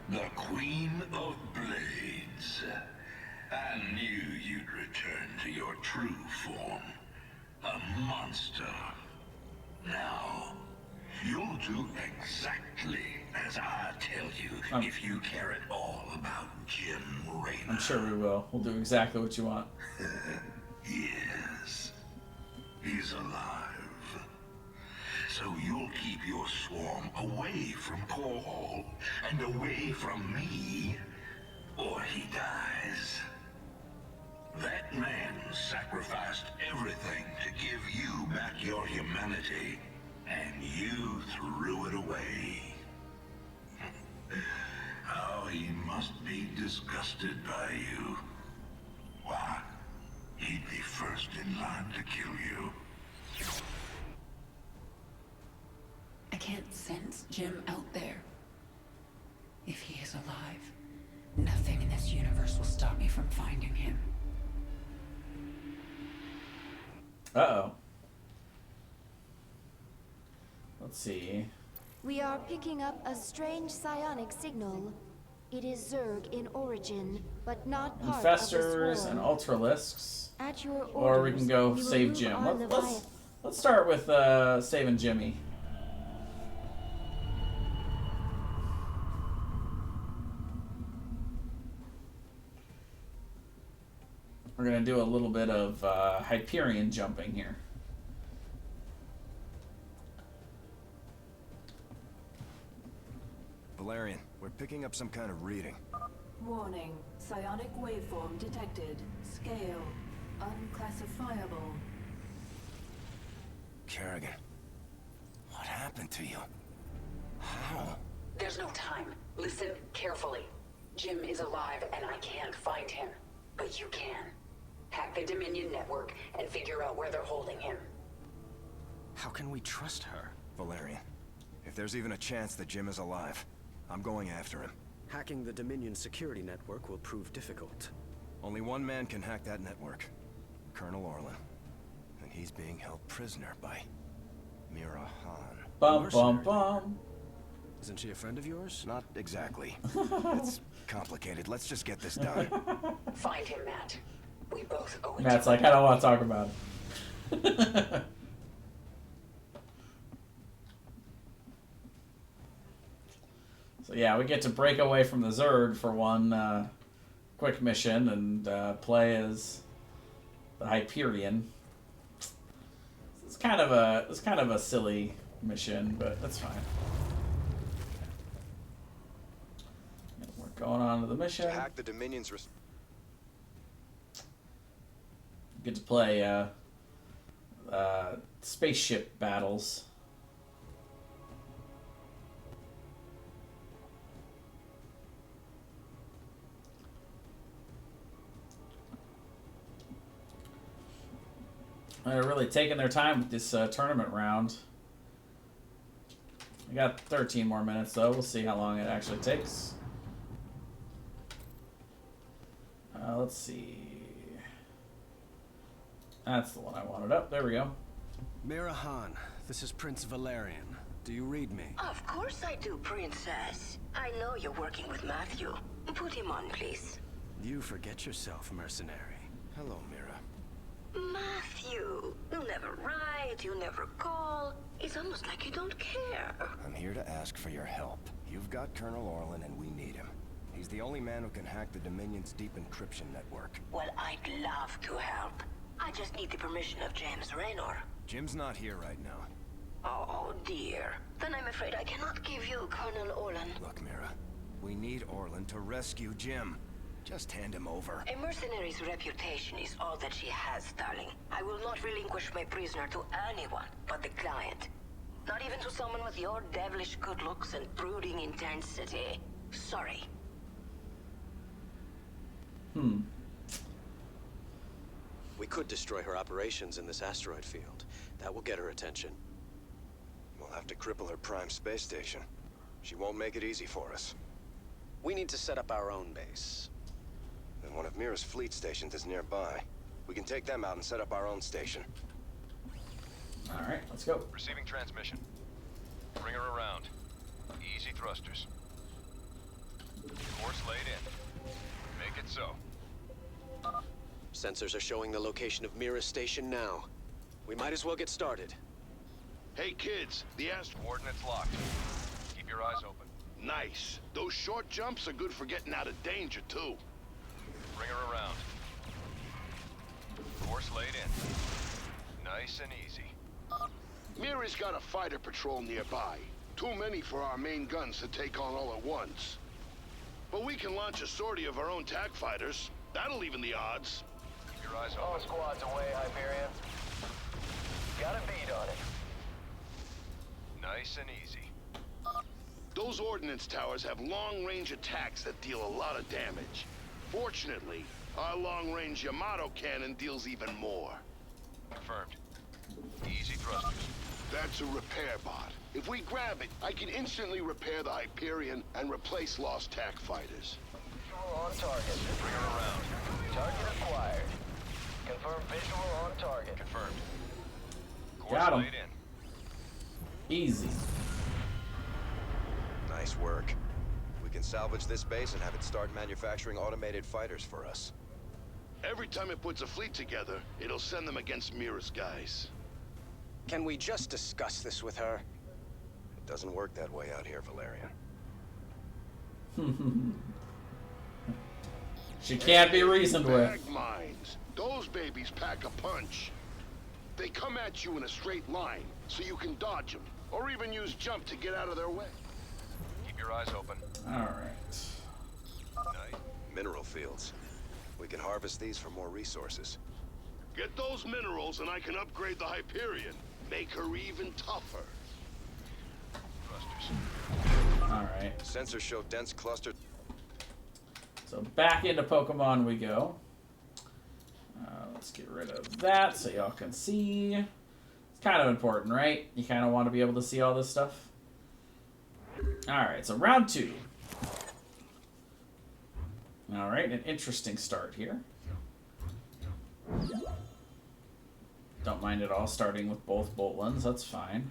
The Queen of Blades. I knew you'd return to your true form. A monster. Now, you'll do exactly as I tell you if you care at all about Jim Raynor. I'm sure we will. We'll do exactly what you want. Yes. He's alive. So you'll keep your swarm away from Paul and away from me, or he dies. That man sacrificed everything to give you back your humanity, and you threw it away. Oh, he must be disgusted by you. Why, he'd be first in line to kill you. I can't sense Jim out there. If he is alive, nothing in this universe will stop me from finding him. Uh-oh. Let's see. We are picking up a strange psionic signal. It is Zerg in origin, but not part of the Infestors swarm. and Ultralisks. At your orders, Or we can go we will save move Jim. on Let's start with saving Jimmy. We're going to do a little bit of Hyperion jumping here. Valerian, we're picking up some kind of reading. Warning. Psionic waveform detected. Scale. Unclassifiable. Kerrigan, what happened to you? How? There's no time. Listen carefully. Jim is alive and I can't find him. But you can. Hack the Dominion network and figure out where they're holding him. How can we trust her? Valerian, if there's even a chance that Jim is alive, I'm going after him. Hacking the Dominion security network will prove difficult. Only one man can hack that network. Colonel Orlan. And he's being held prisoner by Mira Han. Bum bum bum. Isn't she a friend of yours? Not exactly. It's complicated. Let's just get this done. Find him, Matt. We both owe it. Matt's like, I don't want to talk about it. So yeah, we get to break away from the Zerg for one quick mission and play as the Hyperion. It's kind of a silly mission, but that's fine. We're going on to the mission. Hack the Dominion's Get to play spaceship battles. They're really taking their time with this tournament round. We got 13 more minutes, though. We'll see how long it actually takes. Let's see. That's the one I wanted up. There we go. Mira Han, this is Prince Valerian. Do you read me? Of course I do, Princess. I know you're working with Matthew. Put him on, please. You forget yourself, mercenary. Hello, Mira. Matthew, you never write, you never call. It's almost like you don't care. I'm here to ask for your help. You've got Colonel Orlan and we need him. He's the only man who can hack the Dominion's deep encryption network. Well, I'd love to help. I just need the permission of James Raynor. Jim's not here right now. Oh, dear. Then I'm afraid I cannot give you Colonel Orlan. Look, Mira, we need Orlan to rescue Jim. Just hand him over. A mercenary's reputation is all that she has, darling. I will not relinquish my prisoner to anyone but the client. Not even to someone with your devilish good looks and brooding intensity. Sorry. We could destroy her operations in this asteroid field. That will get her attention. We'll have to cripple her prime space station. She won't make it easy for us. We need to set up our own base. and one of Mira's fleet stations is nearby. We can take them out and set up our own station. Alright, let's go. Receiving transmission. Bring her around. Easy thrusters. Course laid in. Make it so. Sensors are showing the location of Mira's station now. We might as well get started. Hey kids, the Coordinates locked. Keep your eyes open. Nice. Those short jumps are good for getting out of danger, too. Bring her around. Course laid in. Nice and easy. Mira's got a fighter patrol nearby. Too many for our main guns to take on all at once. But we can launch a sortie of our own TAC fighters. That'll even the odds. Keep your eyes All open. squads away, Hyperion. Got a beat on it. Nice and easy. Those ordnance towers have long-range attacks that deal a lot of damage. Fortunately, our long-range Yamato cannon deals even more. Confirmed. Easy thrusters. That's a repair bot. If we grab it, I can instantly repair the Hyperion and replace lost TAC fighters. Visual on target. Bring her around. Target acquired. Confirm visual on target. Confirmed. Course Got 'em. laid in. Easy. Nice work. We can salvage this base and have it start manufacturing automated fighters for us. Every time it puts a fleet together, it'll send them against Mira's guys. Can we just discuss this with her? It doesn't work that way out here, Valerian. She can't be reasoned with. Bag mines. Those babies pack a punch. They come at you in a straight line, so you can dodge them, or even use jump to get out of their way. Keep your eyes open. Alright. Nice. Mineral fields. We can harvest these for more resources. Get those minerals and I can upgrade the Hyperion. Make her even tougher. Thrusters. Alright. Sensors show dense cluster. So back into Pokemon we go. Let's get rid of that so y'all can see. It's kind of important, right? You kind of want to be able to see all this stuff. Alright, so round 2. Alright, an interesting start here. Don't mind at all starting with both Boltlands, that's fine.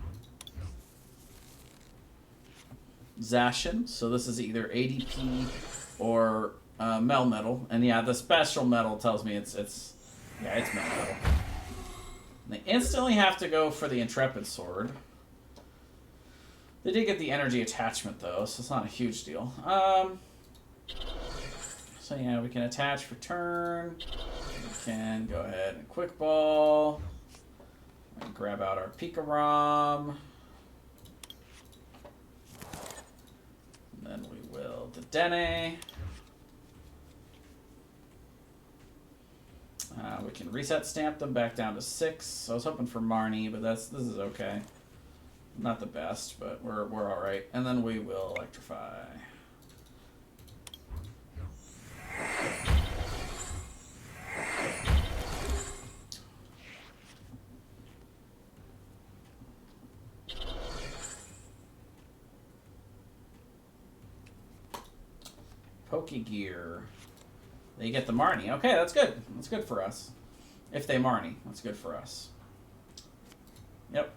Zacian, so this is either ADP or Melmetal, and yeah, the special metal tells me it's Melmetal. They instantly have to go for the Intrepid Sword. They did get the energy attachment though, so it's not a huge deal. So yeah, we can attach for turn. We can go ahead and quick ball. And grab out our Pikarom. And then we will Dedenne. We can reset stamp them back down to 6. I was hoping for Marnie, but this is okay. Not the best, but we're all right. And then we will electrify. Pokegear. They get the Marnie. Okay, that's good. That's good for us. If they Marnie, that's good for us. Yep.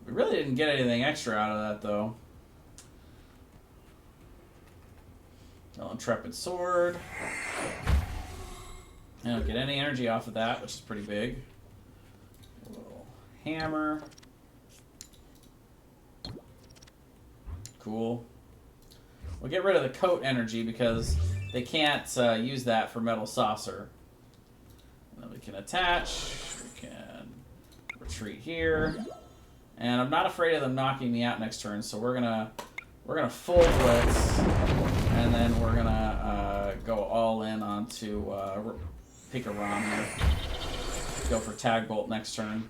We really didn't get anything extra out of that, though. Intrepid Sword. I don't get any energy off of that, which is pretty big. A little hammer. Cool. We'll get rid of the coat energy because they can't use that for Metal Saucer. And then we can attach. We can retreat here. And I'm not afraid of them knocking me out next turn, so we're gonna full blitz, and then we're gonna go all in onto Pikarom here. Go for Tag Bolt next turn.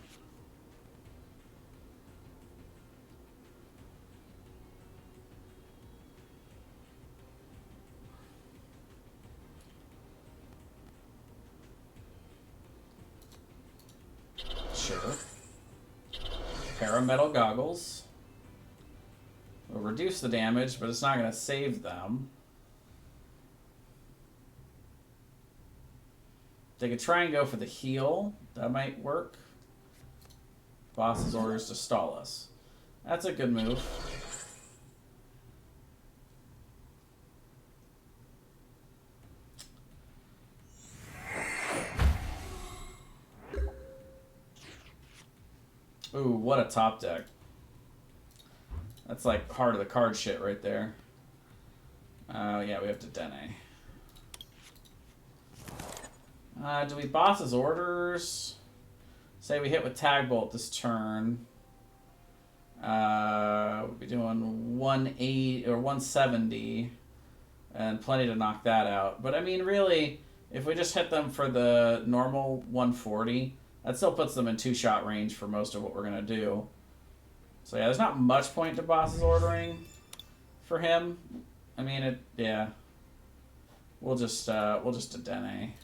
Sure. Parametal goggles. Will reduce the damage, but it's not going to save them. They could try and go for the heal. That might work. Boss's orders to stall us. That's a good move. Ooh, what a top deck. That's like heart of the card shit right there. Yeah, we have to dene. Do we boss's orders? Say we hit with tag bolt this turn. We'll be doing 180 or 170 and plenty to knock that out. But I mean, really, if we just hit them for the normal 140, that still puts them in 2-shot range for most of what we're gonna do. So yeah, there's not much point to boss's ordering for him. I mean, yeah. We'll just dene.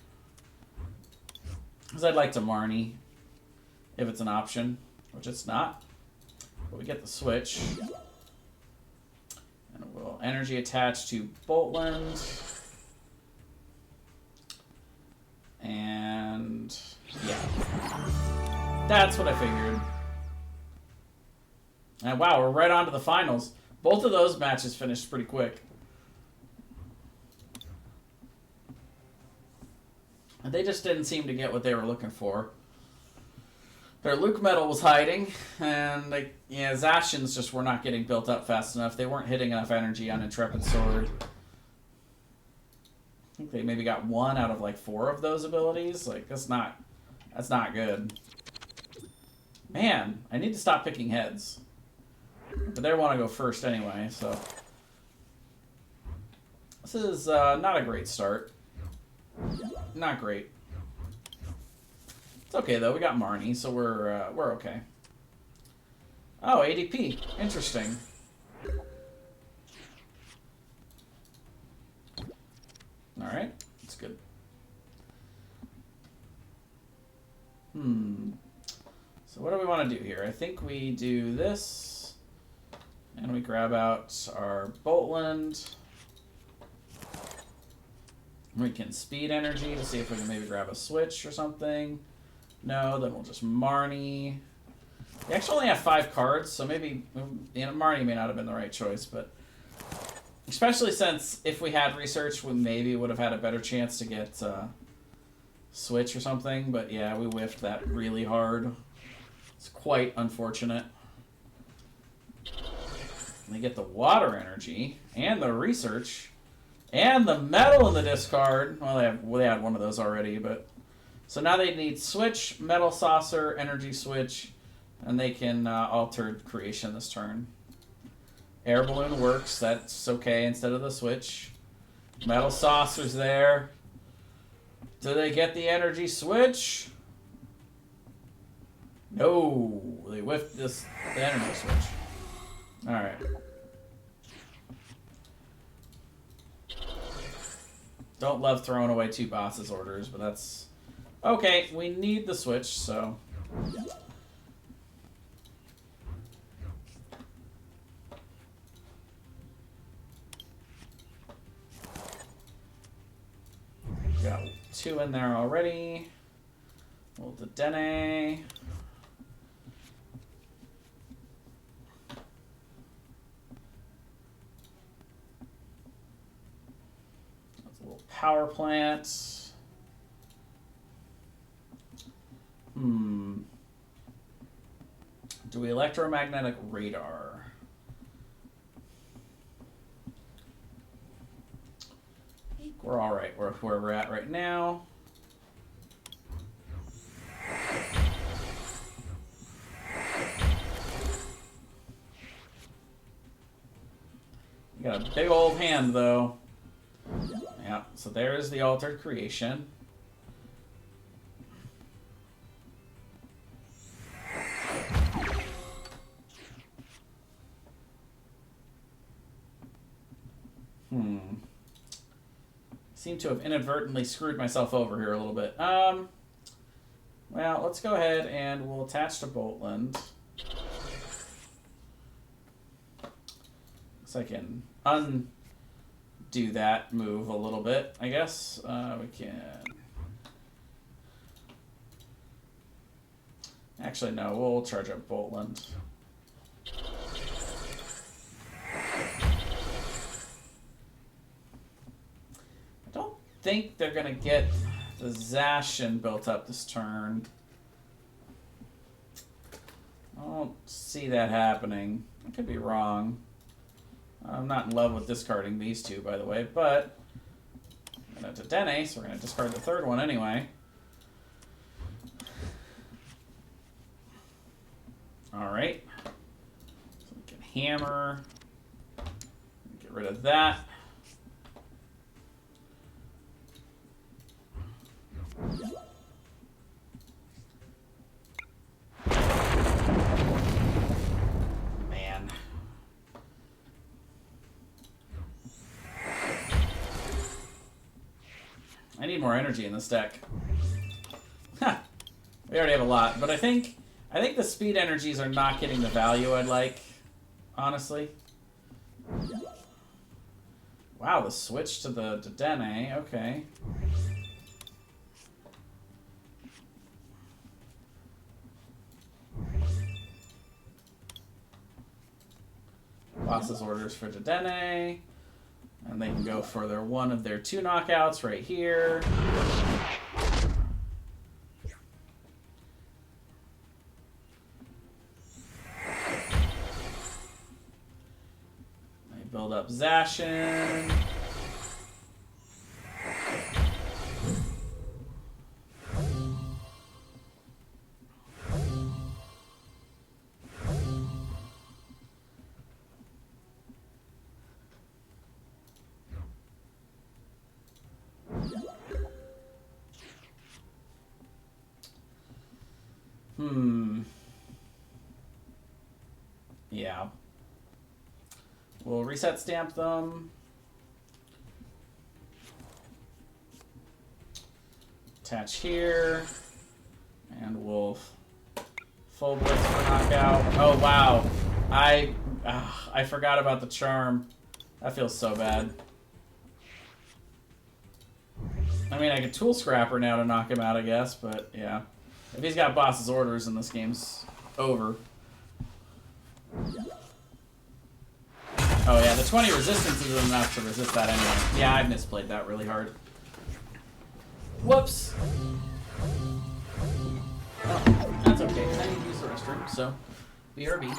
Because I'd like to Marnie, if it's an option, which it's not. But we get the switch. And we'll energy attach to Boltland. And yeah. That's what I figured. And wow, we're right on to the finals. Both of those matches finished pretty quick. And they just didn't seem to get what they were looking for. Their Luke Metal was hiding, and Zacians just were not getting built up fast enough. They weren't hitting enough energy on Intrepid Sword. I think they maybe got 1 out of like 4 of those abilities. Like, that's not good. Man, I need to stop picking heads. But they want to go first anyway, so. This is not a great start. Not great. It's okay though. We got Marnie, so we're okay. Oh, ADP. Interesting. All right, that's good. So what do we want to do here? I think we do this, and we grab out our Boltland. We can speed energy to see if we can maybe grab a switch or something. No, then we'll just Marnie. We actually only have 5 cards, so maybe Marnie may not have been the right choice, but especially since if we had research, we maybe would have had a better chance to get switch or something. But yeah, we whiffed that really hard. It's quite unfortunate. They get the water energy and the research. And the metal in the discard. Well, they had one of those already, but so now they need switch, metal saucer, energy switch, and they can alter creation this turn. Air balloon works. That's okay instead of the switch. Metal saucer's there. Do they get the energy switch? No, they whiffed the energy switch. All right. Don't love throwing away 2 boss's orders, but that's okay. We need the switch, so. Got 2 in there already. We'll do dene. Power plant. Do we electromagnetic radar? We're all right where we're at right now. You got a big old hand though. Yeah, so there's the altered creation. Seem to have inadvertently screwed myself over here a little bit. Well, let's go ahead and we'll attach to Boltland. So I can undo that move a little bit, I guess. We can... Actually, no, we'll charge up Boltland. I don't think they're going to get the Zacian built up this turn. I don't see that happening. I could be wrong. I'm not in love with discarding these two, by the way, but I'm going to Dene, so we're going to discard the third one anyway. Alright. So we can hammer. Get rid of that. Man. I need more energy in this deck. Huh. We already have a lot, but I think the speed energies are not getting the value I'd like, honestly. Wow, the switch to the Dene, okay. Boss's orders for Dene. And they can go for one of their 2 knockouts right here. Build up Zacian. Yeah. We'll reset stamp them. Attach here. And we'll full blitz for knockout. Oh, wow. I forgot about the charm. That feels so bad. I mean, I could tool scrapper now to knock him out, I guess, but yeah. If he's got boss's orders, then this game's over. Oh yeah, the 20 resistance is enough to resist that anyway. Yeah, I misplayed that really hard. Whoops! Oh, that's okay. I need to use the restroom, so BRB.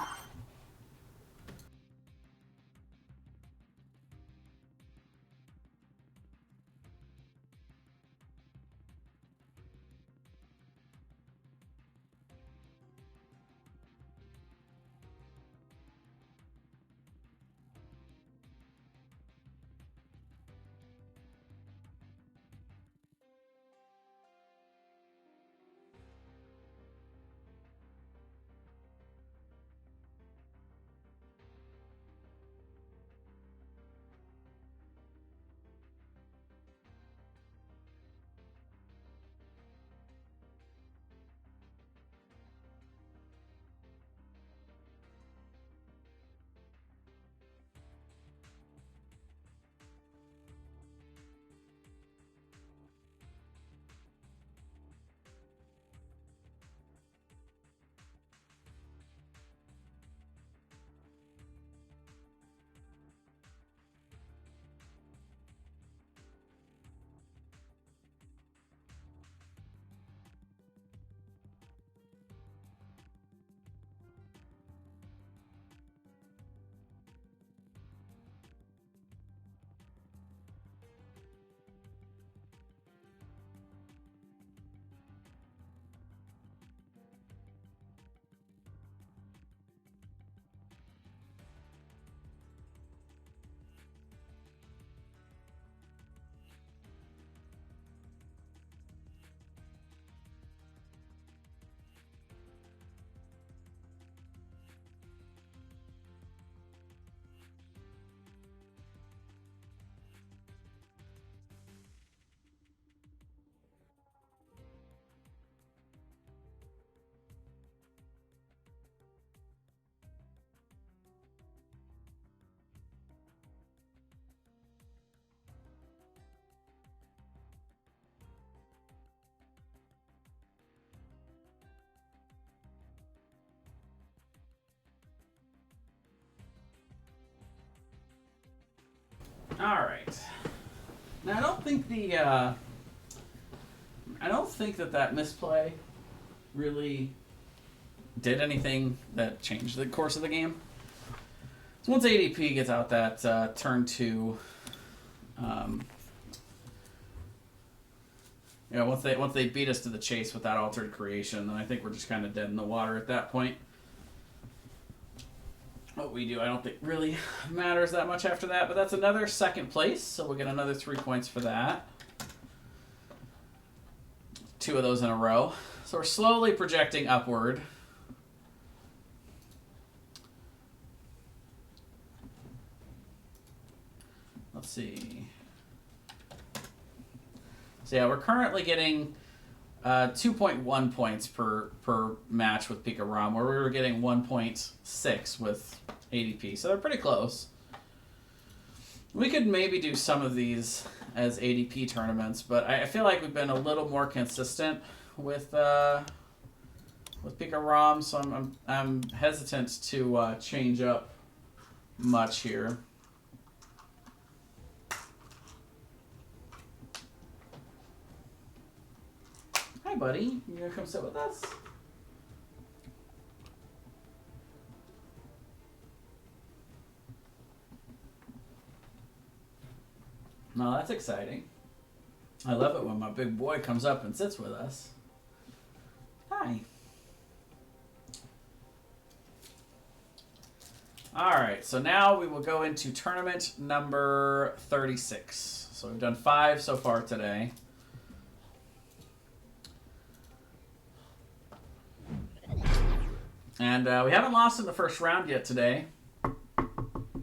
Alright. Now, I don't think that misplay really did anything that changed the course of the game. So once ADP gets out that turn 2, once they beat us to the chase with that altered creation, then I think we're just kind of dead in the water at that point. What we do, I don't think really matters that much after that, but that's another second place, so we'll get another 3 points for that. 2 of those in a row. So we're slowly projecting upward. Let's see. So yeah, we're currently getting 2.1 points per match with Pika Rom, where we were getting 1.6 with ADP. So they're pretty close. We could maybe do some of these as ADP tournaments, but I feel like we've been a little more consistent with Pika Rom, so I'm hesitant to change up much here. Hi, buddy. You gonna come sit with us? No, that's exciting. I love it when my big boy comes up and sits with us. Hi. Alright, so now we will go into tournament number 36. So we've done 5 so far today. And we haven't lost in the first round yet today.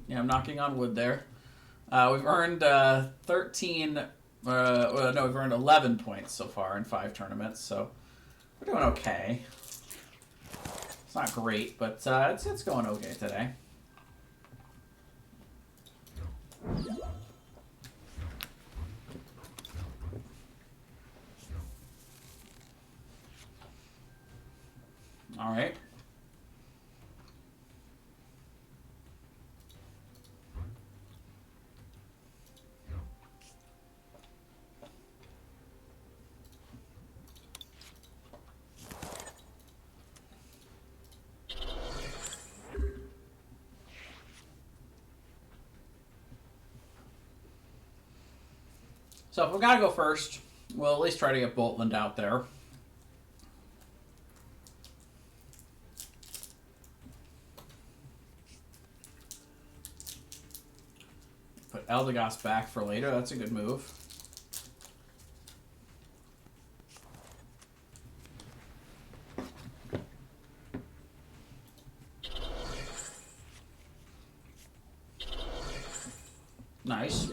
Yeah, I'm knocking on wood there. We've earned 11 points so far in 5 tournaments, so we're doing okay. It's not great, but it's going okay today. All right. So if we've got to go first, we'll at least try to get Boltland out there. Put Eldegoss back for later. That's a good move. Nice.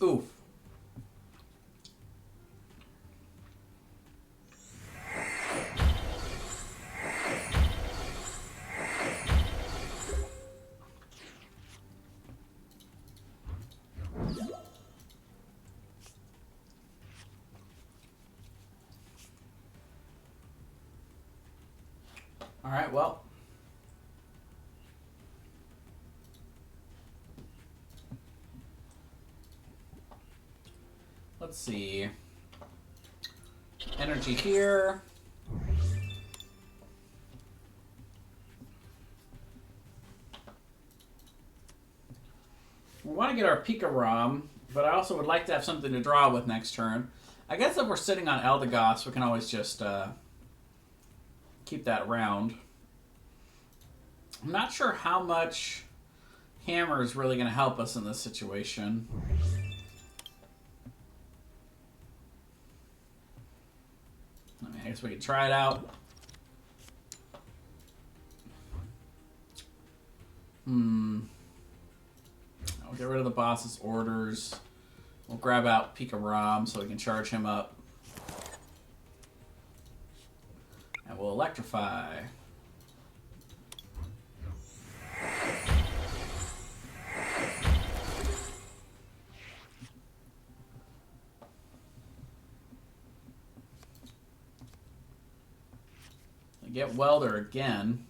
Oof. All right, well. Let's see. Energy here. We want to get our Pika Rom, but I also would like to have something to draw with next turn. I guess if we're sitting on Eldegoss, we can always just keep that round. I'm not sure how much Hammer is really going to help us in this situation. I mean, I guess we could try it out. We'll get rid of the boss's orders. We'll grab out Pika Rom so we can charge him up. And we'll electrify. Get Welder again.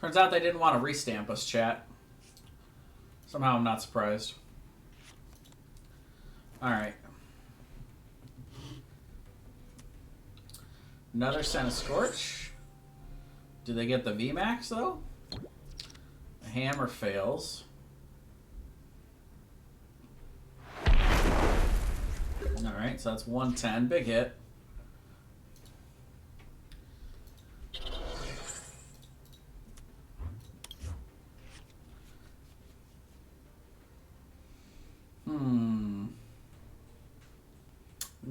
Turns out they didn't want to restamp us, chat. Somehow I'm not surprised. Alright. Another Senna Scorch. Do they get the VMAX, though? The hammer fails. Alright, so that's 110. Big hit.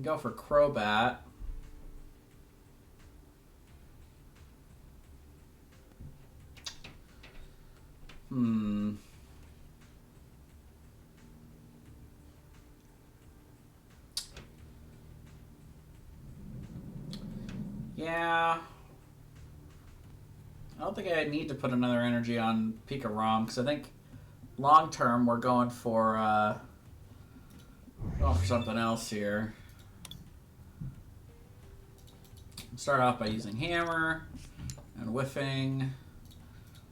Go for Crobat. Yeah. I don't think I need to put another energy on Pika Rom, because I think long term we're going for something else here. Start off by using Hammer and Whiffing.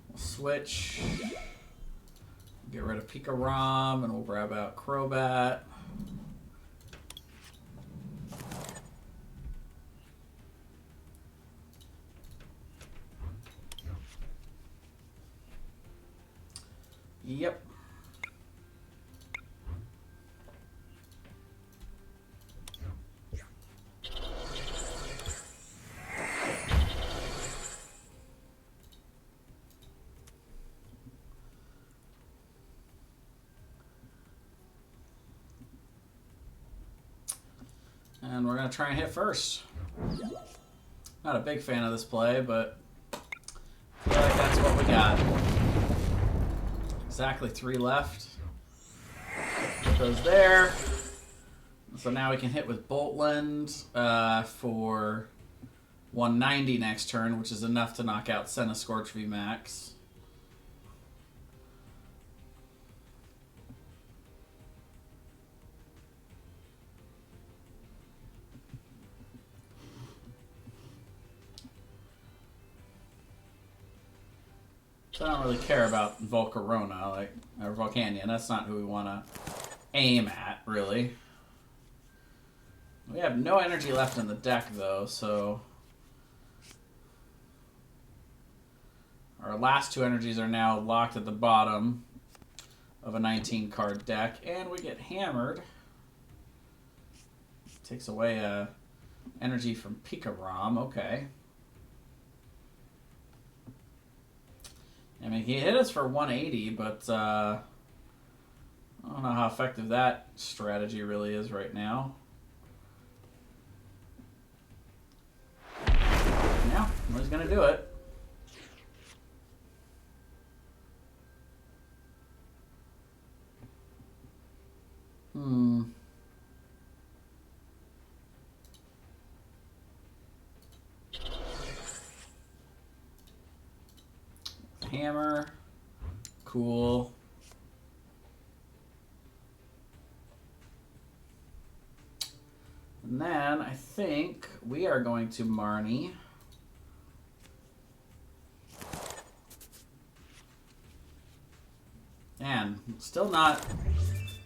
We'll switch. Get rid of Pika Rom and we'll grab out Crobat. Yep. And we're going to try and hit first. Not a big fan of this play, but I feel like that's what we got. Exactly 3 left. Put those there. So now we can hit with Bolt Lens for 190 next turn, which is enough to knock out Senna Scorch VMAX. So I don't really care about Volcarona, or Volcanion. That's not who we want to aim at, really. We have no energy left in the deck, though, so our last 2 energies are now locked at the bottom of a 19-card deck, and we get hammered. Takes away energy from Pika Rom. Okay. I mean, he hit us for 180, but I don't know how effective that strategy really is right now. Yeah, he's going to do it. Hammer. Cool. And then I think we are going to Marnie. Man, still not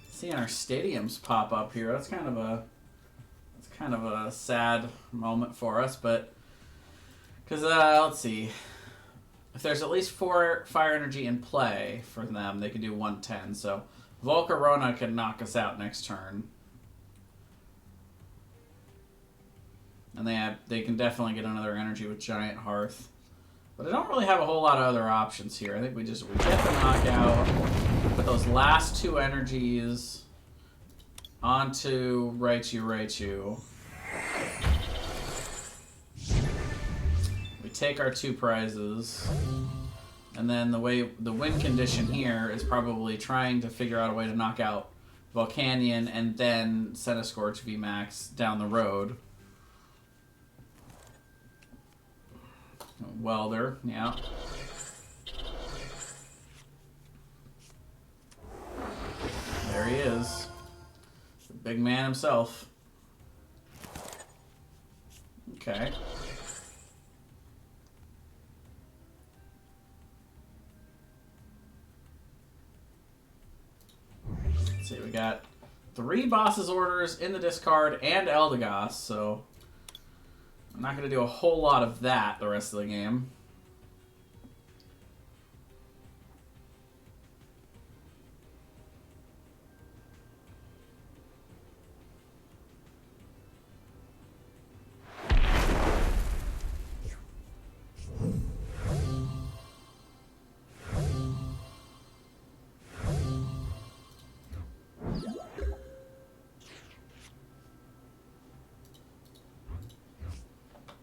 seeing our stadiums pop up here. That's kind of a sad moment for us, but because let's see. If there's at least 4 fire energy in play for them, they can do 110. So Volcarona can knock us out next turn. And they can definitely get another energy with Giant Hearth. But I don't really have a whole lot of other options here. I think we get the knockout, put those last 2 energies onto Raichu. We take our 2 prizes, and then the win condition here is probably trying to figure out a way to knock out Volcanion and then Senna Scorch VMAX down the road. Welder, yeah. There he is. The big man himself. Okay. see, we got 3 boss's orders in the discard and Eldegoss, so I'm not going to do a whole lot of that the rest of the game.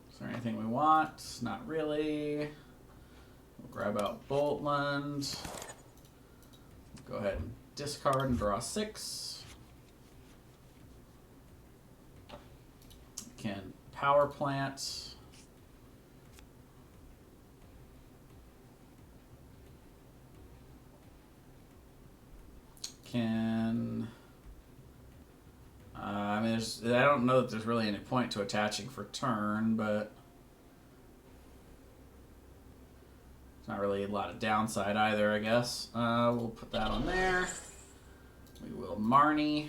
Is there anything we want? Not really. We'll grab out Boltland. Go ahead and discard and draw 6. Can power plant. Can... I mean, I don't know that there's really any point to attaching for turn, but it's not really a lot of downside either, I guess. We'll put that on there. We will Marnie.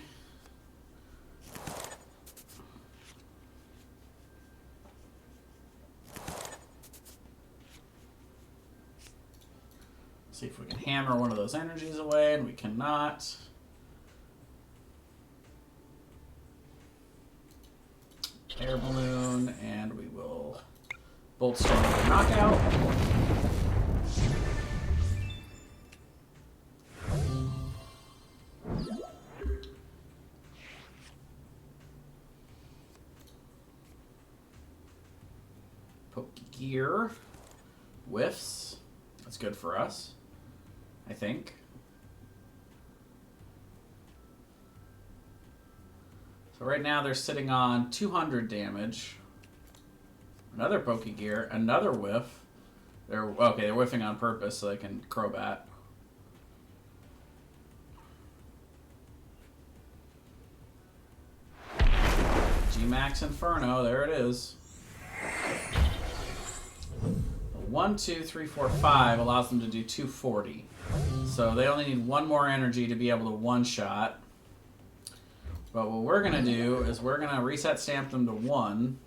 See if we can hammer one of those energies away, and we cannot. Air balloon, and we will Bolt Storm for knockout. Pokegear whiffs. That's good for us, I think. So right now they're sitting on 200 damage. Another Pokegear, another whiff. They're okay. They're whiffing on purpose so they can Crobat. G-Max Inferno. There it is. 1, 2, 3, 4, 5 allows them to do 240. So they only need 1 more energy to be able to one-shot. But what we're going to do is we're going to reset stamp them to 1.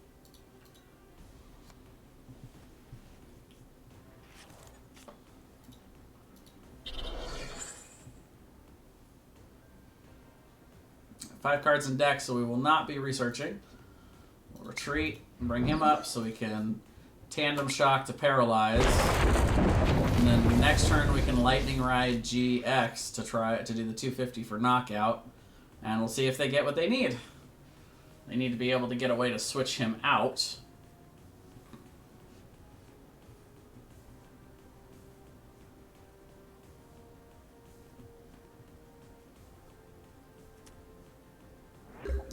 Five cards in deck, so we will not be researching. We'll retreat and bring him up so we can Tandem Shock to Paralyze. And then next turn we can Lightning Ride GX to try to do the 250 for knockout. And we'll see if they get what they need. They need to be able to get a way to switch him out.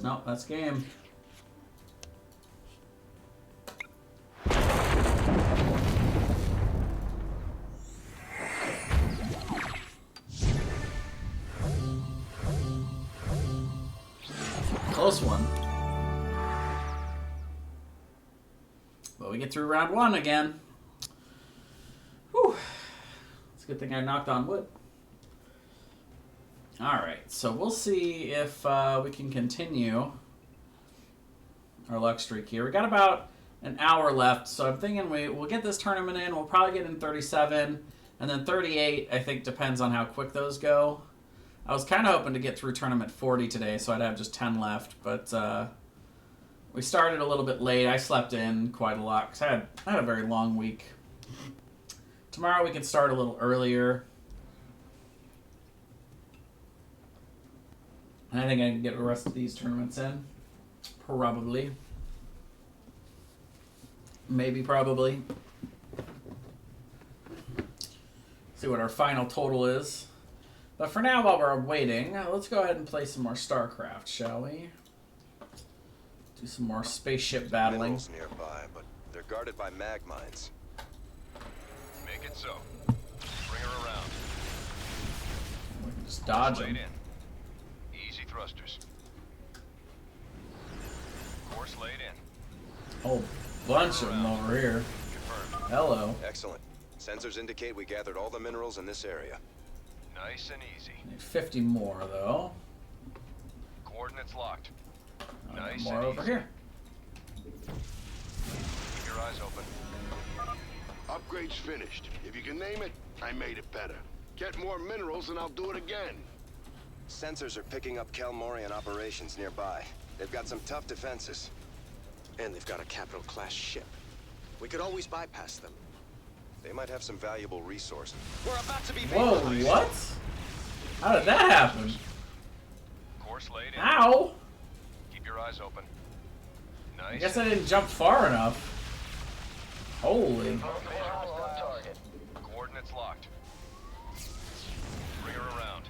No, that's game. Close one. But we get through round 1 again. Whew. It's a good thing I knocked on wood. Alright, so we'll see if we can continue our luck streak here. We got about an hour left, so I'm thinking we'll get this tournament in. We'll probably get in 37, and then 38, I think, depends on how quick those go. I was kind of hoping to get through tournament 40 today, so I'd have just 10 left, but we started a little bit late. I slept in quite a lot because I had a very long week. Tomorrow we can start a little earlier. And I think I can get the rest of these tournaments in. Probably. Maybe probably. See what our final total is. But for now, while we're waiting, let's go ahead and play some more StarCraft, shall we? Do some more spaceship battling. Minerals nearby, but they're guarded by mag mines. Make it so. Bring her around. We can just dodge them. Easy thrusters. Course laid in. Whole bunch of them over here. Confirmed. Hello. Excellent. Sensors indicate we gathered all the minerals in this area. Nice and easy. Need 50 more, though. Coordinates locked. Nice More and over easy. here. Keep your eyes open. Upgrade's finished. If you can name it, I made it better. Get more minerals and I'll do it again. Sensors are picking up Kelmorian operations nearby. They've got some tough defenses. And they've got a capital-class ship. We could always bypass them. They might have some valuable resources. We're about to be Whoa, vaporized. what? How did that happen? Course laid in. Ow! Keep your eyes open. Nice. I guess I didn't jump far enough. Holy. Visual on target. Coordinates locked. Bring her around.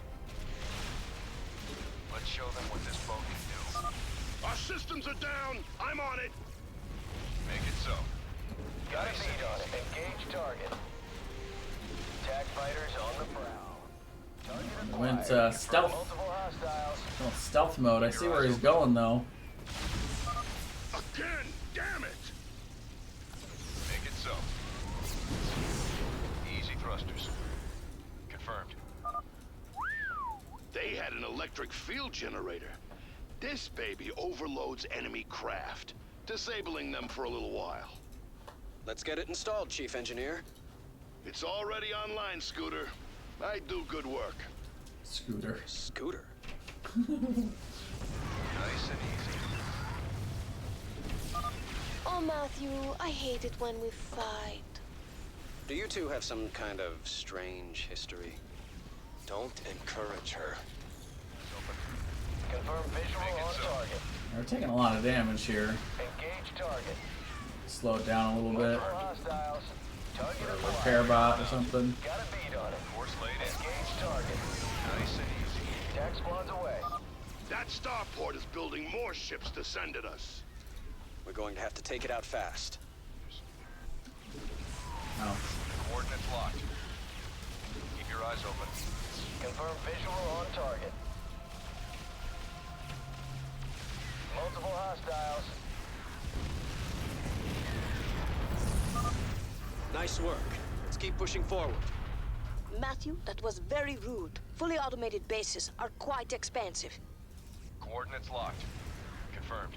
Let's show them what this boat can do. Our systems are down. I'm on it. Make it so. Got a Nice bead on and it. Engage target. Attack fighters on the prowl. Target acquired. Went Confirm stealth. multiple hostiles. Well, stealth mode. I see where he's going though. Again. Damn it. Make it so. Easy thrusters. Confirmed. They had an electric field generator. This baby overloads enemy craft, disabling them for a little while. Let's get it installed, Chief Engineer. It's already online, Scooter. I do good work. Scooter. Scooter. Nice and easy. Oh, Matthew, I hate it when we fight. Do you two have some kind of strange history? Don't encourage her. Confirm visual on target. We're taking a lot of damage here. Engage target. Slow it down a little bit. Multiple hostiles. Target Or a acquired. repair bot or something. Got a bead on it. Course laid in. Engage target. Nice and easy. Attack squads away. That starport is building more ships to send at us. We're going to have to take it out fast. Oh. Coordinates locked. Keep your eyes open. Confirm visual on target. Multiple hostiles. Nice work. Let's keep pushing forward. Matthew, that was very rude. Fully automated bases are quite expensive. Coordinates locked. Confirmed.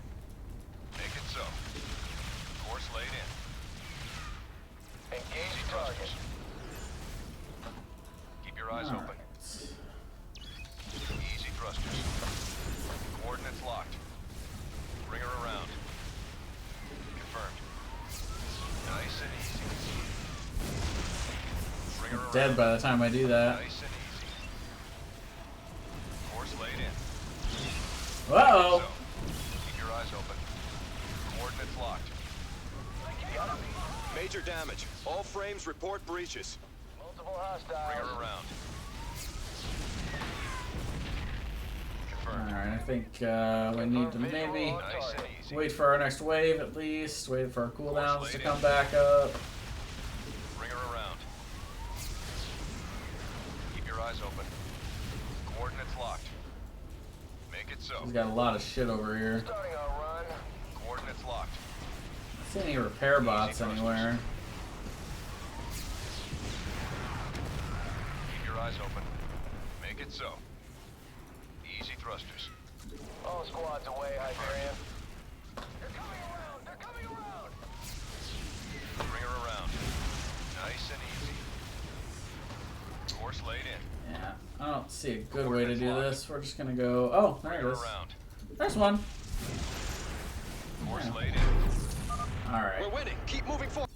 Make it so. Course laid in. Engage target. Keep your eyes All open. right. Easy thrusters. Coordinates locked. Bring her around. Confirmed. Nice and easy. Bring her around. Dead by the time I do that. Nice and easy. Course laid in. Uh-oh. So, keep your eyes open. Coordinates locked. Major damage. All frames report breaches. Multiple Bring hostiles. her around. Confirmed. Alright, I think we need to maybe Nice and easy. wait for our next wave at least. Wait for our cooldowns to laid come in. back up. Bring her around. Keep your eyes open. Coordinates locked. Make it so. He's got a lot of shit over here. Starting our run. Coordinates locked. I don't see any repair bots thrusters. anywhere. Keep your eyes open. Make it so. Easy thrusters. All squads away, Hyperion. They're coming around. They're coming around. Bring her around. Nice and easy. Course laid in. Yeah, I don't see a good way to do this. We're just gonna go. Oh, there Bring it her is. around. There's one. Course Yeah. laid in. All right, We're winning. Keep moving forward.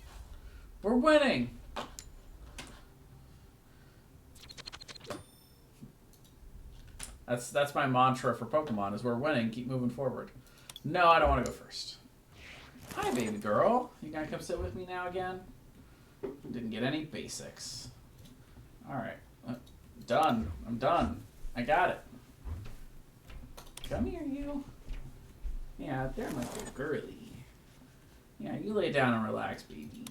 we're winning. That's my mantra for Pokemon: is we're winning. Keep moving forward. No, I don't want to go first. Hi, baby girl. You gonna come sit with me now again? Didn't get any basics. All right, done. I'm done. I got it. Come here, you. Yeah, there, my little girly. Yeah, you lay down and relax, baby.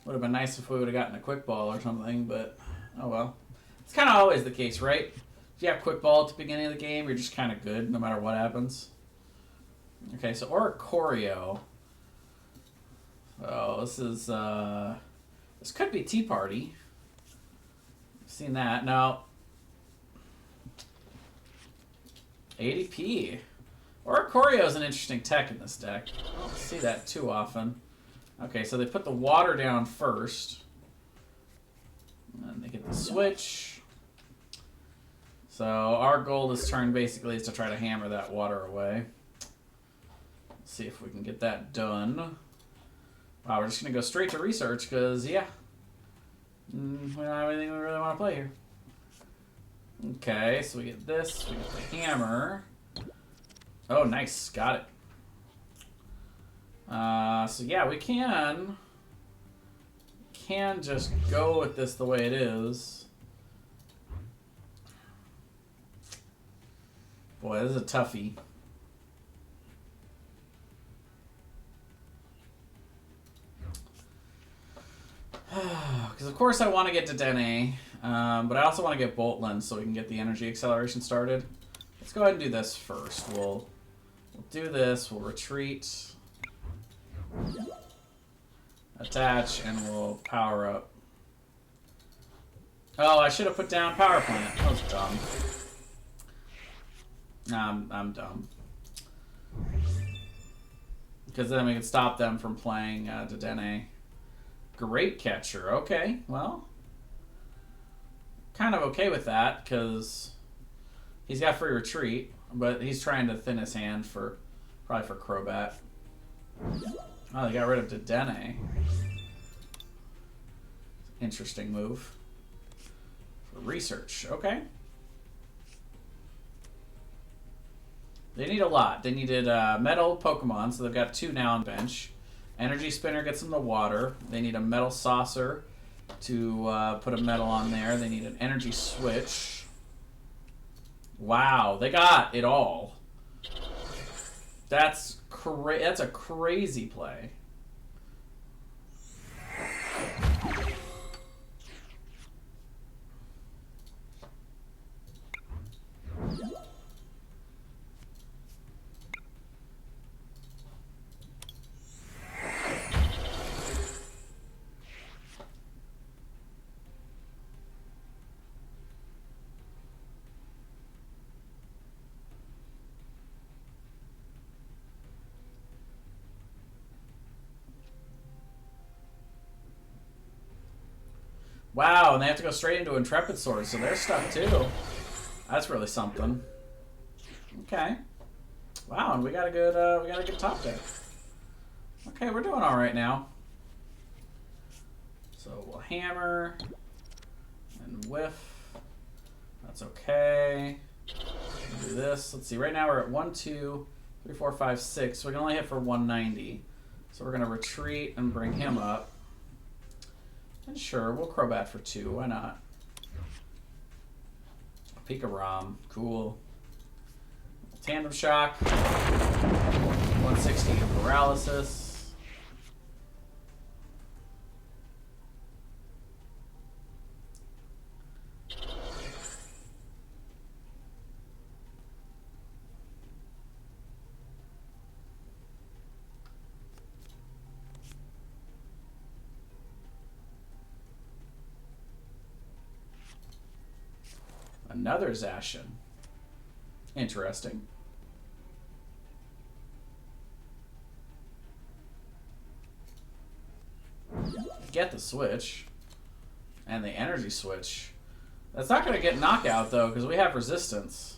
Would have been nice if we would have gotten a quick ball or something, but oh well. It's kind of always the case, right? If you have quick ball at the beginning of the game, you're just kind of good no matter what happens. Okay, so Oricorio. Oh, this is this could be Tea Party. Seen that. No. 80p. Oricorio is an interesting tech in this deck. I don't see that too often. Okay, so they put the water down first. And then they get the switch. So our goal this turn basically is to try to hammer that water away. Let's see if we can get that done. Wow, we're just going to go straight to research because, yeah. We don't have anything we really want to play here. Okay, so we get this. We get the hammer. Oh, nice. Got it. So yeah, we can just go with this the way it is. Boy, this is a toughie. Because of course I want to get to Dene, but I also want to get Boltland so we can get the energy acceleration started. Let's go ahead and do this first. We'll do this. We'll retreat, attach, and we'll power up. Oh, I should have put down power plant. That was dumb. I'm dumb. Because then we can stop them from playing Dedenne. Great catcher. Okay, well. Kind of okay with that, because he's got free retreat, but he's trying to thin his hand for, probably for Crobat. Oh, they got rid of Dedenne. Interesting move. For research. Okay. They need a lot. They needed metal Pokemon, so they've got 2 now on bench. Energy Spinner gets them the water. They need a metal saucer to put a metal on there. They need an energy switch. Wow, they got it all. That's a crazy play. Wow, and they have to go straight into Intrepid Sword, so they're stuck too. That's really something. Okay. Wow, and we got a good top deck. Okay, we're doing all right now. So we'll hammer and whiff. That's okay. We'll do this. Let's see. Right now we're at 1, 2, 3, 4, 5, 6. So we can only hit for 190. So we're gonna retreat and bring him up. And sure, we'll Crobat for 2. Why not? Pika-Rom. Cool. Tandem Shock. 160 Paralysis. Another Zacian. Interesting. Get the switch. And the energy switch. That's not going to get knockout, though, because we have resistance.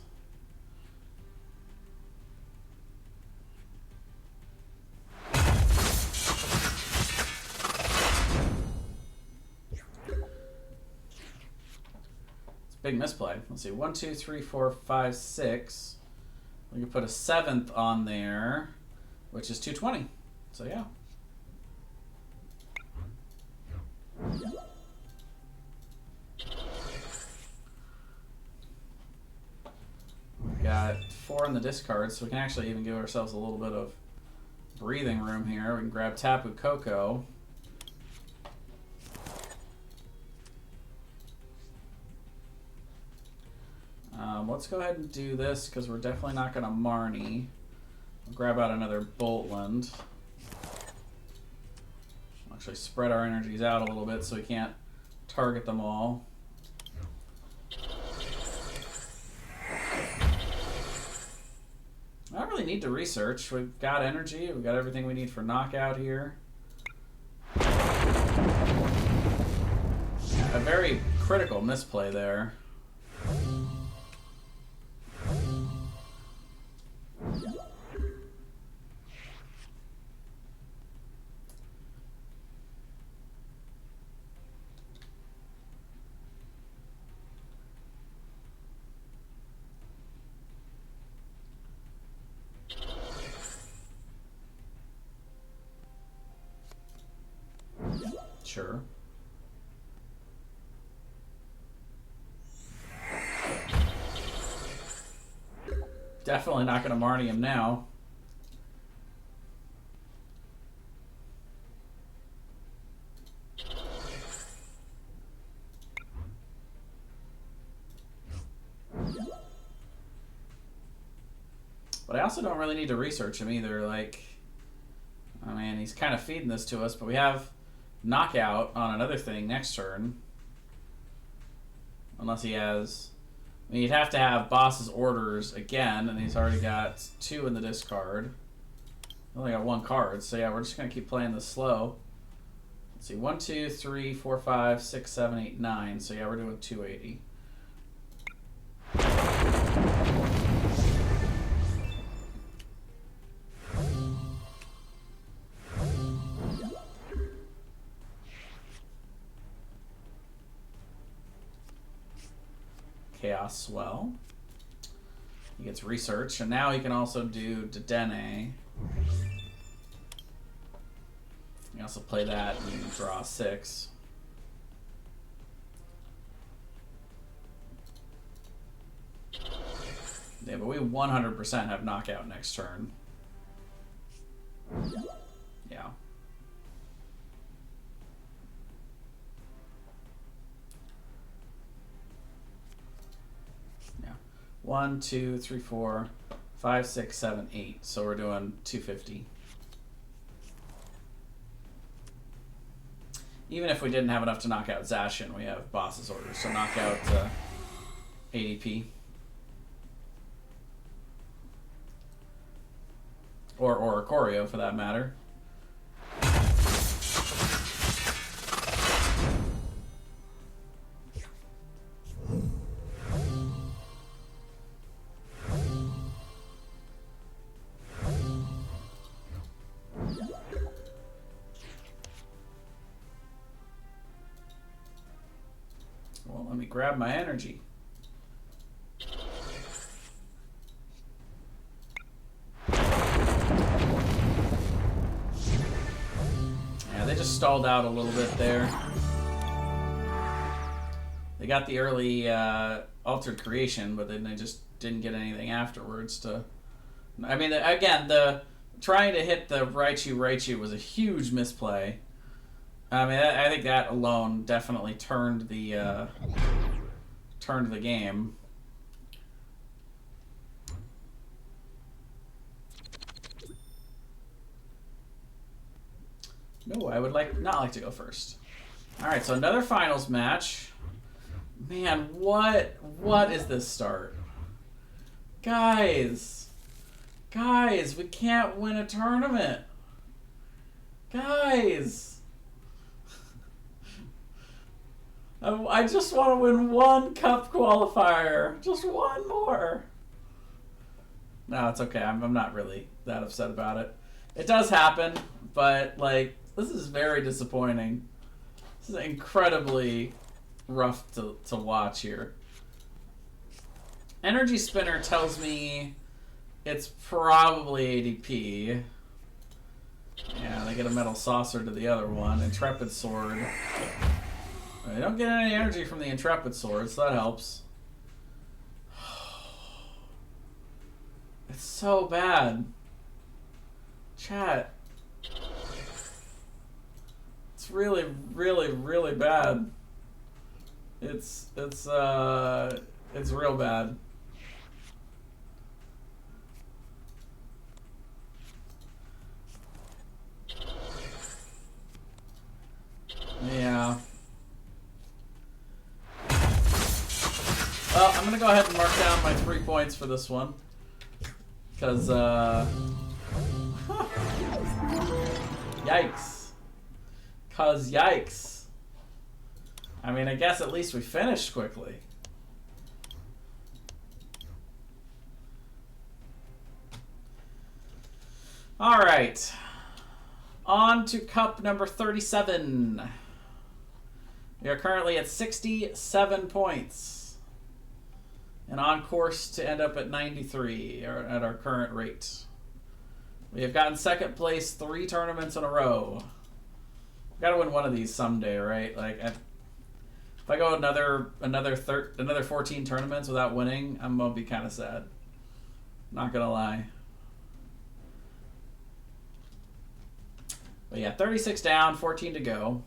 Big misplay. Let's see. 1, 2, 3, 4, 5, 6. We can put a 7th on there, which is 220. So yeah. We got 4 in the discard, so we can actually even give ourselves a little bit of breathing room here. We can grab Tapu Koko. Let's go ahead and do this because we're definitely not going to Marnie. We'll grab out another Boltland. Actually spread our energies out a little bit so we can't target them all. really need to research. We've got energy. We've got everything we need for knockout here. A very critical misplay there. Sure. Definitely not going to Marnie him now. But I also don't really need to research him either. Like, I mean, he's kind of feeding this to us, but we have knockout on another thing next turn. Unless he has... I mean, you'd have to have boss's orders again, and he's already got 2 in the discard. Only got 1 card, so yeah, we're just going to keep playing this slow. Let's see, 1, 2, 3, 4, 5, 6, 7, 8, 9. So yeah, we're doing 280. Chaos Swell. He gets research, and now he can also do Dedenne. You can also play that and draw 6. Yeah, but we 100% have knockout next turn. Yeah. Yeah. 1, 2, 3, 4, 5, 6, 7, 8. So we're doing 250. Even if we didn't have enough to knock out Zacian, we have boss's orders. So knock out ADP. Or Oricorio, for that matter. Well, let me grab my energy. They just stalled out a little bit there. They got the early altered creation, but then they just didn't get anything afterwards to... I mean, again, the trying to hit the Raichu was a huge misplay. I mean, I think that alone definitely turned the game. No, I would not like to go first. All right, so another finals match. Man, what is this start? Guys, we can't win a tournament. Guys. I just want to win 1 cup qualifier. Just 1 more. No, it's okay. I'm not really that upset about it. It does happen, but like, this is very disappointing. This is incredibly rough to watch here. Energy Spinner tells me it's probably ADP. Yeah, they get a Metal Saucer to the other one. Intrepid Sword. They don't get any energy from the Intrepid Sword, so that helps. It's so bad. Chat. It's really, really, really bad. It's real bad. Yeah. Well, I'm gonna go ahead and mark down my 3 points for this one. Because, yikes. Cause yikes. I mean, I guess at least we finished quickly. Alright. On to cup number 37. We are currently at 67 points. And on course to end up at 93 at our current rate. We have gotten second place 3 tournaments in a row. Gotta win one of these someday, right? Like, if I go another 14 tournaments without winning, I'm gonna be kind of sad. Not gonna lie. But yeah, 36 down, 14 to go.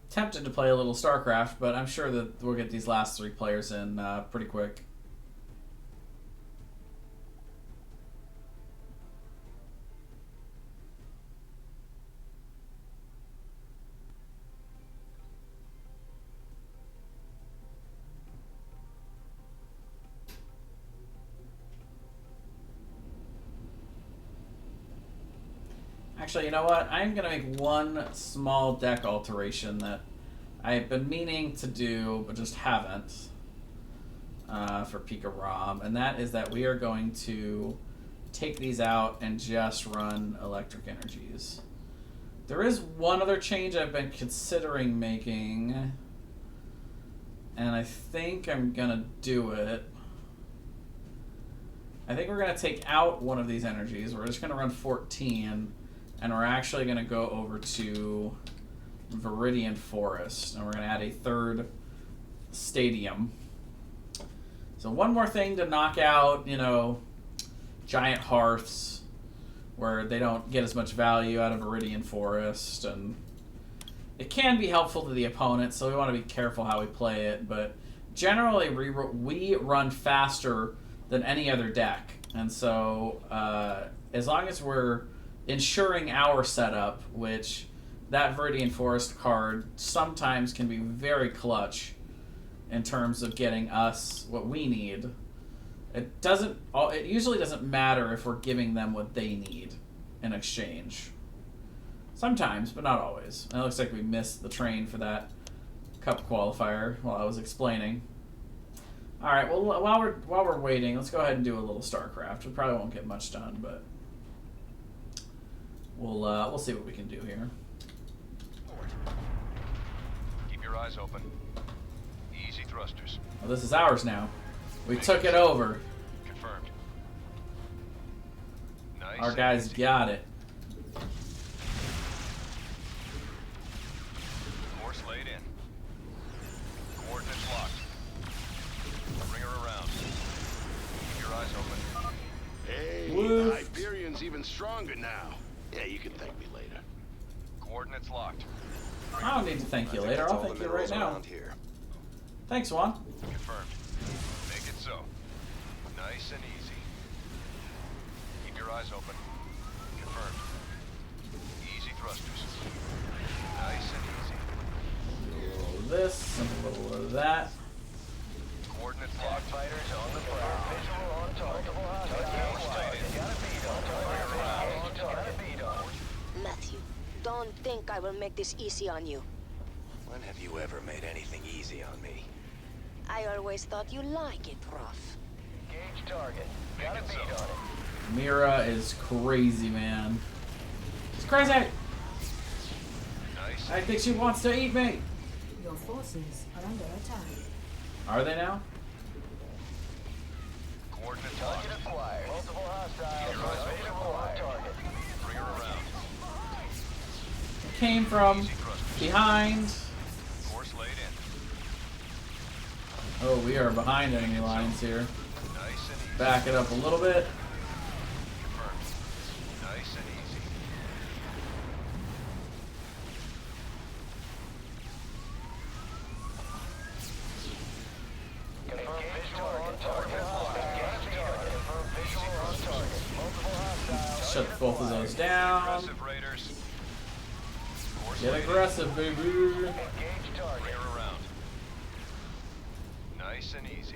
Tempted to play a little StarCraft, but I'm sure that we'll get these last 3 players in pretty quick. Actually, you know what? I'm going to make one small deck alteration that I've been meaning to do, but just haven't for Pika Rom. And that is that we are going to take these out and just run electric energies. There is one other change I've been considering making, and I think I'm going to do it. I think we're going to take out one of these energies. We're just going to run 14. And we're actually going to go over to Viridian Forest. And we're going to add a 3rd stadium. So one more thing to knock out, you know, giant hearths where they don't get as much value out of Viridian Forest. And it can be helpful to the opponent, so we want to be careful how we play it. But generally, we run faster than any other deck. And so as long as we're ensuring our setup, which that Viridian Forest card sometimes can be very clutch in terms of getting us what we need. It usually doesn't matter if we're giving them what they need in exchange. Sometimes, but not always. And it looks like we missed the train for that cup qualifier while I was explaining. All right, well, while we're waiting, let's go ahead and do a little StarCraft. We probably won't get much done, but we'll see what we can do here. Keep your eyes open. Easy thrusters. Well, this is ours now. We took it over. Confirmed. Nice. Our guys got it. Course laid in. Coordinates locked. Bring her around. Keep your eyes open. Hey, Woof. the Hyperion's even stronger now. Yeah, you can thank me later. Coordinates locked. I don't need to thank you later. I'll thank you right now. Here. Thanks, Juan. Confirmed. Make it so. Nice and easy. Keep your eyes open. Confirmed. Easy thrusters. Nice and easy. A little of this and a little of that. Coordinates locked. Fighters on the prowl. Visual on target. Matthew, don't think I will make this easy on you. When have you ever made anything easy on me? I always thought you like it rough. Gauge target. Got a beat on it. Mira is crazy, man. She's crazy! Nice. I think she wants to eat me! Your forces are under attack. Are they now? Coordinates locked. Target acquired. Multiple hostiles. Visual on target. Bring her around. Came from Easy thrusters. behind. Course laid in. Oh, we are behind enemy lines here. Nice and easy. Back it up a little bit. Confirmed. Nice and easy. Confirm visual on target. Confirm visual on target. Multiple hostiles. Shut the Stand both of by. those down. Aggressive raiders. Force Get raiders. aggressive, baby. Bring her around. Nice and easy.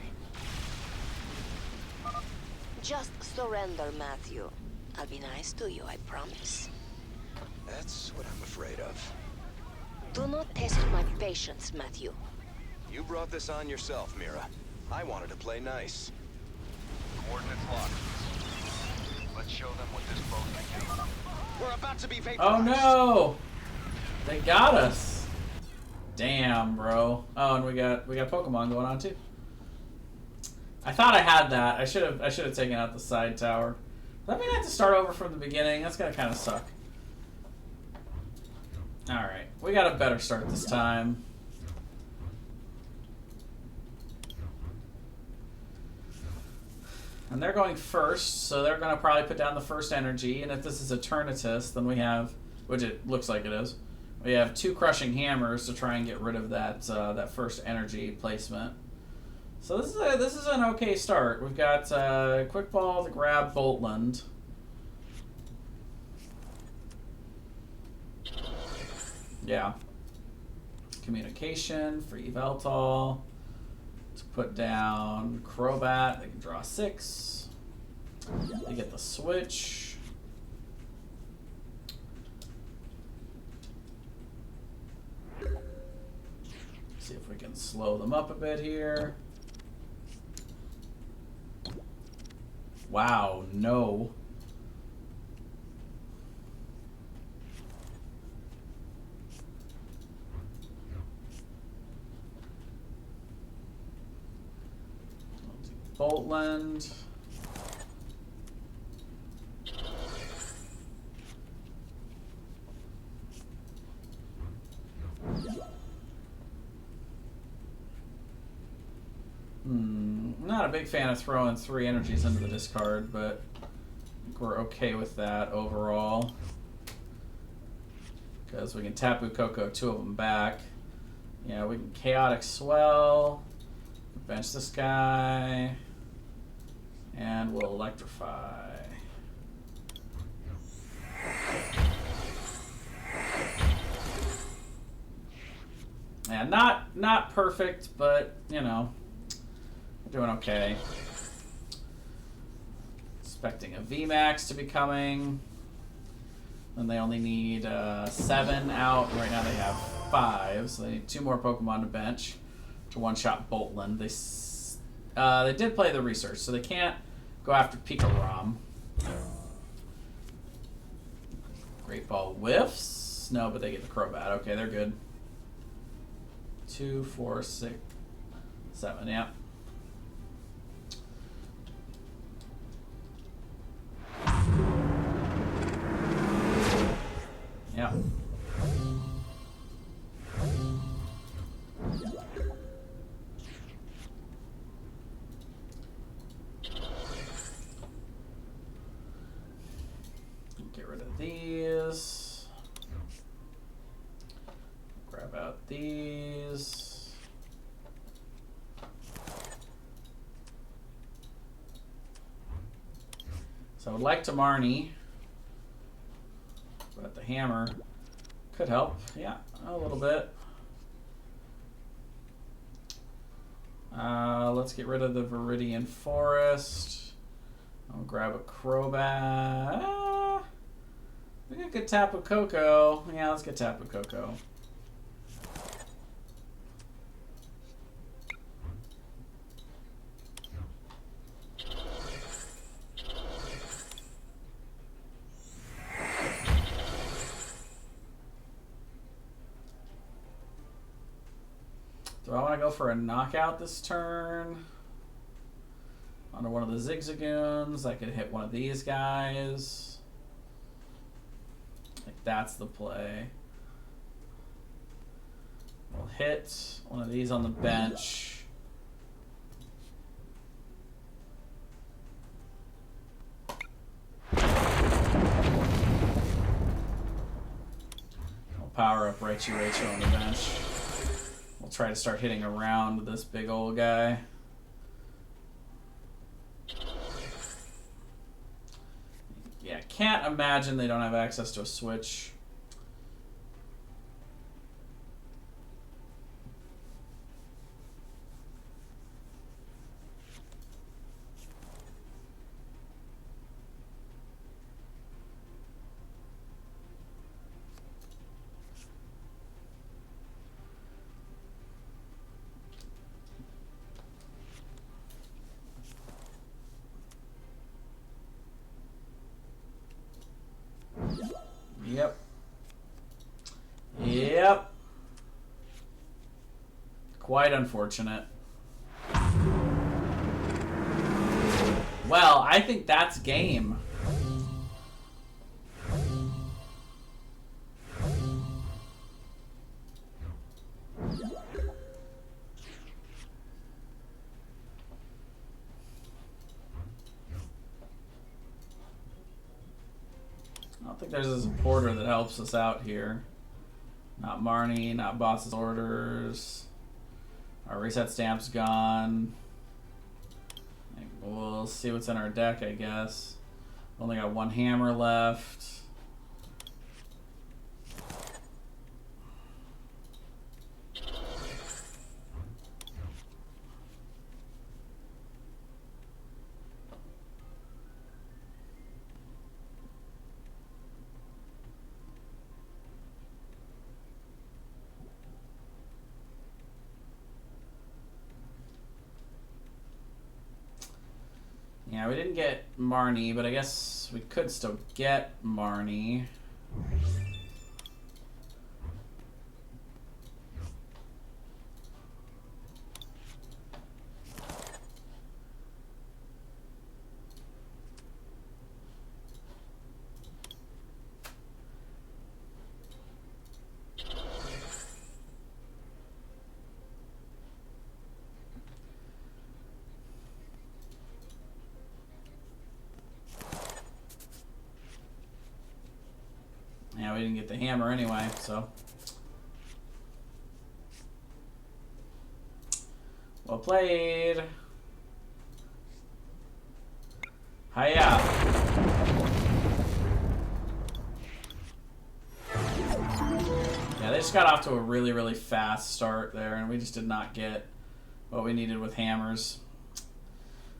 Just surrender, Matthew. I'll be nice to you, I promise. That's what I'm afraid of. Do not test my patience, Matthew. You brought this on yourself, Mira. I wanted to play nice. Coordinates locked. Let's show them what this boat can do. We're about to be vaporized. Oh no! They got us. Damn, bro. Oh, and we got Pokemon going on too. I thought I had that. I should have taken out the side tower. Does that mean I have to start over from the beginning? That's gonna kind of suck. All right, we got a better start this time. And they're going first, so they're going to probably put down the first energy. And if this is Eternatus, then we have, which it looks like it is, we have 2 crushing hammers to try and get rid of that that first energy placement. So this is an okay start. We've got Quick Ball to grab Boltland. Yeah. Communication for Yveltal. To put down Crobat, they can draw 6. They get the switch. See if we can slow them up a bit here. Wow, no. Boltland. I'm not a big fan of throwing 3 energies into the discard, but I think we're okay with that overall. Because we can Tapu Koko 2 of them back. Yeah, we can Chaotic Swell. Bench this guy. And we'll Electrify. Yeah, not perfect, but you know, we're doing okay. Expecting a VMAX to be coming. And they only need 7 out. Right now they have 5, so they need 2 more Pokemon to bench to one-shot Boltland. They did play the research, so they can't go after Pikarom. Great Ball whiffs. No, but they get the Crobat. Okay, they're good. 2, 4, 6, 7. Yeah. Yeah. Get rid of these. Grab out these. So I would like to Marnie, but the hammer could help. Yeah, a little bit. Let's get rid of the Viridian Forest. I'll grab a Crobat. We could get Tapu Koko. Yeah, let's get Tapu Koko. Do I want to go for a knockout this turn? Onto one of the Zigzagoons. I could hit one of these guys. Like that's the play. We'll hit one of these on the bench. We'll power up Raichu on the bench. We'll try to start hitting around with this big old guy. Yeah, can't imagine they don't have access to a switch. Yep. Yep. Quite unfortunate. Well, I think that's game. I don't think there's a supporter that helps us out here. Not Marnie, not boss's orders. Our reset stamp's gone. We'll see what's in our deck, I guess. Only got one hammer left. Yeah, we didn't get Marnie, but I guess we could still get Marnie. Yeah, we didn't get the hammer anyway, so. Well played. Hiya. Yeah, they just got off to a really, really fast start there, and we just did not get what we needed with hammers.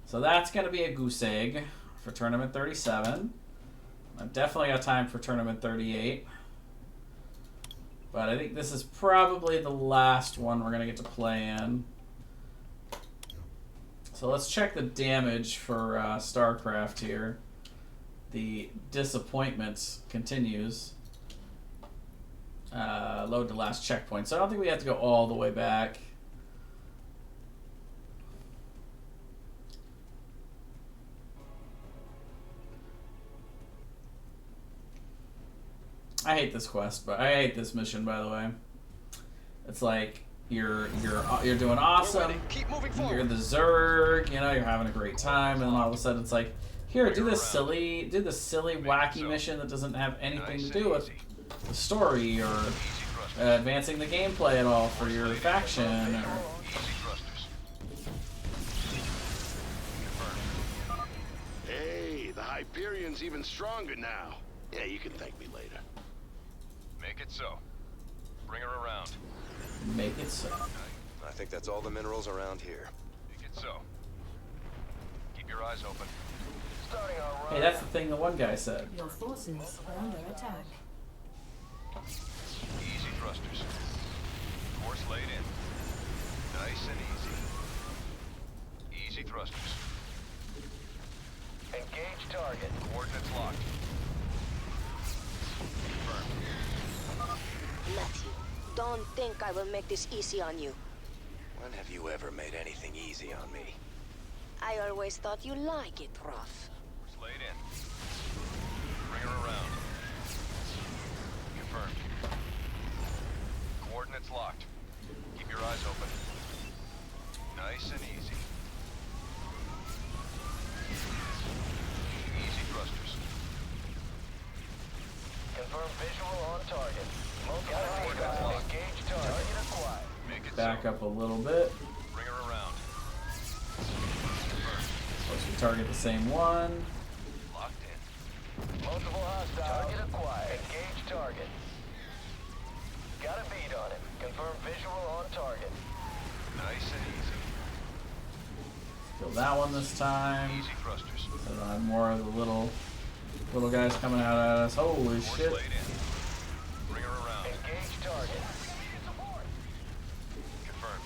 So that's going to be a goose egg for Tournament 37. I've definitely got time for Tournament 38. But I think this is probably the last one we're going to get to play in. So let's check the damage for StarCraft here. The disappointment continues. Load to last checkpoint. So I don't think we have to go all the way back. I hate this quest, but I hate this mission, by the way. It's like you're doing awesome. You're the Zerg, you know, you're having a great time, and then all of a sudden it's like, here, do this silly, wacky mission that doesn't have anything to do with the story or advancing the gameplay at all for your faction. Or... Hey, the Hyperion's even stronger now. Yeah, you can thank me later. Make it so. Bring her around. Make it so. I think that's all the minerals around here. Make it so. Keep your eyes open. Starting our run. Hey, that's the thing the one guy said. Your forces are under attack. Easy thrusters. Course laid in. Nice and easy. Easy thrusters. Engage target. Coordinates locked. Confirmed. Matthew, don't think I will make this easy on you. When have you ever made anything easy on me? I always thought you like it rough. Course laid in. Bring her around. Confirmed. Coordinates locked. Keep your eyes open. Nice and easy. Easy thrusters. Confirm visual on target. Engage target acquired. Make it Back so. up a little bit. Bring her around. Supposed to target the same one. Locked in. Multiple hostiles. Target acquired. Engage target. Got a bead on him. Confirm visual on target. Nice and easy. Kill that one this time. Easy thrusters. So I don't have more of the little guys coming out at us. Holy Force shit. laid in. Bring her around. Engage target. Confirmed.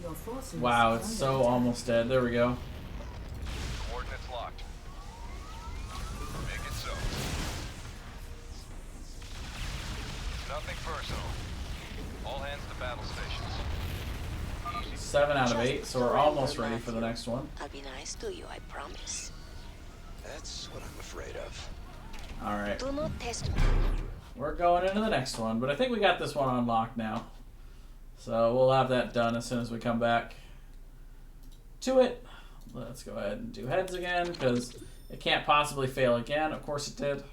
Your forces Wow, are it's under so attack. almost dead. There we go. Coordinates locked. Make it so. Nothing personal. All hands to battle stations. 7 out of 8, so we're almost ready for the next one. I'll be nice to you, I promise. That's what I'm afraid of. Alright. Do not test me. We're going into the next one, but I think we got this one unlocked now. So we'll have that done as soon as we come back to it. Let's go ahead and do heads again, because it can't possibly fail again. Of course it did.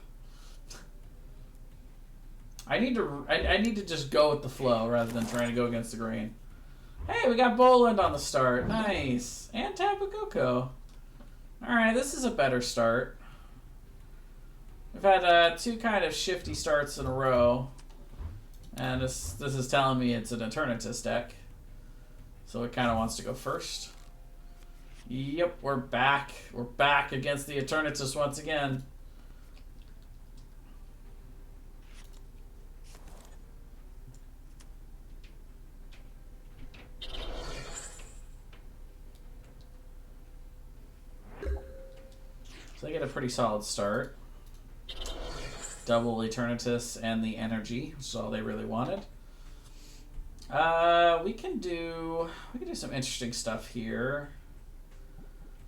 I need to just go with the flow rather than trying to go against the grain. Hey, we got Boland on the start. Nice. And Tapu Koko. Alright, this is a better start. We've had 2 kind of shifty starts in a row. And this is telling me it's an Eternatus deck. So it kind of wants to go first. Yep, we're back. We're back against the Eternatus once again. So they get a pretty solid start. Double Eternatus and the energy, which is all they really wanted. We can do some interesting stuff here.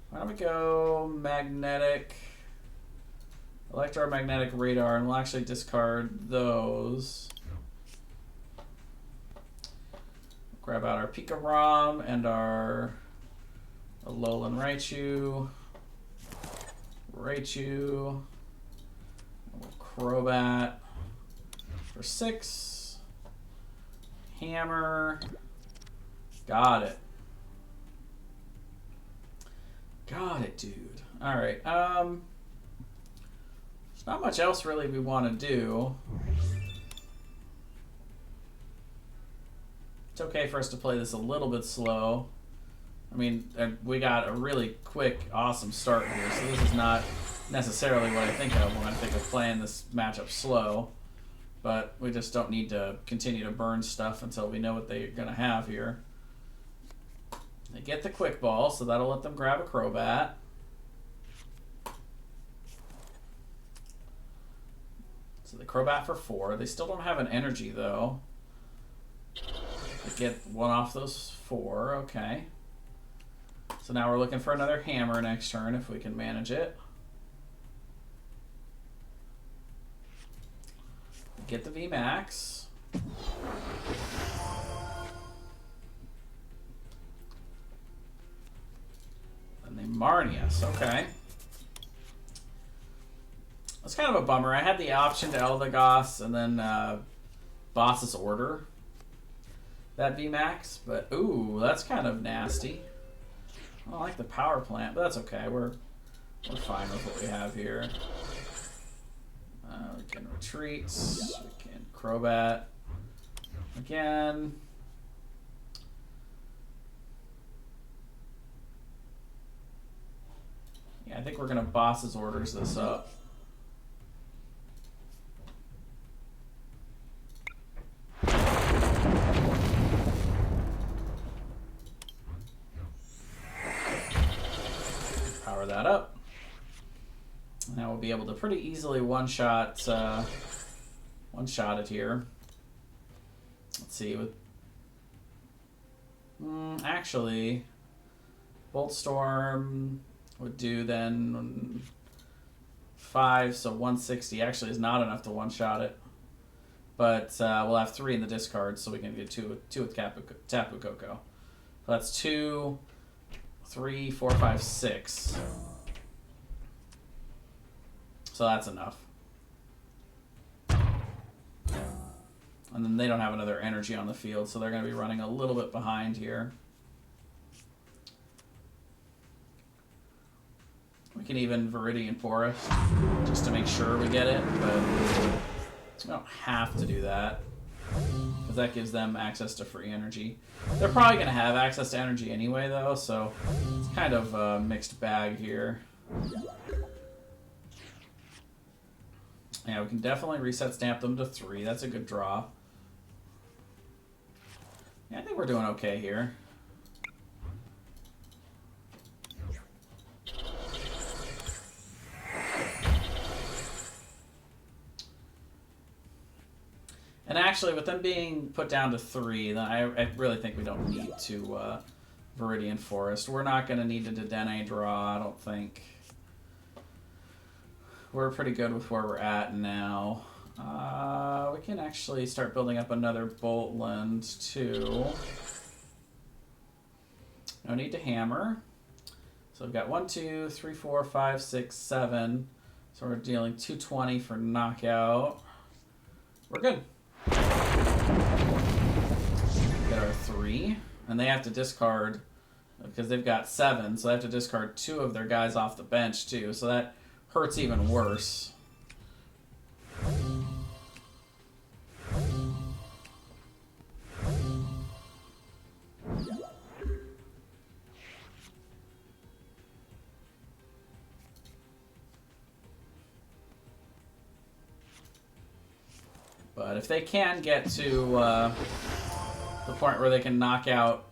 Why don't we go magnetic, electromagnetic radar, and we'll actually discard those. Grab out our Pika Rom and our Alolan Raichu. Crobat for 6. Hammer. Got it. Got it, dude. Alright, there's not much else really we want to do. It's okay for us to play this a little bit slow. I mean, we got a really quick, awesome start here, so this is not necessarily what I think of when I think of playing this matchup slow. But we just don't need to continue to burn stuff until we know what they're going to have here. They get the quick ball, so that'll let them grab a Crobat. So the Crobat for 4. They still don't have an energy, though. They get 1 off those 4. Okay. So now we're looking for another hammer next turn if we can manage it. Get the VMAX. And they Marnius. Okay. That's kind of a bummer. I had the option to Eldegoss and then Boss's Order. That VMAX, but ooh, that's kind of nasty. I don't like the power plant, but that's okay. We're fine with what we have here. We can retreat. We can Crobat again. Yeah, I think we're gonna Boss's Orders this up. Power that up. Now we'll be able to pretty easily one-shot it here. Let's see. Actually, Bolt Storm would do then 5, so 160 actually is not enough to one-shot it. But we'll have 3 in the discard, so we can get 2 with Tapu Koko. So that's 2, 3, 4, 5, 6. So that's enough. And then they don't have another energy on the field, so they're going to be running a little bit behind here. We can even Viridian Forest just to make sure we get it, but we don't have to do that because that gives them access to free energy. They're probably going to have access to energy anyway, though, so it's kind of a mixed bag here. Yeah, we can definitely reset stamp them to 3. That's a good draw. Yeah, I think we're doing okay here. And actually, with them being put down to 3, then I really think we don't need to Viridian Forest. We're not going to need to Dedenne draw, I don't think. We're pretty good with where we're at now. We can actually start building up another Boltland, too. No need to hammer. So we've got 1, 2, 3, 4, 5, 6, 7. So we're dealing 220 for knockout. We're good. Get our 3, and they have to discard because they've got 7, so they have to discard 2 of their guys off the bench too. So that hurts even worse. But if they can get to the point where they can knock out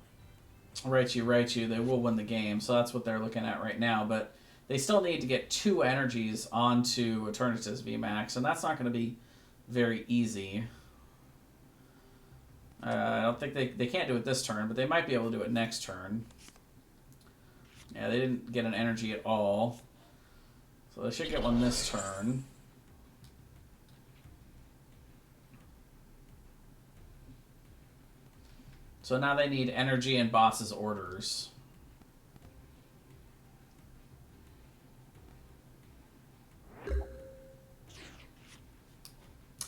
Raichu, they will win the game. So that's what they're looking at right now. But they still need to get 2 energies onto Eternatus VMAX, and that's not going to be very easy. I don't think they can't do it this turn, but they might be able to do it next turn. Yeah, they didn't get an energy at all. So they should get one this turn. So now they need energy and boss's orders.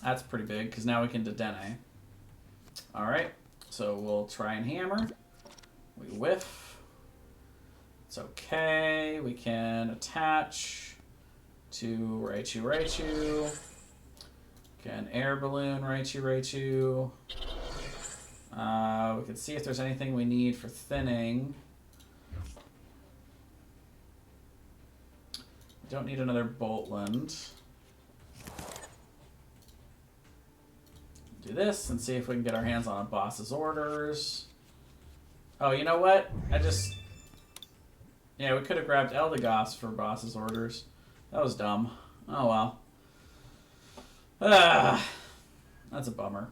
That's pretty big, because now we can Dedenne. Alright, so we'll try and hammer. We whiff. It's okay. We can attach to Raichu. Can air balloon Raichu. We can see if there's anything we need for thinning. We don't need another Boltland. Do this and see if we can get our hands on a boss's orders. Oh, you know what? Yeah, we could have grabbed Eldegoss for boss's orders. That was dumb. Oh well. That's a bummer.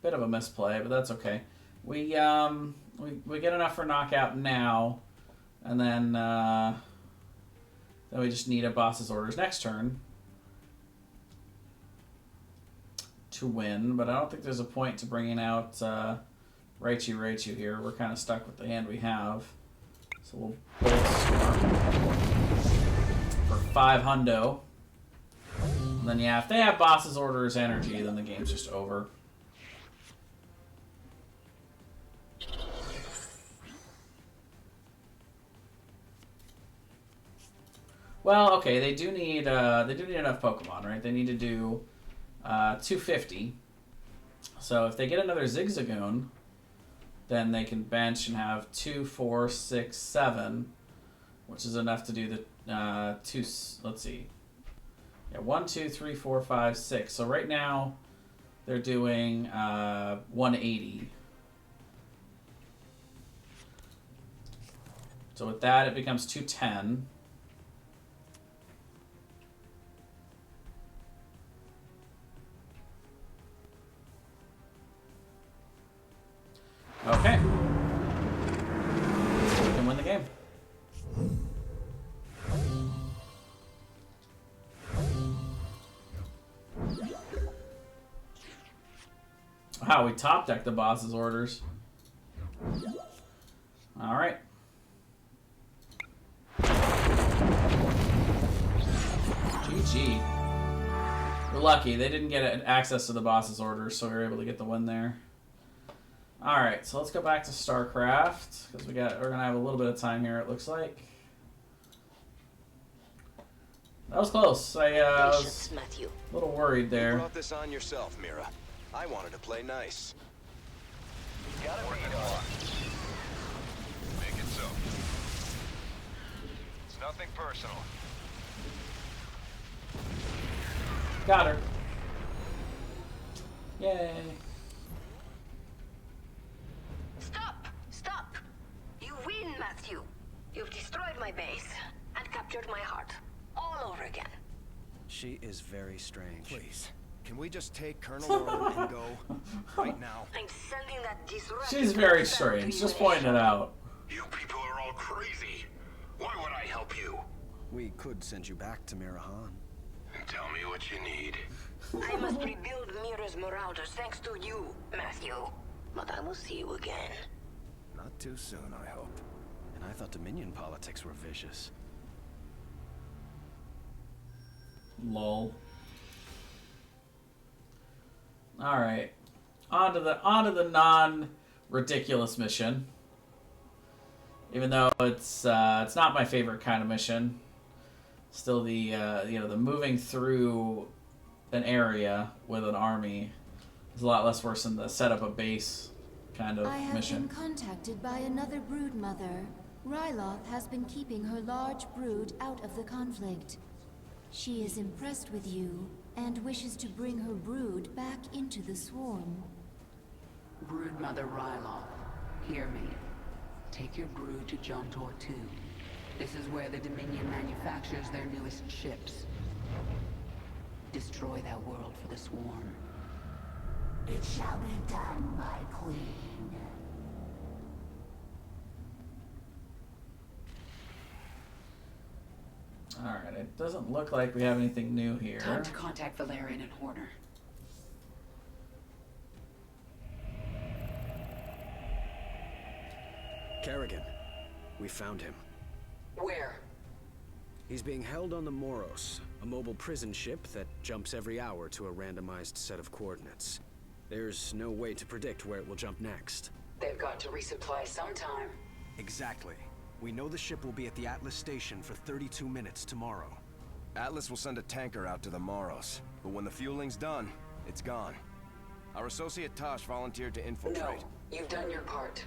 Bit of a misplay, but that's okay. We get enough for knockout now, and then we just need a boss's orders next turn to win. But I don't think there's a point to bringing out Raichu here. We're kind of stuck with the hand we have, so we'll Bolt Storm for 5 hundo. And then yeah, if they have boss's orders energy, then the game's just over. Well, okay, they do need enough Pokemon, right? They need to do 250. So if they get another Zigzagoon, then they can bench and have 2, 4, 6, 7, which is enough to do the let's see. Yeah, 1, 2, 3, 4, 5, 6. So right now they're doing 180. So with that, it becomes 210. Okay. We can win the game. Wow, we top decked the boss's orders. Alright. GG. We're lucky. They didn't get access to the boss's orders, so we were able to get the win there. All right, so let's go back to StarCraft because we're gonna have a little bit of time here. It looks like that was close. I was a little worried there. You brought this on yourself, Mira. I wanted to play nice. Got a beat on. Make it so. It's nothing personal. Got her. Yay. Stop! Stop! You win, Matthew. You've destroyed my base and captured my heart. All over again. She is very strange. Please, can we just take Colonel Orlin and go right now? I'm sending that disruptor. She's very strange. Just pointing it out. You people are all crazy. Why would I help you? We could send you back to Mirahan. Tell me what you need. I must rebuild Mira's morale thanks to you, Matthew. But I will see you again. Not too soon, I hope. And I thought Dominion politics were vicious. Lol. All right, on to the non-ridiculous mission. Even though it's not my favorite kind of mission, still the the moving through an area with an army is a lot less worse than the set up a base kind of I have mission. been contacted by another brood mother. Ryloth has been keeping her large brood out of the conflict. She is impressed with you and wishes to bring her brood back into the swarm. Broodmother Ryloth, hear me. Take your brood to Jontor 2. This is where the Dominion manufactures their newest ships. Destroy that world for the swarm. It shall be done, my queen. Alright, it doesn't look like we have anything new here. Time to contact Valerian and Horner. Kerrigan, we found him. Where? He's being held on the Moros, a mobile prison ship that jumps every hour to a randomized set of coordinates. There's no way to predict where it will jump next. They've got to resupply sometime. Exactly. We know the ship will be at the Atlas station for 32 minutes tomorrow. Atlas will send a tanker out to the Moros, but when the fueling's done, it's gone. Our associate Tosh volunteered to infiltrate. No, you've done your part.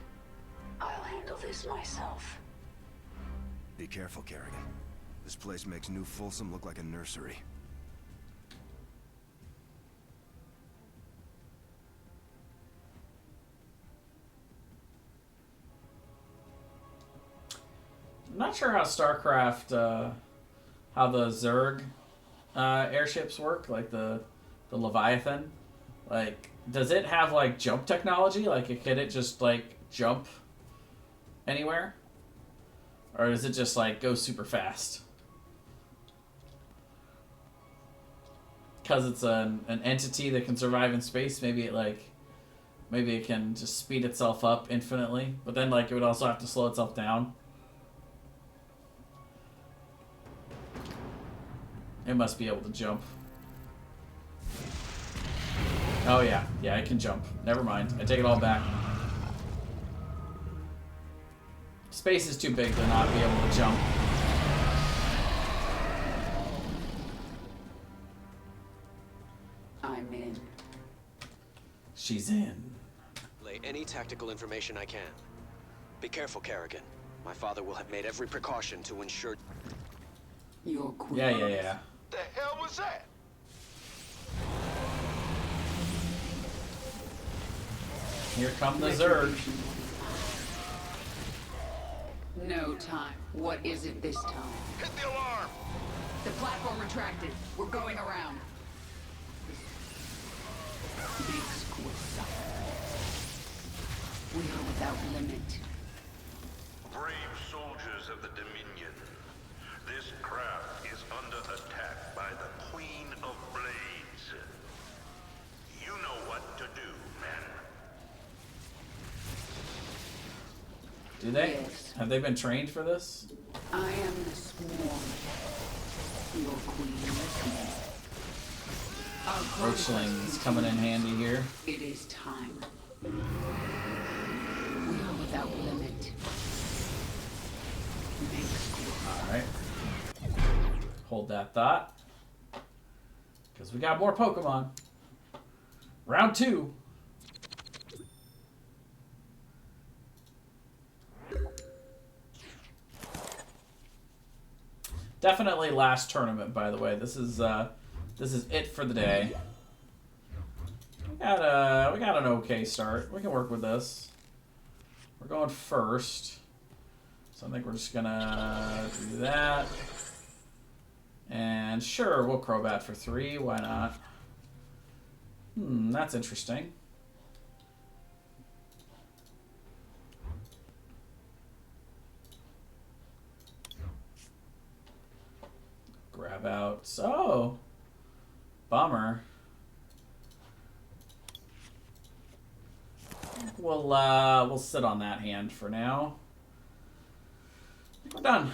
I'll handle this myself. Be careful, Kerrigan. This place makes New Folsom look like a nursery. I'm not sure how StarCraft, how the Zerg airships work, like the Leviathan. Like, does it have like jump technology? Like, can it just like jump anywhere, or does it just like go super fast? Because it's an entity that can survive in space, maybe it can just speed itself up infinitely, but then like it would also have to slow itself down. It must be able to jump. Oh yeah, yeah, it can jump. Never mind, I take it all back. Space is too big to not be able to jump. I'm in. She's in. Lay any tactical information I can. Be careful, Kerrigan. My father will have made every precaution to ensure... Your queen. Yeah. The hell was that? Here come the Zerg. No time. What is it this time? Hit the alarm! The platform retracted. We're going around. Big squids. We are without limit. Brave soldiers of the Dominion, this craft is under attack by the Queen of Blades. You know what to do, men. Do they? Yes. Have they been trained for this? I am the swarm. Your queen listens. Roachling's coming in handy here. It is time. outlimit. Alright. Hold that thought. Because we got more Pokemon. Round 2. Definitely last tournament, by the way. This is it for the day. We got an okay start. We can work with this. We're going first. So I think we're just gonna do that. And sure, we'll Crobat for 3. Why not? That's interesting. Grab out. Oh, bummer. We'll sit on that hand for now. I think we're done.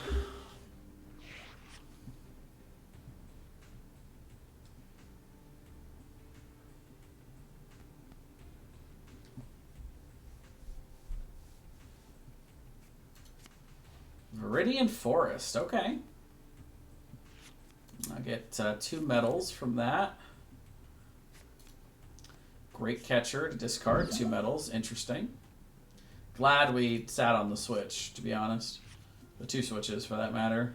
Viridian Forest. Okay. I'll get 2 medals from that. Great catcher to discard 2 medals. Interesting. Glad we sat on the switch, to be honest. The 2 switches, for that matter.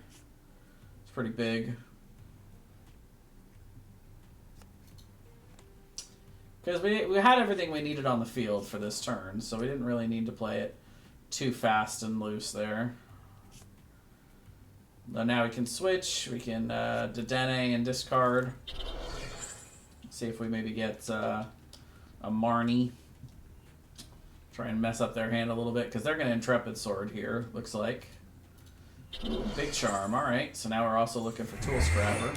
It's pretty big. Because we had everything we needed on the field for this turn, so we didn't really need to play it too fast and loose there. Though now we can switch. We can Dedenne and discard. See if we maybe get a Marnie. Try and mess up their hand a little bit, because they're going to Intrepid Sword here, looks like. Ooh, big Charm. Alright, so now we're also looking for Tool Scrapper.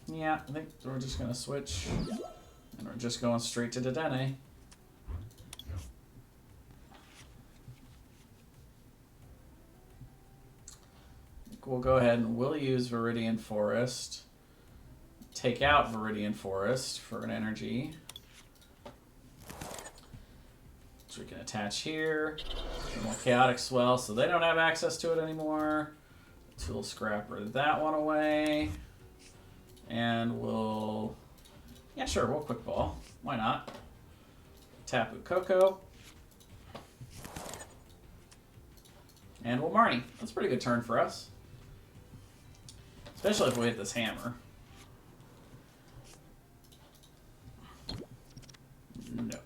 Yeah, I think we're just going to switch. And we're just going straight to Dedenne. We'll go ahead and we'll use Viridian Forest. Take out Viridian Forest for an energy. So we can attach here. And we'll Chaotic Swell, so they don't have access to it anymore. Tool Scrapper that one away. And we'll... Yeah, sure, we'll Quick Ball. Why not? Tapu Koko. And we'll Marnie. That's a pretty good turn for us. Especially if we hit this hammer. No.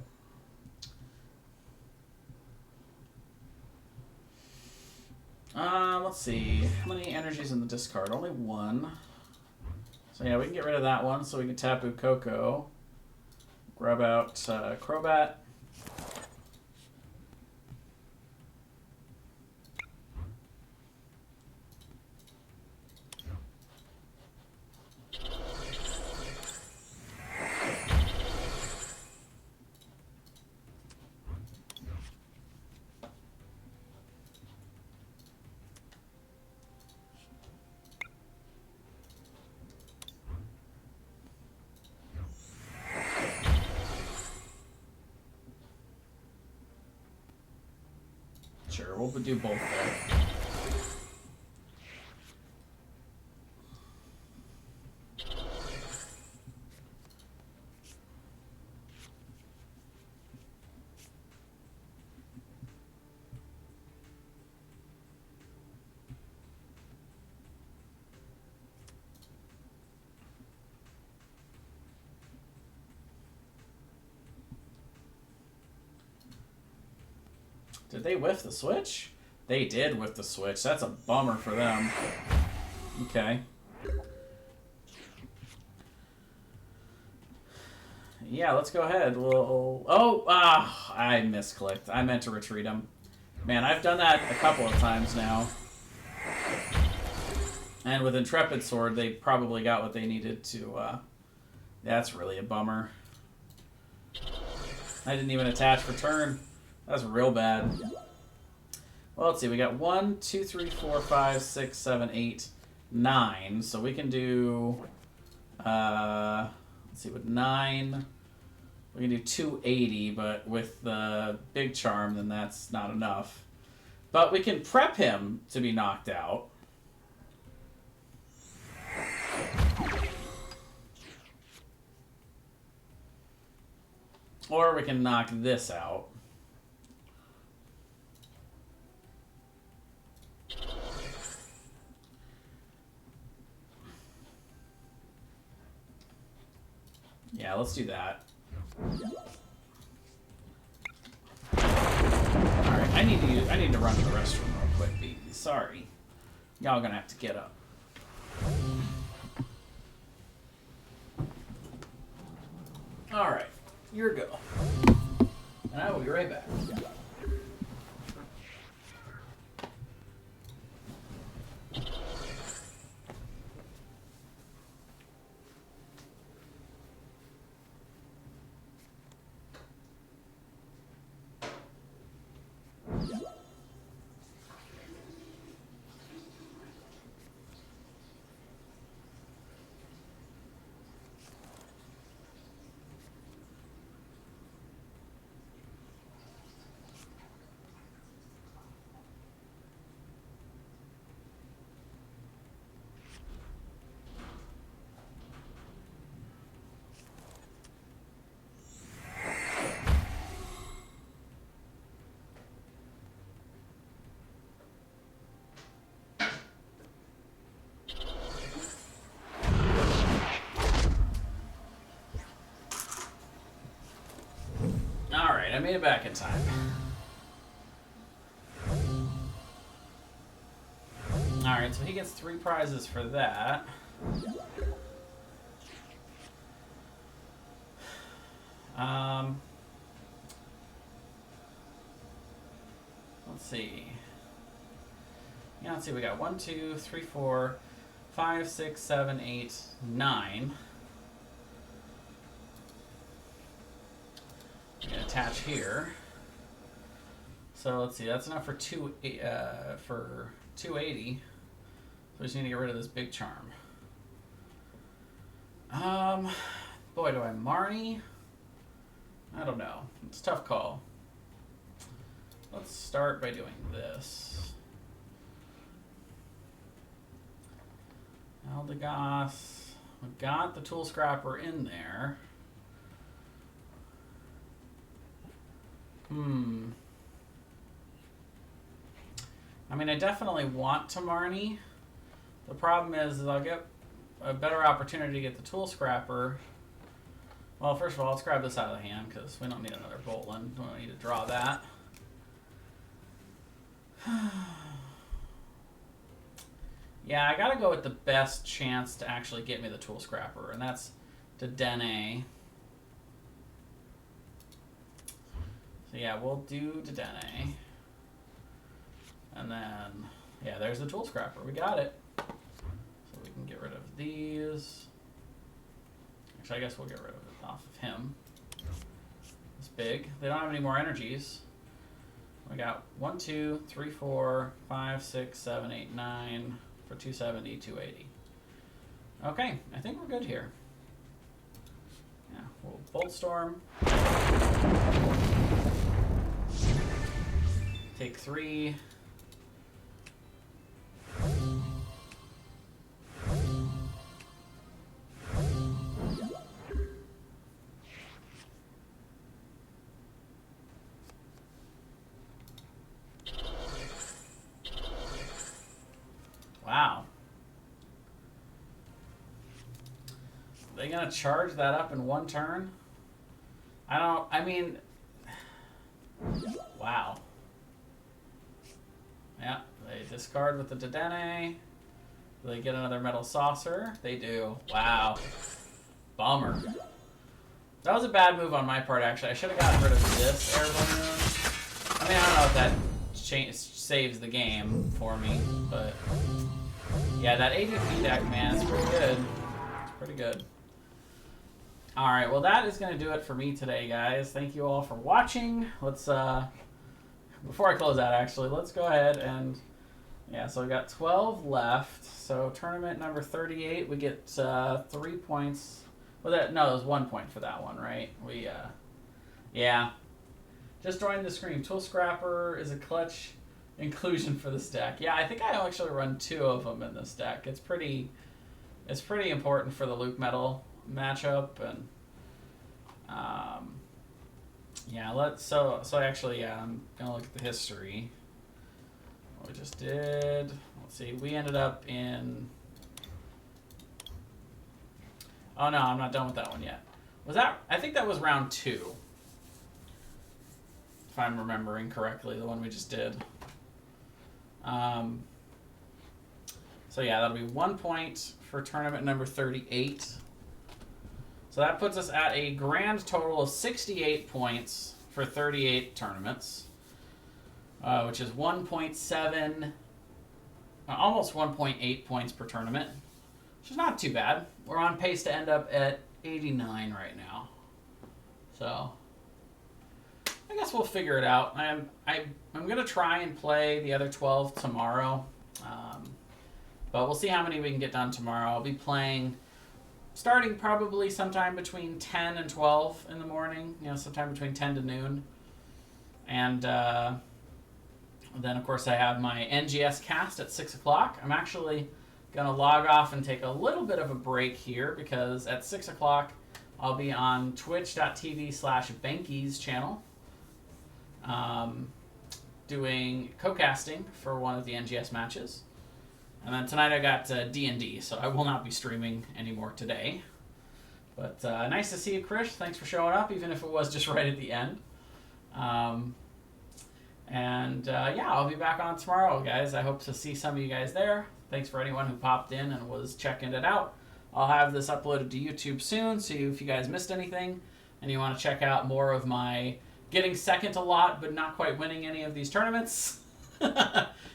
Let's see. How many energies in the discard? Only 1. So yeah, we can get rid of that one so we can Tapu Koko. Grab out Crobat. Sure, we'll do both there. Did they whiff the switch? They did whiff the switch. That's a bummer for them. Okay. Yeah, let's go ahead. We'll... Oh! I misclicked. I meant to retreat him. Man, I've done that a couple of times now. And with Intrepid Sword, they probably got what they needed to... That's really a bummer. I didn't even attach for turn. That's real bad. Well, let's see. We got 1, 2, 3, 4, 5, 6, 7, 8, 9. So we can do Let's see, with 9, we can do 280, but with the big charm, then that's not enough. But we can prep him to be knocked out. Or we can knock this out. Yeah, let's do that. Alright, I need to run to the restroom real quick, baby. Sorry. Y'all gonna have to get up. Alright, your go. And I will be right back. Alright, I made it back in time. Alright, so he gets 3 prizes for that. Let's see. Yeah, let's see, we got 1, 2, 3, 4, 5, 6, 7, 8, 9. I'm gonna attach here. So let's see, that's enough for 280. So we just need to get rid of this big charm. Boy, do I Marnie? I don't know. It's a tough call. Let's start by doing this. Aldegos. We've got the tool scrapper in there. I mean, I definitely want to Marnie. The problem is I'll get a better opportunity to get the tool scrapper. Well, first of all, let's grab this out of the hand because we don't need another Boltland. We don't need to draw that. Yeah, I gotta go with the best chance to actually get me the tool scrapper, and that's Dedenne. So yeah, we'll do Dedenne. And then, yeah, there's the tool scrapper. We got it. So we can get rid of these. Actually, I guess we'll get rid of it off of him. It's big. They don't have any more energies. We got 1, 2, 3, 4, 5, 6, 7, 8, 9 for 270, 280. Okay, I think we're good here. Yeah, we'll Bolt Storm. Take 3. Wow. Are they gonna charge that up in 1 turn? I mean, wow. Yeah, they discard with the Dedenne. Do they get another metal saucer? They do. Wow. Bummer. That was a bad move on my part, actually. I should have gotten rid of this air balloon. I mean, I don't know if that saves the game for me, but yeah, that ADP deck, man, it's pretty good. It's pretty good. Alright, well that is going to do it for me today, guys. Thank you all for watching. Let's, before I close out, actually, let's go ahead and Yeah, so we got 12 left. So tournament number 38, we get 3 points. Well, no, it was 1 point for that one, right? Yeah. Just joined the screen. Tool Scrapper is a clutch inclusion for this deck. Yeah, I think I actually run 2 of them in this deck. It's pretty important for the Luke Metal matchup, and yeah. So actually, yeah, I'm gonna look at the history. What we just did. Let's see. We ended up in. Oh no, I'm not done with that one yet. Was that? I think that was round 2. If I'm remembering correctly, the one we just did. So yeah, that'll be 1 point for tournament number 38. So that puts us at a grand total of 68 points for 38 tournaments, which is 1.7, almost 1.8 points per tournament, which is not too bad. We're on pace to end up at 89 right now. So I guess we'll figure it out. I'm gonna try and play the other 12 tomorrow, but we'll see how many we can get done tomorrow. I'll be playing, starting probably sometime between 10 and 12 in the morning. You know, sometime between 10 to noon, and then of course I have my NGS cast at 6 o'clock. I'm actually gonna log off and take a little bit of a break here because at 6 o'clock I'll be on twitch.tv/Banky's channel. Doing co-casting for one of the NGS matches. And then tonight I got D&D, so I will not be streaming anymore today. But nice to see you, Krish. Thanks for showing up, even if it was just right at the end. Yeah, I'll be back on tomorrow, guys. I hope to see some of you guys there. Thanks for anyone who popped in and was checking it out. I'll have this uploaded to YouTube soon, so if you guys missed anything and you want to check out more of my getting second a lot but not quite winning any of these tournaments,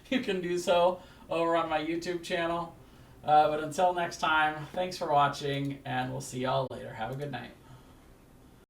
you can do so over on my YouTube channel. But until next time, thanks for watching, and we'll see y'all later. Have a good night.